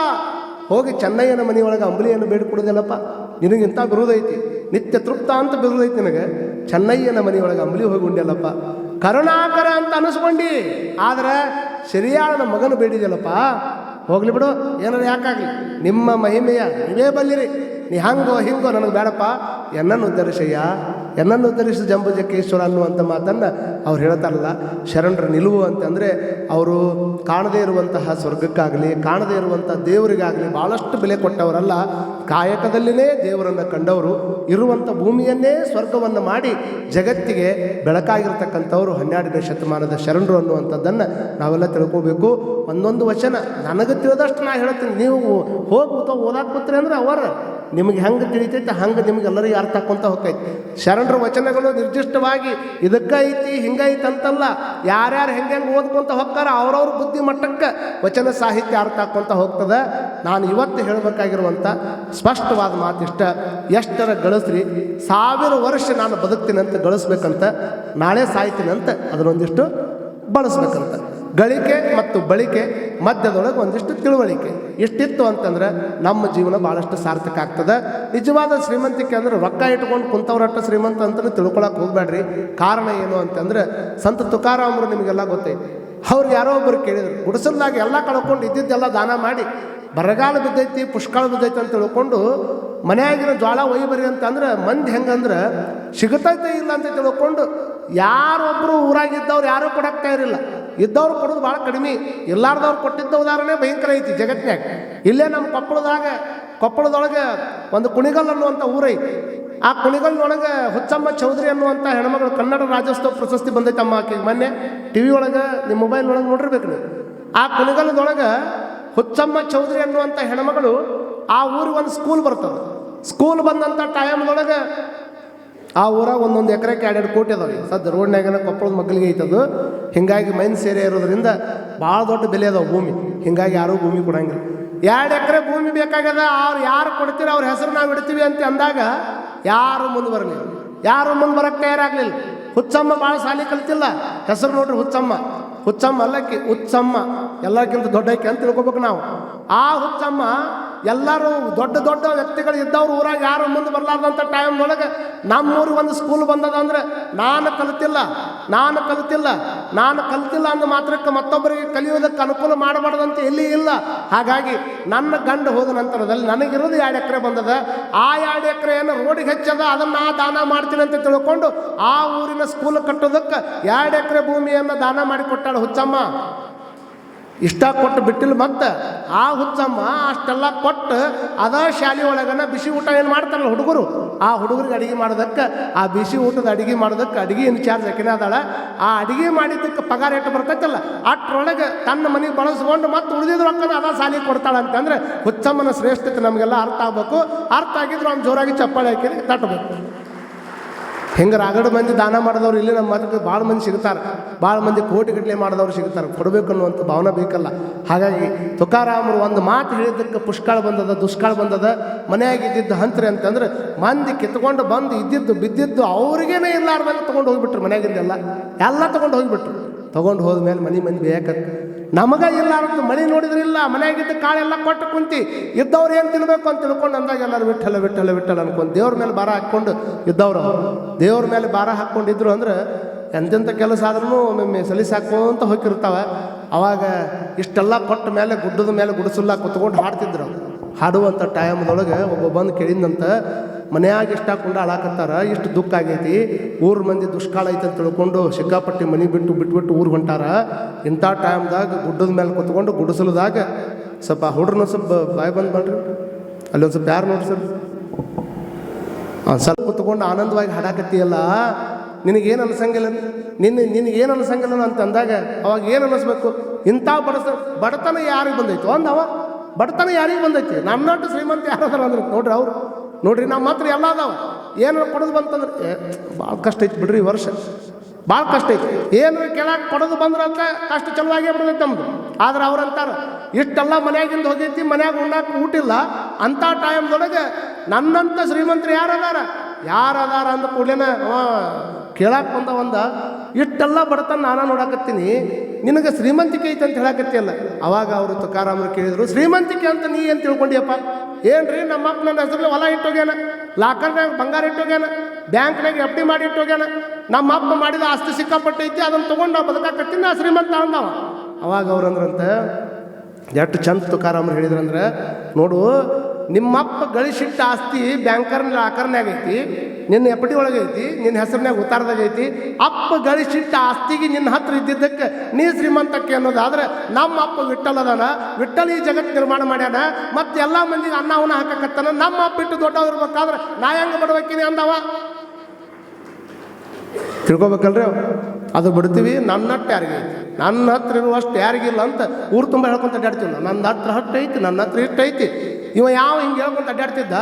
ಹೋಗಿ ಚೆನ್ನಯ್ಯನ ಮನೆಯೊಳಗೆ ಅಂಬಲಿಯನ್ನು ಬೇಡಿಕೊಡೋದಿಲ್ಲಪ್ಪ. ನಿನಗಿಂತ ಬಿರುದೈತಿ, ನಿತ್ಯ ತೃಪ್ತ ಅಂತ ಬಿರುದೈತಿ ನಿನಗೆ. ಚೆನ್ನಯ್ಯನ ಮನೆಯೊಳಗೆ ಅಂಬಲಿ ಹೋಗಿ ಉಂಡ್ಯಲ್ಲಪ್ಪ. ಕರುಣಾಕರ ಅಂತ ಅನಿಸ್ಕೊಂಡಿ. ಆದರೆ ಶರಿಯಾಳನ ಮಗನು ಬೇಡಿದಲ್ಲಪ್ಪ. ಹೋಗ್ಲಿ ಬಿಡು, ಏನಾರು ಯಾಕಾಗಲಿ, ನಿಮ್ಮ ಮಹಿಮೆಯ ನೀವೇ ಬಲ್ಲಿರಿ. ನೀ ಹಂಗೋ ಹಿಂಗೋ ನನಗೆ ಬೇಡಪ್ಪ, ಎನ್ನನ್ನು ಉದ್ಧರಿಸಯ್ಯ, ಎನ್ನನ್ನು ಉದ್ಧರಿಸು ಜಂಬುಜಕ್ಕೇಶ್ವರ ಅನ್ನುವಂಥ ಮಾತನ್ನು ಅವ್ರು ಹೇಳ್ತಾರಲ್ಲ. ಶರಣರ ನಿಲುವು ಅಂತಂದರೆ ಅವರು ಕಾಣದೇ ಇರುವಂತಹ ಸ್ವರ್ಗಕ್ಕಾಗಲಿ, ಕಾಣದೇ ಇರುವಂಥ ದೇವರಿಗಾಗಲಿ ಭಾಳಷ್ಟು ಬೆಲೆ ಕೊಟ್ಟವರಲ್ಲ. ಕಾಯಕದಲ್ಲಿನೇ ದೇವರನ್ನು ಕಂಡವರು, ಇರುವಂಥ ಭೂಮಿಯನ್ನೇ ಸ್ವರ್ಗವನ್ನು ಮಾಡಿ ಜಗತ್ತಿಗೆ ಬೆಳಕಾಗಿರ್ತಕ್ಕಂಥವ್ರು 12ನೇ ಶತಮಾನದ ಶರಣರು ಅನ್ನುವಂಥದ್ದನ್ನು ನಾವೆಲ್ಲ ತಿಳ್ಕೋಬೇಕು. ಒಂದೊಂದು ವಚನ ನನಗೆ ತಿಳಿದಷ್ಟು ನಾ ಹೇಳ್ತೀನಿ. ನೀವು ಹೋಗಿ ಓದಾಕ್ ಕೂತ್ರಿ ಅಂದ್ರೆ ಅವರ ನಿಮಗೆ ಹೆಂಗೆ ತಿಳಿತೈತೆ ಹಂಗೆ ನಿಮಗೆಲ್ಲರಿಗೂ ಅರ್ಥ ಆಕೊಂತ ಹೋಗ್ತೈತಿ. ಶರಣರ ವಚನಗಳು ನಿರ್ದಿಷ್ಟವಾಗಿ ಇದಕ್ಕೈತಿ ಹಿಂಗೈತಿ ಅಂತಲ್ಲ, ಯಾರ್ಯಾರು ಹೆಂಗೆ ಓದ್ಕೊಂತ ಹೋಗ್ತಾರ ಅವ್ರವ್ರ ಬುದ್ಧಿ ಮಟ್ಟಕ್ಕೆ ವಚನ ಸಾಹಿತ್ಯ ಅರ್ಥ ಆಕ್ಕೊಂತ ಹೋಗ್ತದೆ. ನಾನು ಇವತ್ತು ಹೇಳಬೇಕಾಗಿರುವಂಥ ಸ್ಪಷ್ಟವಾದ ಮಾತಿಷ್ಟ, ಎಷ್ಟರ ಗಳಿಸ್ರಿ 1000 ವರ್ಷ ನಾನು ಬದುಕ್ತೀನಂತ ಗಳಿಸ್ಬೇಕಂತ, ನಾಳೆ ಸಾಯ್ತೀನಂತ ಅದನ್ನೊಂದಿಷ್ಟು ಬಳಸ್ಬೇಕಂತ. ಗಳಿಕೆ ಮತ್ತು ಬಳಿಕೆ ಮಧ್ಯದೊಳಗೆ ಒಂದಿಷ್ಟು ತಿಳುವಳಿಕೆ ಇಷ್ಟಿತ್ತು ಅಂತಂದ್ರೆ ನಮ್ಮ ಜೀವನ ಭಾಳಷ್ಟು ಸಾರ್ಥಕ ಆಗ್ತದೆ. ನಿಜವಾದ ಶ್ರೀಮಂತಿಕೆ ಅಂದ್ರೆ ರೊಕ್ಕ ಇಟ್ಕೊಂಡು ಕುಂತವ್ರಟ್ಟ ಶ್ರೀಮಂತ ಅಂತಲೂ ತಿಳ್ಕೊಳಕ್ಕೆ ಹೋಗ್ಬೇಡ್ರಿ. ಕಾರಣ ಏನು ಅಂತಂದ್ರೆ ಸಂತ ತುಕಾರಾಮರು ನಿಮಗೆಲ್ಲ ಗೊತ್ತೈತಿ. ಅವ್ರು ಯಾರೋ ಒಬ್ಬರು ಕೇಳಿದ್ರು, ಗುಡಿಸಲ್ದಾಗ ಎಲ್ಲ ಕಳ್ಕೊಂಡು ಇದ್ದಿದ್ದೆಲ್ಲ ದಾನ ಮಾಡಿ ಬರಗಾಲ ಬಿದ್ದೈತಿ ಪುಷ್ಕಳ ಬಿದ್ದೈತಿ ಅಂತ ತಿಳ್ಕೊಂಡು ಮನೆಯಾಗಿನ ಜ್ವಾಳ ಒಯ್ಬರಿ ಅಂತಂದ್ರೆ ಮಂದಿ ಹೆಂಗಂದ್ರೆ ಸಿಗತೈತೆ ಇಲ್ಲ ಅಂತ ತಿಳ್ಕೊಂಡು ಯಾರೊಬ್ಬರು ಊರಾಗಿದ್ದವ್ರು ಯಾರೂ ಕೊಡಕ್ತಾ ಇರಲಿಲ್ಲ. ಇದ್ದವ್ರು ಕೊಡೋದು ಭಾಳ ಕಡಿಮೆ, ಎಲ್ಲಾರ್ದವ್ರು ಕೊಟ್ಟಿದ್ದ ಉದಾಹರಣೆ ಭಯಂಕರ ಐತಿ ಜಗತ್ತಿನಾಗ. ಇಲ್ಲೇ ನಮ್ಮ ಕೊಪ್ಪಳದೊಳಗೆ ಒಂದು ಕುಣಿಗಲ್ ಅನ್ನುವಂಥ ಊರೈತಿ. ಆ ಕುಣಿಗಲ್ನೊಳಗೆ ಹುಚ್ಚಮ್ಮ ಚೌಧರಿ ಅನ್ನುವಂಥ ಹೆಣ್ಮಗಳು ಕನ್ನಡ ರಾಜ್ಯೋತ್ಸವ ಪ್ರಶಸ್ತಿ ಬಂದೈತಮ್ಮ ಆಕೆಗೆ. ಮೊನ್ನೆ ಟಿ ವಿ ಒಳಗೆ ನಿಮ್ಮ ಮೊಬೈಲ್ ಒಳಗೆ ನೋಡಿರ್ಬೇಕು ನೀವು. ಆ ಕುಣಿಗಲ್ದೊಳಗೆ ಹುಚ್ಚಮ್ಮ ಚೌಧರಿ ಅನ್ನುವಂಥ ಹೆಣ್ಮಗಳು ಆ ಊರಿಗೆ ಒಂದು ಸ್ಕೂಲ್ ಬರ್ತದೆ. ಸ್ಕೂಲ್ ಬಂದಂಥ ಟೈಮ್ದೊಳಗೆ ಆ ಊರಾಗ 1 ಎಕರೆಗೆ 2 ಕೋಟಿ ಅದಾವೆ. ಸದ್ಯ ರೋಡ್ನಾಗನ ಕೊಪ್ಪಳದ ಮಗ್ಗಲಿಗೆ ಐತದು. ಹೀಗಾಗಿ ಮೈನ್ ಸೇರೆ ಇರೋದ್ರಿಂದ ಭಾಳ ದೊಡ್ಡ ಬೆಲೆ ಅದಾವೆ ಭೂಮಿ. ಹೀಗಾಗಿ ಯಾರೂ ಭೂಮಿ ಕೊಡಂಗಿಲ್ಲ. 2 ಎಕರೆ ಭೂಮಿ ಬೇಕಾಗ್ಯದ, ಅವ್ರು ಯಾರು ಕೊಡ್ತೀರ ಅವ್ರ ಹೆಸರು ನಾವು ಇಡ್ತೀವಿ ಅಂತ ಅಂದಾಗ ಯಾರು ಮುಂದೆ ಬರಲಿಲ್ಲ, ಯಾರು ಮುಂದೆ ಬರೋಕ್ಕೆ ತಯಾರಾಗಲಿಲ್ಲ. ಹುಚ್ಚಮ್ಮ ಭಾಳ ಸಾಲಿ ಕಲ್ತಿಲ್ಲ, ಹೆಸರು ನೋಡ್ರಿ ಹುಚ್ಚಮ್ಮ ಅಲ್ಲಕ್ಕಿ ಹುಚ್ಚಮ್ಮ, ಎಲ್ಲಕ್ಕಿಂತ ದೊಡ್ಡಕ್ಕೆ ಅಂತ ತಿಳ್ಕೊಬೇಕು ನಾವು. ಆ ಹುಚ್ಚಮ್ಮ ಎಲ್ಲರೂ ದೊಡ್ಡ ವ್ಯಕ್ತಿಗಳು ಇದ್ದವ್ರು ಊರಾಗ ಯಾರು ಮುಂದೆ ಬರಲಾರ್ದಂಥ ಟೈಮ್ನೊಳಗೆ ನಮ್ಮೂರಿಗೆ ಒಂದು ಸ್ಕೂಲ್ ಬಂದದ ಅಂದ್ರೆ ನಾನು ಕಲಿತಿಲ್ಲ ಅಂದ ಮಾತ್ರಕ್ಕೆ ಮತ್ತೊಬ್ಬರಿಗೆ ಕಲಿಯೋದಕ್ಕೆ ಅನುಕೂಲ ಮಾಡಬಾರ್ದಂತ ಎಲ್ಲಿ ಇಲ್ಲ. ಹಾಗಾಗಿ ನನ್ನ ಗಂಡು ಹೋದ ನಂತರದಲ್ಲಿ ನನಗಿರೋದು 2 ಎಕರೆ ಬಂದದ. ಆ 2 ಎಕರೆಯನ್ನು ರೋಡಿಗೆ ಹಚ್ಚದ, ಅದನ್ನು ನಾ ದಾನ ಮಾಡ್ತೀನಿ ಅಂತ ತಿಳ್ಕೊಂಡು ಆ ಊರಿನ ಸ್ಕೂಲ್ ಕಟ್ಟೋದಕ್ಕೆ 2 ಎಕರೆ ಭೂಮಿಯನ್ನು ದಾನ ಮಾಡಿಕೊಟ್ಟಾಳ ಹುಚ್ಚಮ್ಮ. ಇಷ್ಟ ಕೊಟ್ಟು ಬಿಟ್ಟಿಲ್ಲ. ಮತ್ತೆ ಆ ಹುಚ್ಚಮ್ಮ ಅಷ್ಟೆಲ್ಲ ಕೊಟ್ಟು ಅದ ಶಾಲೆ ಒಳಗನ ಬಿಸಿ ಊಟ ಏನು ಮಾಡ್ತಾರಲ್ಲ ಹುಡುಗರು, ಆ ಹುಡುಗರಿಗೆ ಅಡುಗೆ ಮಾಡೋದಕ್ಕೆ, ಆ ಬಿಸಿ ಊಟದ ಅಡುಗೆ ಮಾಡೋದಕ್ಕೆ ಅಡುಗೆ ಇನ್ಚಾರ್ಜ್ ಆಕಿನ ಅದಾಳ. ಆ ಅಡುಗೆ ಮಾಡಿದ್ದಕ್ಕೆ ಪಗಾರ ಎಷ್ಟು ಬರ್ತೈತಲ್ಲ ಅಷ್ಟರೊಳಗೆ ತನ್ನ ಮನೆಗೆ ಬಳಸ್ಕೊಂಡು ಮತ್ತೆ ಉಳಿದಿದ ರೊಕ್ಕನ ಅದ ಸಾಲಿಗೆ ಕೊಡ್ತಾಳೆ ಅಂತಂದ್ರೆ ಹುಚ್ಚಮ್ಮನ ಶ್ರೇಷ್ಠತೆ ನಮಗೆಲ್ಲ ಅರ್ಥ ಆಗಬೇಕು. ಅರ್ಥ ಆಗಿದ್ರು ಅವ್ನು ಜೋರಾಗಿ ಚಪ್ಪಾಳೆ ಹಾಕಿ ತಟ್ಟಬೇಕು. ಹಿಂಗೆ ರಾಗಡ ಮಂದಿ ದಾನ ಮಾಡಿದವ್ರು ಇಲ್ಲಿ ನಮ್ಮ ಮತಕ್ಕೆ ಭಾಳ ಮಂದಿ ಸಿಗ್ತಾರೆ, ಭಾಳ ಮಂದಿ ಕೋಟಿಗಟ್ಟಲೆ ಮಾಡಿದವ್ರು ಸಿಗ್ತಾರೆ. ಕೊಡಬೇಕು ಅನ್ನುವಂಥ ಭಾವನೆ ಬೇಕಲ್ಲ. ಹಾಗಾಗಿ ತುಕಾರಾಮರು ಒಂದು ಮಾತು ಹೇಳಿದ್ದಕ್ಕೆ ಪುಷ್ಕಾಳ ಬಂದದ, ದುಷ್ಕಾಳ ಬಂದದ. ಮನೆಯಾಗಿದ್ದಿದ್ದು ಹಂತ್ರಿ ಅಂತಂದ್ರೆ ಮಂದಿ ಕಿತ್ಕೊಂಡು ಬಂದು ಇದ್ದಿದ್ದು ಬಿದ್ದಿದ್ದು ಅವ್ರಿಗೇನೆ ಇರ್ಲಾರ್ದಂಗೆ ತೊಗೊಂಡು ಹೋಗಿಬಿಟ್ರು. ಮನೆಯಾಗಿದ್ದೆಲ್ಲ ಎಲ್ಲ ತೊಗೊಂಡು ಹೋಗಿಬಿಟ್ರು. ತೊಗೊಂಡು ಹೋದ್ಮೇಲೆ ಮಂದಿ ಬೇಕಂತ ನಮಗ ಇಲ್ಲಾರಂತ ಮನೆ ನೋಡಿದ್ರಿಲ್ಲ, ಮನೆಯಾಗಿದ್ದ ಕಾಳೆಲ್ಲ ಕೊಟ್ಟು ಕುಂತಿ ಇದ್ದವ್ರು ಏನು ತಿನ್ಬೇಕು ಅಂತ ತಿಳ್ಕೊಂಡು ಅಂದಾಗ ಎಲ್ಲರೂ ವಿಠಲ ಅನ್ಕೊಂಡು ದೇವ್ರ ಮೇಲೆ ಭಾರ ಹಾಕ್ಕೊಂಡು ಇದ್ದವ್ರು. ದೇವ್ರ ಮೇಲೆ ಭಾರ ಹಾಕ್ಕೊಂಡಿದ್ರು ಅಂದ್ರೆ ಎಂತೆಂಥ ಕೆಲಸ ಆದ್ರೂ ಒಮ್ಮೆ ಸಲಿಸಾಕೊಂತ ಹೋಗಿರ್ತಾವೆ. ಅವಾಗ ಇಷ್ಟೆಲ್ಲ ಕೊಟ್ಟ ಮೇಲೆ ಗುಡ್ಡದ ಮೇಲೆ ಗುಡಿಸಲ್ಲ ಕುತ್ಕೊಂಡು ಹಾಡ್ತಿದ್ರು. ಹಾಡುವಂಥ ಟೈಮ್ದೊಳಗೆ ಒಬ್ಬ ಬಂದು ಕೇಳಿದಂತ, ಮನೆಯಾಗ ಇಷ್ಟ ಹಾಕೊಂಡು ಹಾಳಾಕತ್ತಾರ, ಇಷ್ಟು ದುಃಖ ಆಗೈತಿ, ಊರ ಮಂದಿ ದುಷ್ಕಾಳ ಐತೆ ಅಂತ ತಿಳ್ಕೊಂಡು ಸಿಕ್ಕಾಪಟ್ಟಿ ಮನೆ ಬಿಟ್ಬಿಟ್ಟು ಊರಿಗೆ ಹೊಂಟಾರ. ಇಂಥ ಟೈಮ್ದಾಗ ಗುಡ್ಡದ ಮೇಲೆ ಕುತ್ಕೊಂಡು ಗುಡಿಸಲದಾಗ ಸ್ವಲ್ಪ ಹುಡ್ರನ್ನ ಸ್ವಲ್ಪ ಬಾಯಿ ಬಂದು ಮಾಡ್ರಿ, ಅಲ್ಲೊಂದು ಸ್ವಲ್ಪ ಯಾರು ನೋಡ್ರಿ ಸರ್, ಸ್ವಲ್ಪ ಕುತ್ಕೊಂಡು ಆನಂದವಾಗಿ ಹಾಡಾಕತ್ತೀಯಲ್ಲ, ನಿನಗೇನು ಅನ್ಸಂಗಿಲ್ಲ, ನಿನಗೇನು ಅನ್ಸಂಗಿಲ್ಲ ಅಂತ ಅಂದಾಗ ಅವಾಗ ಏನು ಅನ್ನಿಸ್ಬೇಕು? ಇಂಥ ಬಡತನ ಯಾರಿಗೆ ಬಂದೈತು ಅಂದವ, ಬಡತನ ಯಾರಿಗೆ ಬಂದೈತಿ? ನಮ್ಮನಾಟ್ಟು ಶ್ರೀಮಂತ ಯಾರು ಅದಾರ ಅಂದ್ರೆ ನೋಡ್ರಿ ನಮ್ಮ ಹತ್ರ ಎಲ್ಲ ಅದಾವ. ಏನಾರು ಕೊಡೋದು ಬಂತಂದ್ರೆ ಭಾಳ ಕಷ್ಟ ಐತಿ ಬಿಡ್ರಿ, ಈ ವರ್ಷ ಭಾಳ ಕಷ್ಟ ಐತಿ. ಏನಾರು ಕೆಳಗೆ ಕೊಡೋದು ಬಂದ್ರೆ ಅಂತ ಕಷ್ಟ ಚಲುವಾಗೇ ಬಿಡ್ತೈತೆ ನಮ್ದು. ಆದ್ರೆ ಅವ್ರಂತಾರೆ ಇಷ್ಟೆಲ್ಲ ಮನ್ಯಾಗಿಂದ ಹೋಗೈತಿ, ಮನ್ಯಾಗ ಉಣ್ಣಾಕ ಊಟಿಲ್ಲ. ಅಂಥ ಟೈಮ್ದೊಳಗೆ ನನ್ನಂಥ ಶ್ರೀಮಂತರು ಯಾರದಾರ ಅಂದ ಕೂಡಲೇನ ಕೇಳಕ್ಕೆ ಬಂದ ಇಷ್ಟೆಲ್ಲ ಬಡತನ ನಾನು ನೋಡಾಕತ್ತೀನಿ, ನಿನಗೆ ಶ್ರೀಮಂತಿಕೆ ಐತೆ ಅಂತ ಹೇಳಕತ್ತಿಯಲ್ಲ. ಅವಾಗ ಅವರು ತುಕಾರಾಮರು ಕೇಳಿದ್ರು, ಶ್ರೀಮಂತಿಕೆ ಅಂತ ನೀ ಏನು ತಿಳ್ಕೊಂಡಿಯಪ್ಪ? ಏನ್ರಿ ನಮ್ಮಪ್ಪ ನನ್ನ ಹೆಸರಲ್ಲಿ ಹೊಲ ಇಟ್ಟೋಗ್ಯಾನ, ಲಾಕರ್ನಾಗ ಬಂಗಾರ ಇಟ್ಟೋಗ್ಯಾನ, ಬ್ಯಾಂಕ್ನಾಗ FD ಮಾಡಿ ಇಟ್ಟೋಗ್ಯಾನ, ನಮ್ಮ ಅಪ್ಪ ಮಾಡಿದ ಆಸ್ತಿ ಸಿಕ್ಕಾಪಟ್ಟೈತಿ, ಅದನ್ನು ತೊಗೊಂಡು ನಾವು ಬದುಕಾಕತ್ತೀನಿ, ನಾ ಶ್ರೀಮಂತ ಅಂದವ. ಅವಾಗ ಅವ್ರಂದ್ರಂತೆ ಎಷ್ಟು ಚಂದ ತುಕಾರಾಮರು ಹೇಳಿದ್ರಂದ್ರೆ, ನೋಡು ನಿಮ್ಮಪ್ಪ ಗಳಿಸಿಟ್ಟ ಆಸ್ತಿ ಲಾಕರ್ನಾಗ ಐತಿ, ನಿನ್ನ FD ಒಳಗೆ ಐತಿ, ನಿನ್ನ ಹೆಸರಿನಾಗ ಉತ್ತಾರದಾಗ ಐತಿ. ಅಪ್ಪ ಗಳಿಸಿಟ್ಟ ಆಸ್ತಿಗೆ ನಿನ್ನ ಹತ್ರ ಇದ್ದಿದ್ದಕ್ಕೆ ನೀ ಶ್ರೀಮಂತಕ್ಕೆ ಅನ್ನೋದಾದ್ರೆ ನಮ್ಮ ಅಪ್ಪ ವಿಠ್ಠಲ ಅದಾನ, ವಿಠ್ಠಲ ಈ ಜಗತ್ತು ನಿರ್ಮಾಣ ಮಾಡ್ಯಾನ, ಮತ್ತೆ ಎಲ್ಲ ಮಂದಿಗೆ ಅನ್ನವನ್ನ ಹಾಕಕತ್ತಾನ. ನಮ್ಮ ಅಪ್ಪ ಇಟ್ಟು ದೊಡ್ಡವ್ರಿರ್ಬೇಕಾದ್ರೆ ನಾ ಹೆಂಗೆ ಬಡಬೇಕಿನಿ ಅಂದವ. ತಿಳ್ಕೊಬೇಕಲ್ರಿ ಅದು ಬಿಡ್ತೀವಿ. ನನ್ನ ಹಟ್ಟು ಯಾರಿಗೆ ಐತಿ, ನನ್ನ ಹತ್ರ ಇರುವಷ್ಟು ಯಾರಿಗಿಲ್ಲ ಅಂತ ಊರು ತುಂಬ ಹೇಳ್ಕೊಂತ ಅಡ್ಡಾಡ್ತೀವಿ ನಾವು. ನನ್ನ ಹತ್ರ ಹಟ್ಟು ಐತಿ, ನನ್ನ ಹತ್ರ ಇಟ್ಟು ಐತಿ, ಇವ ಯಾವ ಹಿಂಗೆ ಹೇಳ್ಕೊಂತ ಅಡ್ಡಾಡ್ತಿದ್ದ,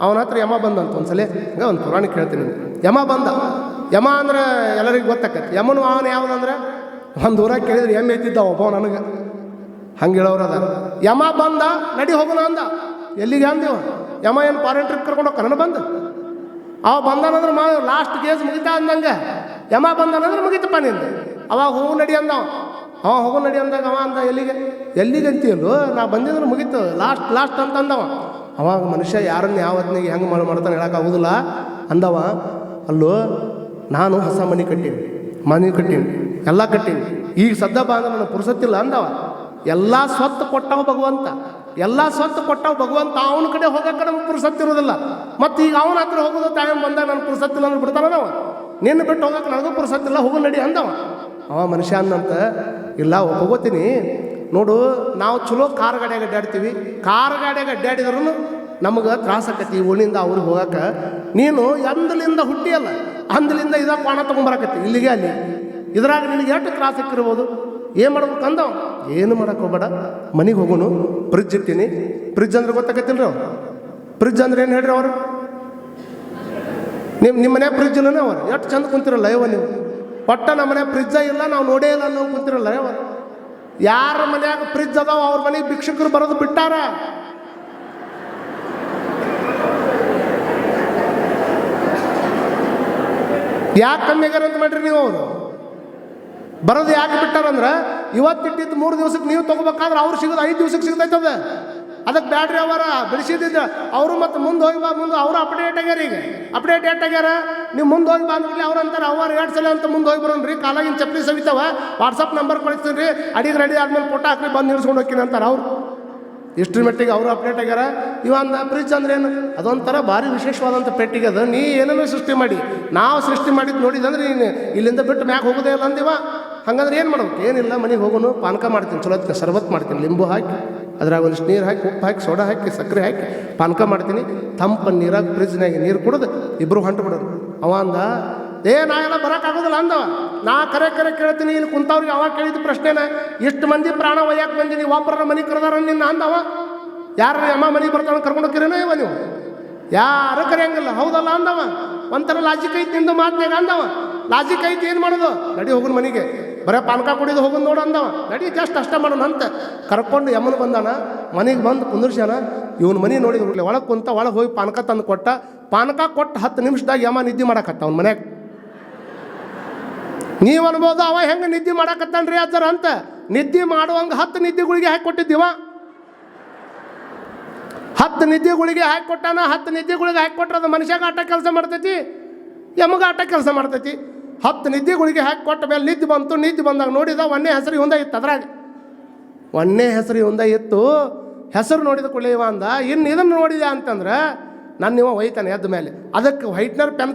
ಅವನ ಹತ್ರ ಯಮ ಬಂದಂತ ಒಂದ್ಸಲ. ಹಂಗೆ ಒಂದು ಪುರಾಣಿಕ ಹೇಳ್ತೀನಿ. ಯಮ ಬಂದ. ಯಮ ಅಂದ್ರೆ ಎಲ್ಲರಿಗೂ ಗೊತ್ತಾಕತ್ತೆ. ಯಮನು ಅವನು ಯಾವುದಂದ್ರೆ ಒಂದು ಊರಾಗ ಕೇಳಿದ್ರೆ ಎಮ್ಮೆ ಎತ್ತಿದ್ದ ಒಬ್ಬ ನನಗೆ, ಹಂಗೆ ಹೇಳೋರು ಅದ. ಯಮ ಬಂದ, ನಡಿ ಹೋಗೋಣ ಅಂದ. ಎಲ್ಲಿಗೆ ಅಂದೇವ? ಯಮ ಏನು ಫಾರಿನ್ ಟ್ರಿಪ್ ಕರ್ಕೊಂಡು ಹೋಗ ನನ್ನ ಬಂದ. ಅವ ಬಂದಾನಂದ್ರೆ ಲಾಸ್ಟ್ ಗೇಜ್ ಮುಗಿತಾ ಅಂದಂಗೆ. ಯಮ ಬಂದಾನಂದ್ರೆ ಮುಗಿತಪ್ಪ ನಿಂದು. ಅವಾಗ ಹೋಗು ನಡಿ ಅಂದವ. ಅವ ಹೋಗು ನಡಿ ಅಂದಾಗ ಅವ ಅಂದ ಎಲ್ಲಿಗೆ ಅಂತೀಯಲ್ಲೋ, ನಾ ಬಂದಿದ್ರೆ ಮುಗೀತು ಲಾಸ್ಟ್ ಅಂತಂದವ. ಅವಾಗ ಮನುಷ್ಯ ಯಾರನ್ನ ಯಾವ ಹೊತ್ತಿನಾಗ ಹೆಂಗೆ ಮಾಡ್ತಾನೆ ಹೇಳೋಕ್ಕಾಗೋದಿಲ್ಲ ಅಂದವ. ಅಲ್ಲೋ ನಾನು ಹೊಸ ಮನೆ ಕಟ್ಟೀನಿ, ಎಲ್ಲ ಕಟ್ಟೀನಿ, ಈಗ ಸದ್ದ ಬಾ ಅಂದ್ರೆ ನನಗೆ ಪುರುಸತ್ತಿಲ್ಲ ಅಂದವ. ಎಲ್ಲ ಸ್ವತ್ತು ಕೊಟ್ಟವ ಭಗವಂತ, ಅವನ ಕಡೆ ಹೋಗೋಕೆ ನಮ್ಗೆ ಪುರುಸತ್ತಿರೋದಿಲ್ಲ. ಮತ್ತು ಈಗ ಅವನ ಹತ್ರ ಹೋಗೋದು ಟೈಮ್ ಬಂದಾಗ ನನಗೆ ಪುರುಸತ್ತಿಲ್ಲ ಅಂದ್ರೆ ಬಿಡ್ತಾನ ನಾವು. ನಿನ್ನ ಬಿಟ್ಟು ಹೋಗೋಕೆ ನನಗೂ ಪುರುಸತ್ತಿಲ್ಲ, ಹೋಗು ನಡಿ ಅಂದವ. ಅವ ಮನುಷ್ಯ ಅಂದಂತ, ಇಲ್ಲ ಹೋಗೋತೀನಿ ನೋಡು, ನಾವು ಚಲೋ ಕಾರ್ ಗಾಡಿಯಾಗ ಅಡ್ಡಾಡ್ತೀವಿ, ಕಾರ್ ಗಾಡಿಯಾಗ ಅಡ್ಡಾಡಿದ್ರು ನಮಗೆ ತ್ರಾಸ ಆಕತಿ ಓಣಿಂದ ಅವ್ರಿಗೆ ಹೋಗಕ್ಕೆ. ನೀನು ಅಂದಲಿಂದ ಹುಟ್ಟಿಯಲ್ಲ, ಅಂದಲಿಂದ ಇದಾಗ ಪಾಣ ತೊಗೊಂಬರಕತ್ತಿ ಇಲ್ಲಿಗೆ ಅಲ್ಲಿ, ಇದ್ರಾಗ ನಿನಗೆ ಎಷ್ಟು ತ್ರಾಸ ಆಕ್ಕಿರ್ಬೋದು. ಏನು ಮಾಡ್ಬೇಕು ಅಂದವ? ಏನು ಮಾಡಕ್ಕೆ ಹೋಗ್ಬೇಡ, ಮನೆಗೆ ಹೋಗೋನು, ಫ್ರಿಜ್ ಇರ್ತೀನಿ. ಫ್ರಿಜ್ ಅಂದ್ರೆ ಗೊತ್ತಾಗತ್ತಿಲ್ರಿ ಅವ್ರು? ಫ್ರಿಜ್ ಅಂದ್ರೆ ಏನು ಹೇಳ್ರಿ ಅವರು? ನಿಮ್ಮ ಮನೆ ಫ್ರಿಜ್ ಇಲ್ಲನೇ ಅವರು ಎಷ್ಟು ಚಂದ ಕುಂತಿರಲ್ಲ ಅಯ್ಯವ ನೀವು. ಒಟ್ಟ ನಮ್ಮ ಮನೆ ಫ್ರಿಜ್ಜ ಇಲ್ಲ, ನಾವು ನೋಡೇ ಇಲ್ಲ ನಾವು ಕುಂತಿರಲ್ಲ ಅಯ್ಯವ. ಯಾರ ಮನ್ಯಾಗ ಫ್ರಿಜ್ ಅದಾವ ಅವ್ರ ಮನೆಗೆ ಭಿಕ್ಷಕರು ಬರೋದು ಬಿಟ್ಟಾರ. ಯಾಕೆ ಕಮ್ಮಿ ಆಗ್ಯಾರ ಅಂತ ಮಾಡ್ರಿ ನೀವು? ಅವರು ಬರೋದು ಯಾಕೆ ಬಿಟ್ಟಾರಂದ್ರೆ, ಇವತ್ತಿಟ್ಟಿದ್ದು 3 ದಿವಸಕ್ಕೆ ನೀವು ತೊಗೋಬೇಕಾದ್ರೆ ಅವ್ರು ಸಿಗೋದು 5 ದಿವಸಕ್ಕೆ ಸಿಗ್ತೈತದ. ಅದಕ್ಕೆ ಬ್ಯಾಡ್ರಿ ಅವರ ಬೆಳೆಸಿದ್ದ ಅವರು. ಮತ್ತು ಮುಂದೆ ಹೋಗಿ ಬಾ, ಮುಂದೆ ಅವರು ಅಪ್ಡೇಟ್ ಆಗ್ಯಾರ. ಈಗ ಅಪ್ಡೇಟ್ ಆಗ್ಯಾರ. ನೀವು ಮುಂದೆ ಹೋಗಿ ಬಾ ಅಂದ್ರೆ ಅವ್ರು ಅಂತಾರೆ ಅವ್ರು 2 ಸಲ ಅಂತ ಮುಂದೆ ಹೋಗಿ ಬರೋನ್ರಿ, ಕಾಲಾಗಿನ ಚಪ್ಪಲಿ ಸವಿತಾವ, ವಾಟ್ಸಪ್ ನಂಬರ್ ಕಳಿಸ್ತೀನಿ ರೀ, ಅಡಿಗೆ ರೆಡಿ ಆದ್ಮೇಲೆ ಫೋಟೋ ಹಾಕಿ ಬಂದು ನಿಲ್ಸ್ಕೊಂಡು ಹೋಗ್ತೀನಿ ಅಂತಾರೆ ಅವ್ರು. ಇಷ್ಟ್ರ ಮಟ್ಟಿಗೆ ಅವರು ಅಪ್ಡೇಟ್ ಆಗ್ಯಾರ. ಇವಂದ ಫ್ರಿಜ್ ಅಂದ್ರೆ ಏನು? ಅದೊಂಥರ ಭಾರಿ ವಿಶೇಷವಾದಂಥ ಪೆಟ್ಟಿಗೆ ಅದು. ನೀ ಏನೇನೋ ಸೃಷ್ಟಿ ಮಾಡಿ, ನಾವು ಸೃಷ್ಟಿ ಮಾಡಿದ್ದು ನೋಡಿದಂದ್ರೆ ನೀನು ಇಲ್ಲಿಂದ ಬಿಟ್ಟು ಮ್ಯಾಗ ಹೋಗೋದೇ ಇಲ್ಲ ಅಂದಿವ. ಹಂಗಂದ್ರೆ ಏನು ಮಾಡ್ಬೇಕು? ಏನಿಲ್ಲ, ಮನೆಗೆ ಹೋಗೋನು, ಪಾನಕ ಮಾಡ್ತೀನಿ, ಚಲೋ ಸರ್ಬತ್ ಮಾಡ್ತೀನಿ, ಲಿಂಬು ಹಾಕಿ ಅದ್ರಾಗ ಒಂದಿಷ್ಟು ನೀರು ಹಾಕಿ, ಉಪ್ಪು ಹಾಕಿ, ಸೋಡಾ ಹಾಕಿ, ಸಕ್ಕರೆ ಹಾಕಿ ಪಾನಕ ಮಾಡ್ತೀನಿ. ತಂಪು ನೀರಾಗ ಫ್ರಿಜ್ನಾಗ ನೀರು ಕುಡಿದು ಇಬ್ಬರು ಹೊಂಟು ಬಿಡೋರು. ಅವ ಅಂದ, ನಾ ಎಲ್ಲ ಬರೋಕ್ಕಾಗೋದಿಲ್ಲ ಅಂದವ. ನಾ ಕರೆ ಕೇಳ್ತೀನಿ. ಇಲ್ಲಿ ಕುಂತವ್ರಿಗೆ ಅವಾಗ ಕೇಳಿದ ಪ್ರಶ್ನೆನ, ಇಷ್ಟು ಮಂದಿ ಪ್ರಾಣ ಒಯ್ಯಾಕೆ ಬಂದೀನಿ, ಒಬ್ಬರ ಮನೆ ಕರೆದಾರ ನಿನ್ನ ಅಂದವ. ಯಾರ ಅಮ್ಮ ಮನೆಗೆ ಬರ್ತಾನೆ ಕರ್ಕೊಂಡು ಹೋಗಿರೇನೋ ಇವ ನೀವು? ಯಾರು ಕರೆಯಂಗಿಲ್ಲ, ಹೌದಲ್ಲ ಅಂದವ. ಒಂಥರ ಲಾಜಿಕ್ ಐತಿ ನಿಂದು ಮಾತಿನಾಗ ಅಂದವ. ಲಾಜಿಕ್ ಐತಿ, ಏನು ಮಾಡೋದು? ನಡಿ ಹೋಗೋಣ ಮನೆಗೆ, ಬರೀ ಪಾನಕ ಕುಡಿದು ಹೋಗೋದು ನೋಡು ಅಂದವ. ನಡಿ ಜಸ್ಟ್ ಅಷ್ಟ ಮಾಡೋಣ ಅಂತ ಕರ್ಕೊಂಡು ಯಮನ ಬಂದಾನ. ಮನೆಗೆ ಬಂದು ಕುಂದಿರ್ಸ್ಯಾನ. ಇವನು ಮನೆ ನೋಡಿದ್ರು ಒಳಗೆ ಕುಂತ, ಒಳಗೆ ಹೋಗಿ ಪಾನಕ ತಂದು ಕೊಟ್ಟ. ಪಾನಕ ಕೊಟ್ಟು 10 ನಿಮಿಷದಾಗ ಯಮ ನಿದ್ದೆ ಮಾಡಕತ್ತ ಅವ್ನ ಮನ್ಯಾಗ. ನೀವು ಅನ್ಬೋದು, ಅವ ಹೆಂಗೆ ನಿದ್ದೆ ಮಾಡಕತ್ತಾನ್ರಿ ಅಜ್ಜರ ಅಂತ. ನಿದ್ದೆ ಮಾಡುವಂಗೆ 10 ನಿದ್ದೆಗಳಿಗೆ ಹಾಕಿ ಕೊಟ್ಟಿದ್ದೀವ. 10 ನಿದ್ದೆಗಳಿಗೆ ಹಾಕಿ ಕೊಟ್ಟಾನ. 10 ನಿದ್ದೆಗಳಿಗೆ ಹಾಕಿ ಕೊಟ್ರೆ ಅದು ಮನುಷ್ಯಾಗ ಆಟ ಕೆಲಸ ಮಾಡ್ತೈತಿ, ಯಮಗ ಆಟ ಕೆಲಸ ಮಾಡ್ತೈತಿ. 10 ನಿದ್ದೆಗಳಿಗೆ ಹಾಕಿ ಕೊಟ್ಟ ಮೇಲೆ ನಿದ್ದೆ ಬಂತು. ನಿದ್ದೆ ಬಂದಾಗ ನೋಡಿದ ಒನ್ನೆ ಹೆಸರು ಇವಂದ ಇತ್ತು. ಅದ್ರಾಗ ಒನ್ನೆ ಹೆಸರು ಇವಂದ ಇತ್ತು. ಹೆಸರು ನೋಡಿದ ಕೂಡಲೇ ಇವ ಅಂದ, ಇನ್ನು ಇದನ್ನು ನೋಡಿದೆ ಅಂತಂದ್ರೆ ನಾನು ಇವ ಒಯ್ತಾನೆ ಎದ್ದ ಮೇಲೆ. ಅದಕ್ಕೆ ವೈಟ್ನರ್ ಪೆನ್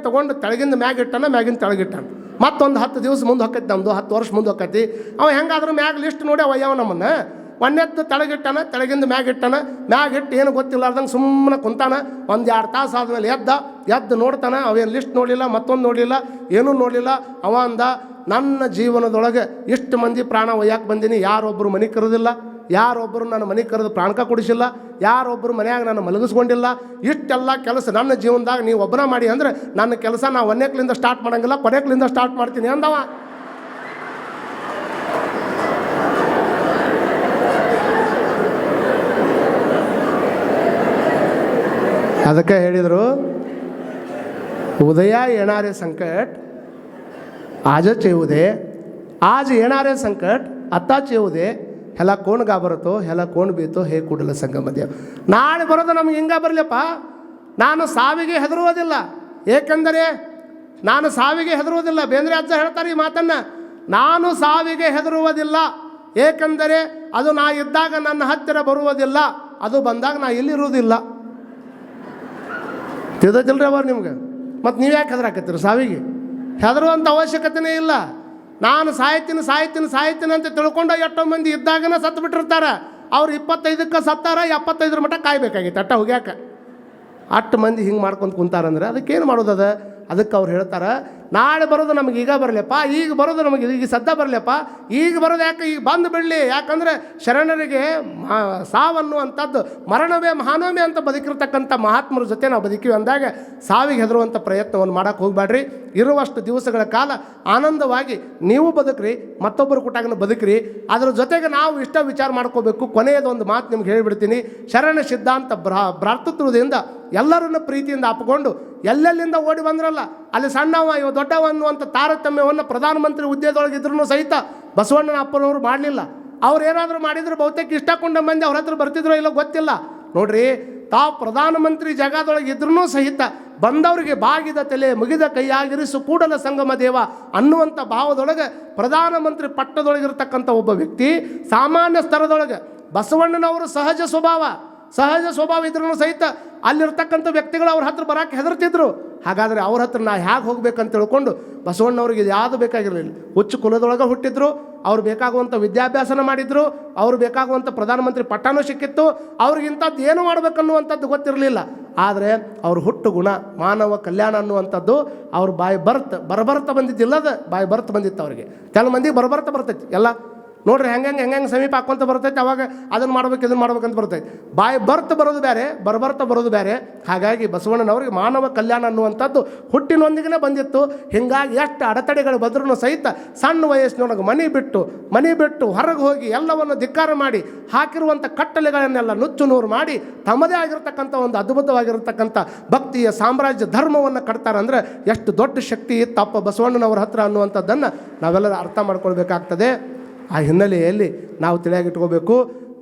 ತೊಗೊಂಡು ತೆಳಗಿಂದ ಮ್ಯಾಗ ಇಟ್ಟಾನ, ಮ್ಯಾಗಿಂದ ತೆಳಗಿಟ್ಟಾನ. ಮತ್ತೊಂದು 10 ದಿವಸ ಮುಂದೆ ಹೊಕ್ಕೈತಿ, ನಮ್ಮದು 10 ವರ್ಷ ಮುಂದೆ ಹೊಕ್ಕೈತಿ. ಅವ ಹೆಂಗಾದ್ರೂ ಮ್ಯಾಗ ಲಿಸ್ಟ್ ನೋಡಿ ಒಯ್ಯವ ನಮ್ಮನ್ನು. ಒನ್ನೆತ್ತು ತೆಳಗಿಟ್ಟಾನ, ತೆಳಗಿಂದ ಮ್ಯಾಗಿಟ್ಟಾನ. ಮ್ಯಾಗಿಟ್ಟು ಏನು ಗೊತ್ತಿಲ್ಲಾರ್ದಂಗೆ ಸುಮ್ಮನೆ ಕುಂತಾನ. 1-2 ತಾಸು ಆದಮೇಲೆ ಎದ್ದು ನೋಡ್ತಾನ. ಅವೇನು ಲಿಸ್ಟ್ ನೋಡಲಿಲ್ಲ, ಮತ್ತೊಂದು ನೋಡಲಿಲ್ಲ, ಏನೂ ನೋಡಲಿಲ್ಲ. ಅವ ಅಂದ, ನನ್ನ ಜೀವನದೊಳಗೆ ಇಷ್ಟು ಮಂದಿ ಪ್ರಾಣ ಒಯ್ಯಾಕೆ ಬಂದೀನಿ, ಯಾರೊಬ್ಬರು ಮನೆ ಕರೋದಿಲ್ಲ, ಯಾರೊಬ್ಬರು ನನ್ನ ಮನೆಗೆ ಕರೆದು ಪ್ರಾಣಕ ಕೊಡಿಸಿಲ್ಲ, ಯಾರೊಬ್ಬರು ಮನ್ಯಾಗ ನಾನು ಮಲಗಿಸ್ಕೊಂಡಿಲ್ಲ. ಇಷ್ಟೆಲ್ಲ ಕೆಲಸ ನನ್ನ ಜೀವನದಾಗ ನೀವು ಒಬ್ಬನ ಮಾಡಿ ಅಂದರೆ ನನ್ನ ಕೆಲಸ ನಾ 1ನೇಕ್ಲಿಂದ ಸ್ಟಾರ್ಟ್ ಮಾಡೋಂಗಿಲ್ಲ, ಕೊನೆಕ್ಲಿಂದ ಸ್ಟಾರ್ಟ್ ಮಾಡ್ತೀನಿ ಅಂದವ. ಅದಕ್ಕೆ ಹೇಳಿದರು, उदया येणारे संकट आजच येऊ दे, आज येणारे संकट आताच येऊ दे. ह्याला कोण घाबरतो, ह्याला कोण भीतो, हे ಕೂಡಲ ಸಂಗಮ ದೇವ. ನಾಳೆ ಬರೋದು ನಮ್ಗೆ ಹಿಂಗ ಬರಲಿಪ್ಪ. ನಾನು ಸಾವಿಗೆ ಹೆದರುವುದಿಲ್ಲ, ಏಕೆಂದರೆ ನಾನು ಸಾವಿಗೆ ಹೆದರುವುದಿಲ್ಲ. ಬೇಂದ್ರೆ ಅಜ್ಜ ಹೇಳ್ತಾರೆ ಈ ಮಾತನ್ನು, ನಾನು ಸಾವಿಗೆ ಹೆದರುವುದಿಲ್ಲ, ಏಕೆಂದರೆ ಅದು ನಾ ಇದ್ದಾಗ ನನ್ನ ಹತ್ತಿರ ಬರುವುದಿಲ್ಲ, ಅದು ಬಂದಾಗ ನಾ ಇಲ್ಲಿರುವುದಿಲ್ಲ. ತಿಳಿದಿಲ್ರಿ ಅವರು ನಿಮ್ಗೆ? ಮತ್ತು ನೀವು ಯಾಕೆ ಹೆದರಾಕತ್ತೀರಿ ಸಾವಿಗೆ? ಹೆದರುವಂಥ ಅವಶ್ಯಕತೆನೇ ಇಲ್ಲ. ನಾನು ಸಾಯ್ತೀನಿ ಅಂತ ತಿಳ್ಕೊಂಡು ಎಷ್ಟೋ ಮಂದಿ ಇದ್ದಾಗನ ಸತ್ತು ಬಿಟ್ಟಿರ್ತಾರೆ. ಅವ್ರು 25ಕ್ಕೆ ಸತ್ತಾರ, 75 ಮಟ್ಟ ಕಾಯ್ಬೇಕಾಗಿತ್ತು ಅಟ್ಟ ಹೋಗ್ಯಾಕ. ಅಷ್ಟು ಮಂದಿ ಹಿಂಗೆ ಮಾಡ್ಕೊಂಡು ಕುಂತಾರಂದ್ರೆ ಅದಕ್ಕೇನು ಮಾಡೋದದ? ಅದಕ್ಕೆ ಅವ್ರು ಹೇಳ್ತಾರೆ, ನಾಳೆ ಬರೋದು ನಮಗೆ ಈಗ ಬರಲಿಯಪ್ಪ, ಈಗ ಬರೋದು ನಮಗೆ ಈಗ ಸದ್ದ ಬರಲಿಯಪ್ಪ, ಈಗ ಬರೋದು ಯಾಕೆ ಈಗ ಬಂದು ಬಿಡಲಿ. ಯಾಕಂದರೆ ಶರಣರಿಗೆ ಸಾವನ್ನುವಂಥದ್ದು ಮರಣವೇ ಮಹಾನವಮೆ ಅಂತ ಬದುಕಿರ್ತಕ್ಕಂಥ ಮಹಾತ್ಮರ ಜೊತೆ ನಾವು ಬದುಕಿವಿ ಅಂದಾಗ ಸಾವಿಗೆ ಹೆದರುವಂಥ ಪ್ರಯತ್ನವನ್ನು ಮಾಡೋಕ್ಕೆ ಹೋಗಬೇಡ್ರಿ. ಇರುವಷ್ಟು ದಿವಸಗಳ ಕಾಲ ಆನಂದವಾಗಿ ನೀವು ಬದುಕ್ರಿ, ಮತ್ತೊಬ್ಬರು ಕೂಟಾಗನ ಬದುಕ್ರಿ. ಅದರ ಜೊತೆಗೆ ನಾವು ಇಷ್ಟ ವಿಚಾರ ಮಾಡ್ಕೋಬೇಕು. ಕೊನೆಯದೊಂದು ಮಾತು ನಿಮ್ಗೆ ಹೇಳಿಬಿಡ್ತೀನಿ. ಶರಣ ಸಿದ್ಧಾಂತ ಭ್ರಾತೃತ್ವದಿಂದ ಎಲ್ಲರನ್ನ ಪ್ರೀತಿಯಿಂದ ಅಪ್ಕೊಂಡು ಎಲ್ಲೆಲ್ಲಿಂದ ಓಡಿ ಬಂದ್ರಲ್ಲ ಅಲ್ಲಿ ಸಣ್ಣವ ಇವ ದೊಡ್ಡವ ಅನ್ನುವಂಥ ತಾರತಮ್ಯವನ್ನು ಪ್ರಧಾನಮಂತ್ರಿ ಹುದ್ದೆದೊಳಗಿದ್ರೂ ಸಹಿತ ಬಸವಣ್ಣನ ಅಪ್ಪನವರು ಮಾಡಲಿಲ್ಲ. ಅವ್ರು ಏನಾದರೂ ಮಾಡಿದ್ರು ಬಹುತೇಕ ಇಷ್ಟಕೊಂಡ ಮಂದಿ ಅವ್ರ ಹತ್ರ ಬರ್ತಿದ್ರು ಇಲ್ಲೋ ಗೊತ್ತಿಲ್ಲ. ನೋಡ್ರಿ, ತಾವು ಪ್ರಧಾನಮಂತ್ರಿ ಜಾಗದೊಳಗೆ ಇದ್ರೂ ಸಹಿತ ಬಂದವರಿಗೆ ಬಾಗಿದ ತಲೆ ಮುಗಿದ ಕೈಯಾಗಿರಿಸು ಕೂಡಲ ಸಂಗಮ ದೇವ ಅನ್ನುವಂಥ ಭಾವದೊಳಗೆ ಪ್ರಧಾನಮಂತ್ರಿ ಪಟ್ಟದೊಳಗಿರ್ತಕ್ಕಂಥ ಒಬ್ಬ ವ್ಯಕ್ತಿ ಸಾಮಾನ್ಯ ಸ್ತರದೊಳಗೆ ಬಸವಣ್ಣನವರು ಸಹಜ ಸ್ವಭಾವ ಇದ್ರೂ ಸಹಿತ ಅಲ್ಲಿರ್ತಕ್ಕಂಥ ವ್ಯಕ್ತಿಗಳು ಅವ್ರ ಹತ್ರ ಬರೋಕ್ಕೆ ಹೆದರ್ತಿದ್ರು. ಹಾಗಾದರೆ ಅವ್ರ ಹತ್ರ ನಾ ಹೇಗೆ ಹೋಗ್ಬೇಕಂತ ತಿಳ್ಕೊಂಡು ಬಸವಣ್ಣವ್ರಿಗೆ ಇದು ಯಾವುದು ಬೇಕಾಗಿರಲಿಲ್ಲ. ಹುಚ್ಚು ಕುಲದೊಳಗೆ ಹುಟ್ಟಿದ್ರು, ಅವ್ರು ಬೇಕಾಗುವಂಥ ವಿದ್ಯಾಭ್ಯಾಸನ ಮಾಡಿದ್ರು, ಅವ್ರು ಬೇಕಾಗುವಂಥ ಪ್ರಧಾನಮಂತ್ರಿ ಪಟ್ಟನೂ ಸಿಕ್ಕಿತ್ತು. ಅವ್ರಿಗಿಂಥದ್ದು ಏನು ಮಾಡ್ಬೇಕನ್ನುವಂಥದ್ದು ಗೊತ್ತಿರಲಿಲ್ಲ. ಆದರೆ ಅವ್ರ ಹುಟ್ಟು ಗುಣ ಮಾನವ ಕಲ್ಯಾಣ ಅನ್ನುವಂಥದ್ದು ಅವ್ರ ಬರಬರ್ತ ಬಂದಿದ್ದಿಲ್ಲದ ಬರ್ತ ಬಂದಿತ್ತು. ಅವ್ರಿಗೆ ಕೆಲವು ಮಂದಿಗೆ ಬರಬರ್ತ ಬರ್ತೈತಿ ಎಲ್ಲ. ನೋಡ್ರಿ ಹೆಂಗೆ ಸಮೀಪ ಹಾಕ್ಕೊಂತ ಬರ್ತೈತೆ, ಅವಾಗ ಅದನ್ನು ಮಾಡ್ಬೇಕು ಇದನ್ನು ಮಾಡ್ಬೇಕಂತ ಬರ್ತೈತೆ. ಬರ್ತ ಬರೋದು ಬೇರೆ, ಬರಬರ್ತ ಬರೋದು ಬೇರೆ. ಹಾಗಾಗಿ ಬಸವಣ್ಣನವ್ರಿಗೆ ಮಾನವ ಕಲ್ಯಾಣ ಅನ್ನುವಂಥದ್ದು ಹುಟ್ಟಿನೊಂದಿಗೆ ಬಂದಿತ್ತು. ಹೀಗಾಗಿ ಎಷ್ಟು ಅಡೆತಡೆಗಳು ಬಂದ್ರೂ ಸಹಿತ ಸಣ್ಣ ವಯಸ್ಸಿನೊಳಗೆ ಮನೆ ಬಿಟ್ಟು ಹೊರಗೆ ಹೋಗಿ ಎಲ್ಲವನ್ನು ಧಿಕ್ಕಾರ ಮಾಡಿ ಹಾಕಿರುವಂಥ ಕಟ್ಟಲೆಗಳನ್ನೆಲ್ಲ ನುಚ್ಚು ನೂರು ಮಾಡಿ ತಮ್ಮದೇ ಆಗಿರ್ತಕ್ಕಂಥ ಒಂದು ಅದ್ಭುತವಾಗಿರ್ತಕ್ಕಂಥ ಭಕ್ತಿಯ ಸಾಮ್ರಾಜ್ಯ ಧರ್ಮವನ್ನು ಕಟ್ತಾರಂದ್ರೆ ಎಷ್ಟು ದೊಡ್ಡ ಶಕ್ತಿ ಇತ್ತಪ್ಪ ಬಸವಣ್ಣನವ್ರ ಹತ್ರ ಅನ್ನುವಂಥದ್ದನ್ನು ನಾವೆಲ್ಲರೂ ಅರ್ಥ ಮಾಡ್ಕೊಳ್ಬೇಕಾಗ್ತದೆ. ಆ ಹಿನ್ನೆಲೆಯಲ್ಲಿ ನಾವು ತಿಳಿಯಾಗಿಟ್ಕೋಬೇಕು.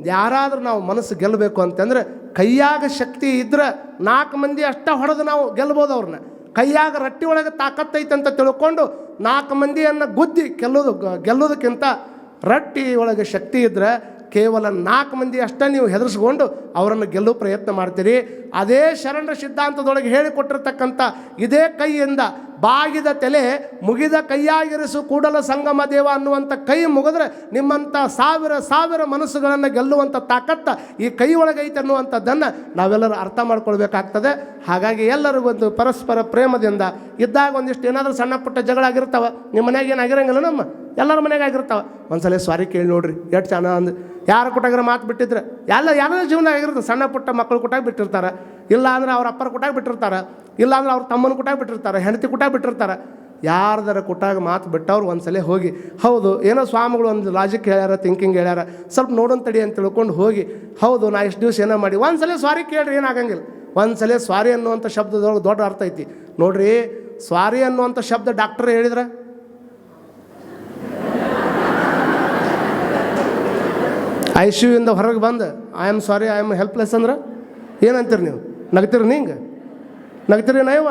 ಯಾರಾದರೂ ನಾವು ಮನಸ್ಸು ಗೆಲ್ಲಬೇಕು ಅಂತಂದರೆ ಕೈಯಾಗ ಶಕ್ತಿ ಇದ್ರೆ 4 ಮಂದಿ ಅಷ್ಟ ಹೊಡೆದು ನಾವು ಗೆಲ್ಬೋದು. ಅವ್ರನ್ನ ಕೈಯಾಗ ರಟ್ಟಿ ಒಳಗೆ ತಾಕತ್ತೈತೆ ಅಂತ ತಿಳ್ಕೊಂಡು 4 ಮಂದಿಯನ್ನು ಗುದ್ದಿ ಗೆಲ್ಲೋದಕ್ಕಿಂತ ರಟ್ಟಿ ಒಳಗೆ ಶಕ್ತಿ ಇದ್ದರೆ ಕೇವಲ 4 ಮಂದಿ ಅಷ್ಟೇ ನೀವು ಹೆದರಿಸ್ಕೊಂಡು ಅವರನ್ನು ಗೆಲ್ಲುವ ಪ್ರಯತ್ನ ಮಾಡ್ತೀರಿ. ಅದೇ ಶರಣರ ಸಿದ್ಧಾಂತದೊಳಗೆ ಹೇಳಿಕೊಟ್ಟಿರ್ತಕ್ಕಂಥ ಇದೇ ಕೈಯಿಂದ ಬಾಗಿದ ತಲೆ ಮುಗಿದ ಕೈಯಾಗಿರಿಸು ಕೂಡಲ ಸಂಗಮ ದೇವ ಅನ್ನುವಂಥ ಕೈ ಮುಗಿದ್ರೆ ನಿಮ್ಮಂಥ ಸಾವಿರ ಮನಸ್ಸುಗಳನ್ನು ಗೆಲ್ಲುವಂಥ ತಾಕತ್ತ ಈ ಕೈ ಒಳಗೈತೆ ಅನ್ನುವಂಥದ್ದನ್ನು ನಾವೆಲ್ಲರೂ ಅರ್ಥ ಮಾಡ್ಕೊಳ್ಬೇಕಾಗ್ತದೆ. ಹಾಗಾಗಿ ಎಲ್ಲರೂ ಒಂದು ಪರಸ್ಪರ ಪ್ರೇಮದಿಂದ ಇದ್ದಾಗ ಒಂದಿಷ್ಟು ಏನಾದರೂ ಸಣ್ಣ ಪುಟ್ಟ ಜಗಳ ಆಗಿರ್ತಾವೆ. ನಿಮ್ಮ ಮನೆಯಾಗ ಏನಾಗಿರಂಗಿಲ್ಲ, ಎಲ್ಲರ ಮನೆಗೆ ಆಗಿರ್ತಾವೆ. ಒಂದ್ಸಲ ಸಾರಿ ಕೇಳಿ ನೋಡ್ರಿ ಎಷ್ಟು ಚೆನ್ನಾಗಿ ಅಂದು ಯಾರು ಕೊಟ್ಟಾಗ್ರೆ ಮಾತು ಬಿಟ್ಟಿದ್ರೆ ಎಲ್ಲ ಜೀವನ ಆಗಿರುತ್ತೆ. ಸಣ್ಣ ಪುಟ್ಟ ಮಕ್ಕಳು ಕೊಟ್ಟಾಗ ಬಿಟ್ಟಿರ್ತಾರೆ, ಇಲ್ಲ ಅಂದ್ರೆ ಅವ್ರ ಅಪ್ಪರ ಕೊಟ್ಟಾಗ ಬಿಟ್ಟಿರ್ತಾರೆ, ಇಲ್ಲ ಅಂದ್ರೆ ಅವ್ರ ತಮ್ಮನ ಕೊಟ್ಟಾಗ ಬಿಟ್ಟಿರ್ತಾರೆ, ಹೆಂಡತಿ ಕೊಟ್ಟಾಗ ಬಿಟ್ಟಿರ್ತಾರೆ. ಯಾರ್ದಾರ ಕೊಟ್ಟಾಗ ಮಾತು ಬಿಟ್ಟವ್ರು ಒಂದ್ಸಲ ಹೋಗಿ ಹೌದು ಏನೋ ಸ್ವಾಮಿಗಳು ಒಂದು ಲಾಜಿಕ್ ಹೇಳ್ಯಾರ, ಥಿಂಕಿಂಗ್ ಹೇಳ್ಯಾರ, ಸ್ವಲ್ಪ ನೋಡೋನ್ ತಡಿ ಅಂತ ತಿಳ್ಕೊಂಡು ಹೋಗಿ ಹೌದು ನಾ ಇಷ್ಟು ದಿವಸ ಏನೋ ಮಾಡಿ ಒಂದ್ಸಲ ಸಾರಿ ಕೇಳ್ರಿ, ಏನಾಗಂಗಿಲ್ಲ. ಒಂದ್ಸಲ ಸ್ವಾರಿ ಅನ್ನುವಂಥ ಶಬ್ದದೊಳಗೆ ದೊಡ್ಡ ಅರ್ಥ ಐತಿ ನೋಡ್ರಿ. ಸ್ವಾರಿ ಅನ್ನುವಂಥ ಶಬ್ದ ಡಾಕ್ಟರ್ ಹೇಳಿದ್ರೆ ICU ಇಂದ ಹೊರಗೆ ಬಂದು I am sorry I am helpless ಅಂದ್ರೆ ಏನಂತೀರಿ ನೀವು? ನಗ್ತೀರಿ? ನಗ್ತೀರಿ ನಯವ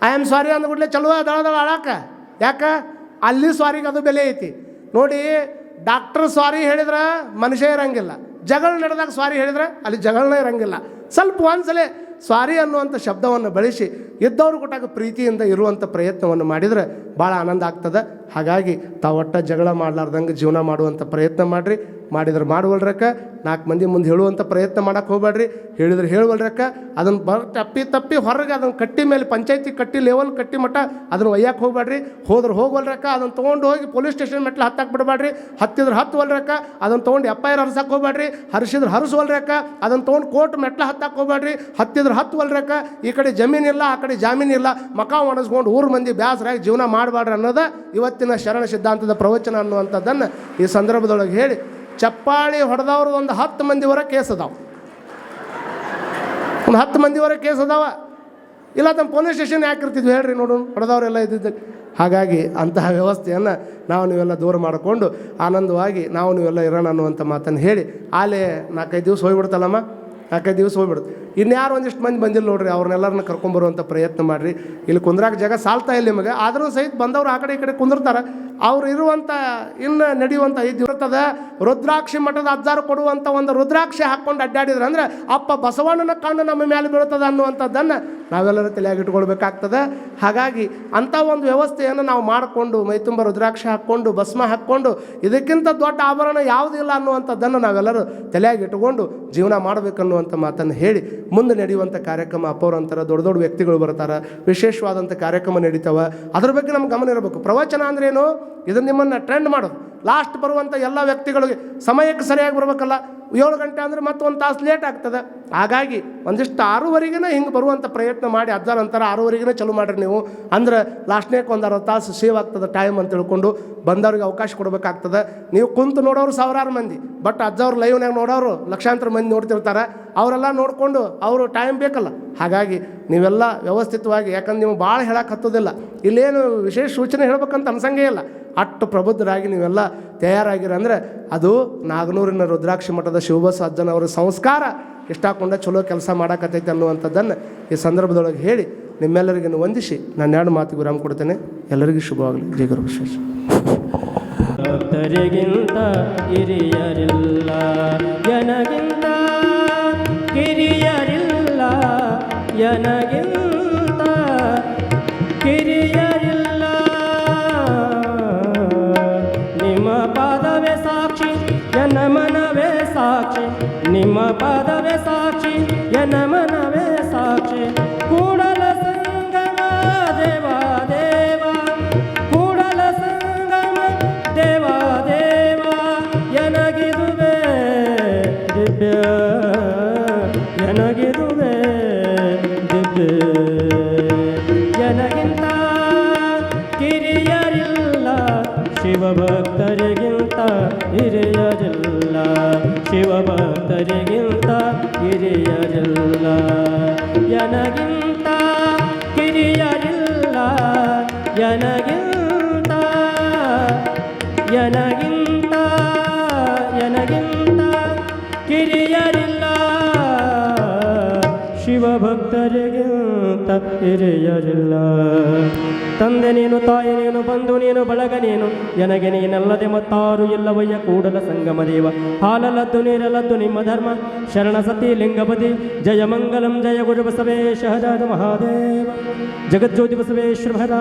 ಐ ಆಮ್ ಸಾರಿ ಅಂದ್ಬಿಡ್ಲೆ ಚಲೋ ದಳ ಆಳಾಕ. ಯಾಕೆ? ಅಲ್ಲಿ ಸ್ವಾರಿಗೆ ಅದು ಬೆಲೆ ಐತಿ ನೋಡಿ. ಡಾಕ್ಟರ್ ಸಾರಿ ಹೇಳಿದ್ರೆ ಮನುಷ್ಯ ಇರಂಗಿಲ್ಲ, ಜಗಳ ನಡೆದಾಗ ಸಾರಿ ಹೇಳಿದ್ರೆ ಅಲ್ಲಿ ಜಗಳನೇ ಇರಂಗಿಲ್ಲ. ಸ್ವಲ್ಪ ಒಂದ್ಸಲ ಸಾರಿ ಅನ್ನುವಂಥ ಶಬ್ದವನ್ನು ಬಳಸಿ ಇದ್ದವ್ರು ಕೊಟ್ಟಾಗ ಪ್ರೀತಿಯಿಂದ ಇರುವಂಥ ಪ್ರಯತ್ನವನ್ನು ಮಾಡಿದರೆ ಭಾಳ ಆನಂದ ಆಗ್ತದೆ. ಹಾಗಾಗಿ ತಾವು ಒಟ್ಟ ಜಗಳ ಮಾಡಲಾರ್ದಂಗೆ ಜೀವನ ಮಾಡುವಂಥ ಪ್ರಯತ್ನ ಮಾಡಿರಿ. ಮಾಡಿದ್ರೆ ಮಾಡುವಲ್ರಕ್ಕ 4 ಮಂದಿ ಮುಂದೆ ಹೇಳುವಂಥ ಪ್ರಯತ್ನ ಮಾಡೋಕ್ಕೆ ಹೋಗ್ಬೇಡ್ರಿ. ಹೇಳಿದ್ರೆ ಹೇಳುವಲ್ರಕ್ಕ ಅದನ್ನು ತಪ್ಪಿ ಹೊರಗೆ ಅದನ್ನು ಕಟ್ಟಿ ಮೇಲೆ ಪಂಚಾಯತಿ ಕಟ್ಟಿ ಲೆವೆಲ್ ಕಟ್ಟಿ ಮಟ್ಟ ಅದನ್ನು ಒಯ್ಯಕ್ಕೆ ಹೋಗ್ಬೇಡ್ರಿ. ಹೋದ್ರೆ ಹೋಗ್ವಲ್ರಕ್ಕ ಅದನ್ನು ತೊಗೊಂಡು ಹೋಗಿ ಪೊಲೀಸ್ ಸ್ಟೇಷನ್ ಮೆಟ್ಲು ಹತ್ತಕ್ಕೆ ಬಿಡಬೇಡ್ರಿ. ಹತ್ತಿದ್ರೆ ಹತ್ತುವಲ್ರಕ್ಕ ಅದನ್ನು ತೊಗೊಂಡು FIR ಹರ್ಸಕ್ಕೆ ಹೋಗ್ಬೇಡ್ರಿ. ಹರಿಸಿದ್ರೆ ಹರಿಸುವಲ್ರಕ್ಕ ಅದನ್ನು ತೊಗೊಂಡು ಕೋರ್ಟ್ ಮೆಟ್ಲು ಹತ್ತಕ್ಕೆ ಹೋಗ್ಬೇಡ್ರಿ. ಹತ್ತಿದ್ರೆ ಹತ್ತುವಲ್ರಕ್ಕ ಈ ಕಡೆ ಜಮೀನಿಲ್ಲ ಆ ಕಡೆ ಜಾಮೀನಿಲ್ಲ ಮಕ ಒಣಸ್ಕೊಂಡು ಊರು ಮಂದಿ ಬ್ಯಾಸರಾಗಿ ಜೀವನ ಮಾಡಬೇಡ್ರಿ ಅನ್ನೋದು ಇವತ್ತಿನ ಶರಣ ಸಿದ್ಧಾಂತದ ಪ್ರವಚನ ಅನ್ನುವಂಥದ್ದನ್ನು ಈ ಸಂದರ್ಭದೊಳಗೆ ಹೇಳಿ ಚಪ್ಪಾಳಿ ಹೊಡೆದವ್ರದ್ದು ಒಂದು 10 ಮಂದಿವರೆಗೆ ಕೇಸ್ ಅದಾವ. ಒಂದು 10 ಮಂದಿವರೆಗೆ ಕೇಸ್ ಅದಾವ. ಇಲ್ಲ ತಮ್ಮ ಪೊಲೀಸ್ ಸ್ಟೇಷನ್ ಯಾಕಿರ್ತಿದ್ವಿ ಹೇಳ್ರಿ ನೋಡೋಣ, ಹೊಡೆದವರೆಲ್ಲ ಇದ್ದಿದ್ದು. ಹಾಗಾಗಿ ಅಂತಹ ವ್ಯವಸ್ಥೆಯನ್ನು ನೀವೆಲ್ಲ ದೂರ ಮಾಡಿಕೊಂಡು ಆನಂದವಾಗಿ ನೀವೆಲ್ಲ ಇರೋಣ ಅನ್ನುವಂಥ ಮಾತನ್ನು ಹೇಳಿ ಆಲೇ 4-5 ದಿವಸ ಹೋಗ್ಬಿಡ್ತಲ್ಲಮ್ಮ. 4-5 ದಿವಸ ಹೋಗ್ಬಿಡುತ್ತೆ. ಇನ್ಯಾರು ಒಂದಿಷ್ಟು ಮಂದಿ ಬಂದಿಲ್ಲ ನೋಡ್ರಿ, ಅವ್ರನ್ನೆಲ್ಲರನ್ನ ಕರ್ಕೊಂಬರುವಂಥ ಪ್ರಯತ್ನ ಮಾಡಿರಿ. ಇಲ್ಲಿ ಕುಂದ್ರಾಕ ಜಾಗ ಸಾಲ್ತಾ ಇಲ್ಲ ನಿಮಗೆ, ಆದರೂ ಸಹಿತ ಬಂದವರು ಆ ಕಡೆ ಈ ಕಡೆ ಕುಂದಿರ್ತಾರೆ. ಅವ್ರು ಇರುವಂಥ ಇನ್ನು ನಡೆಯುವಂಥ 5 ಇರ್ತದೆ. ರುದ್ರಾಕ್ಷಿ ಮಠದ ಅಜ್ಜಾರು ಕೊಡುವಂಥ ಒಂದು ರುದ್ರಾಕ್ಷಿ ಹಾಕ್ಕೊಂಡು ಅಡ್ಡಾಡಿದ್ರೆ ಅಂದರೆ ಅಪ್ಪ ಬಸವಣ್ಣನ ಕಣ್ಣು ನಮ್ಮ ಮೇಲೆ ಬೀಳ್ತದೆ ಅನ್ನುವಂಥದ್ದನ್ನು ನಾವೆಲ್ಲರೂ ತಲೆಯಾಗಿಟ್ಕೊಳ್ಬೇಕಾಗ್ತದೆ. ಹಾಗಾಗಿ ಅಂಥ ಒಂದು ವ್ಯವಸ್ಥೆಯನ್ನು ನಾವು ಮಾಡಿಕೊಂಡು ಮೈತುಂಬ ರುದ್ರಾಕ್ಷಿ ಹಾಕ್ಕೊಂಡು ಭಸ್ಮ ಹಾಕ್ಕೊಂಡು ಇದಕ್ಕಿಂತ ದೊಡ್ಡ ಆಭರಣ ಯಾವುದಿಲ್ಲ ಅನ್ನುವಂಥದ್ದನ್ನು ನಾವೆಲ್ಲರೂ ತಲೆಯಾಗಿಟ್ಟುಕೊಂಡು ಜೀವನ ಮಾಡಬೇಕನ್ನುವಂಥ ಮಾತನ್ನು ಹೇಳಿ ಮುಂದೆ ನಡೆಯುವಂಥ ಕಾರ್ಯಕ್ರಮ ಅಪೌರಂತರ ದೊಡ್ಡ ದೊಡ್ಡ ವ್ಯಕ್ತಿಗಳು ಬರ್ತಾರೆ, ವಿಶೇಷವಾದಂಥ ಕಾರ್ಯಕ್ರಮ ನಡೀತಾವೆ. ಅದ್ರ ಬಗ್ಗೆ ನಮ್ಗೆ ಗಮನ ಇರಬೇಕು. ಪ್ರವಚನ ಅಂದ್ರೇನು? ಇದನ್ನು ನಿಮ್ಮನ್ನು ಟ್ರೆಂಡ್ ಮಾಡೋದು. ಲಾಸ್ಟ್ ಬರುವಂಥ ಎಲ್ಲ ವ್ಯಕ್ತಿಗಳಿಗೆ ಸಮಯಕ್ಕೆ ಸರಿಯಾಗಿ ಬರಬೇಕಲ್ಲ. 7 ಗಂಟೆ ಅಂದರೆ ಮತ್ತೆ 1 ತಾಸು ಲೇಟ್ ಆಗ್ತದೆ. ಹಾಗಾಗಿ ಒಂದಿಷ್ಟು 6:30 ಹಿಂಗೆ ಬರುವಂಥ ಪ್ರಯತ್ನ ಮಾಡಿ. ಅಜ್ಜಾರ ಅಂತಾರೆ 6:30 ಚಲೋ ಮಾಡಿರಿ ನೀವು, ಅಂದ್ರೆ ಲಾಸ್ಟ್ನೇಗೆ ಒಂದು 60 ತಾಸು ಸೇವ್ ಆಗ್ತದೆ ಟೈಮ್ ಅಂತ ತಿಳ್ಕೊಂಡು ಬಂದವ್ರಿಗೆ ಅವಕಾಶ ಕೊಡಬೇಕಾಗ್ತದೆ. ನೀವು ಕುಂತು ನೋಡೋರು ಸಾವಿರಾರು ಮಂದಿ, ಬಟ್ ಅಜ್ಜವ್ರು ಲೈವ್ನಾಗ ನೋಡೋರು ಲಕ್ಷಾಂತರ ಮಂದಿ ನೋಡ್ತಿರ್ತಾರೆ. ಅವರೆಲ್ಲ ನೋಡಿಕೊಂಡು ಅವರು ಟೈಮ್ ಬೇಕಲ್ಲ. ಹಾಗಾಗಿ ನೀವೆಲ್ಲ ವ್ಯವಸ್ಥಿತವಾಗಿ, ಯಾಕಂದ್ರೆ ನೀವು ಭಾಳ ಹೇಳಕ್ಕೆ ಹತ್ತೋದಿಲ್ಲ, ಇಲ್ಲೇನು ವಿಶೇಷ ಸೂಚನೆ ಹೇಳ್ಬೇಕಂತ ಅನ್ಸಂಗೇ ಇಲ್ಲ. ಅಷ್ಟು ಪ್ರಬುದ್ಧರಾಗಿ ನೀವೆಲ್ಲ ತಯಾರಾಗಿರ ಅಂದರೆ ಅದು ನಾಗನೂರಿನ ರುದ್ರಾಕ್ಷಿ ಮಠದ ಶಿವಬಸ ಅಜ್ಜನವರ ಸಂಸ್ಕಾರ ಇಷ್ಟಾಕೊಂಡ ಚಲೋ ಕೆಲಸ ಮಾಡಕತ್ತೈತೆ ಅನ್ನುವಂಥದ್ದನ್ನು ಈ ಸಂದರ್ಭದೊಳಗೆ ಹೇಳಿ ನಿಮ್ಮೆಲ್ಲರಿಗೂ ವಂದಿಸಿ ನಾನು 2 ಮಾತಿಗೆ ವಿರಾಮ ಕೊಡ್ತೇನೆ. ಎಲ್ಲರಿಗೂ ಶುಭವಾಗಲಿ. ಜಯ ಗುರು ವಿಶ್ವೇಶ. ಭಕ್ತರಿಗಿಂತ ಹಿರಿಯರಿಲ್ಲ, ನನಗಿಂತ ಕಿರಿಯರಿಲ್ಲ, ನನಗಿಂತ ಕಿರಿಯರಿಲ್ಲ. ನಿಮ್ಮ ಪಾದವೇ ಸಾಕ್ಷಿ, ಎನ್ನ ಮನವೇ ಸಾಕ್ಷಿ. ನಿಮ್ಮ ಪಾದವೇ ಸಾಕ್ಷಿ, ಎನ್ನ ಮನವೇ ಸಾಕ್ಷಿ. ಕೂಡಲ ಸಂಗಮ ದೇವ ದೇವ, ಕೂಡಲ ಸಂಗಮ ದೇವ ದೇವ, ಎನಗಿದುವೆ ದಿವ್ಯ, ಎನಗಿದುವೆ ದಿವ್ಯ. ಎನಗಿಂತ ಕಿರಿಯರಿಲ್ಲ, ಶಿವಭಕ್ತರಿಗಿಂತ ಹಿರಿಯರಿಲ್ಲ, ಶಿವಭಕ್ತರಿಗಿಂತ ಹಿರಿಯರಿಲ್ಲ. ಎನಗಿಂತ ಕಿರಿಯರಿಲ್ಲ, ಎನಗಿಂತ ಎನಗಿಂತ ಎನಗಿಂತ ಕಿರಿಯರಿಲ್ಲ, ಶಿವಭಕ್ತರಿಗಿಂತ ಹಿರಿಯರಿಲ್ಲ. ತಂದೆ ನೀನು, ತಾಯಿ ನೀನು, ಬಂಧು ನೀನು, ಬಳಗ ನೀನು, ನನಗೆ ನೀನಲ್ಲದೆ ಮತ್ತಾರು ಇಲ್ಲವಯ್ಯ. ಕೂಡಲ ಸಂಗಮ ದೇವ, ಹಾಲಲದ್ದು ನೀರಲದ್ದು ನಿಮ್ಮ ಧರ್ಮ. ಶರಣ ಸತಿ ಲಿಂಗಪತಿ, ಜಯ ಮಂಗಲಂ ಜಯ ಗುರು ಬಸವೇಶ ಹರ ಮಹಾದೇವ. ಜಗಜ್ಯೋತಿ ಬಸವೇಶ್ವರ ಹರ.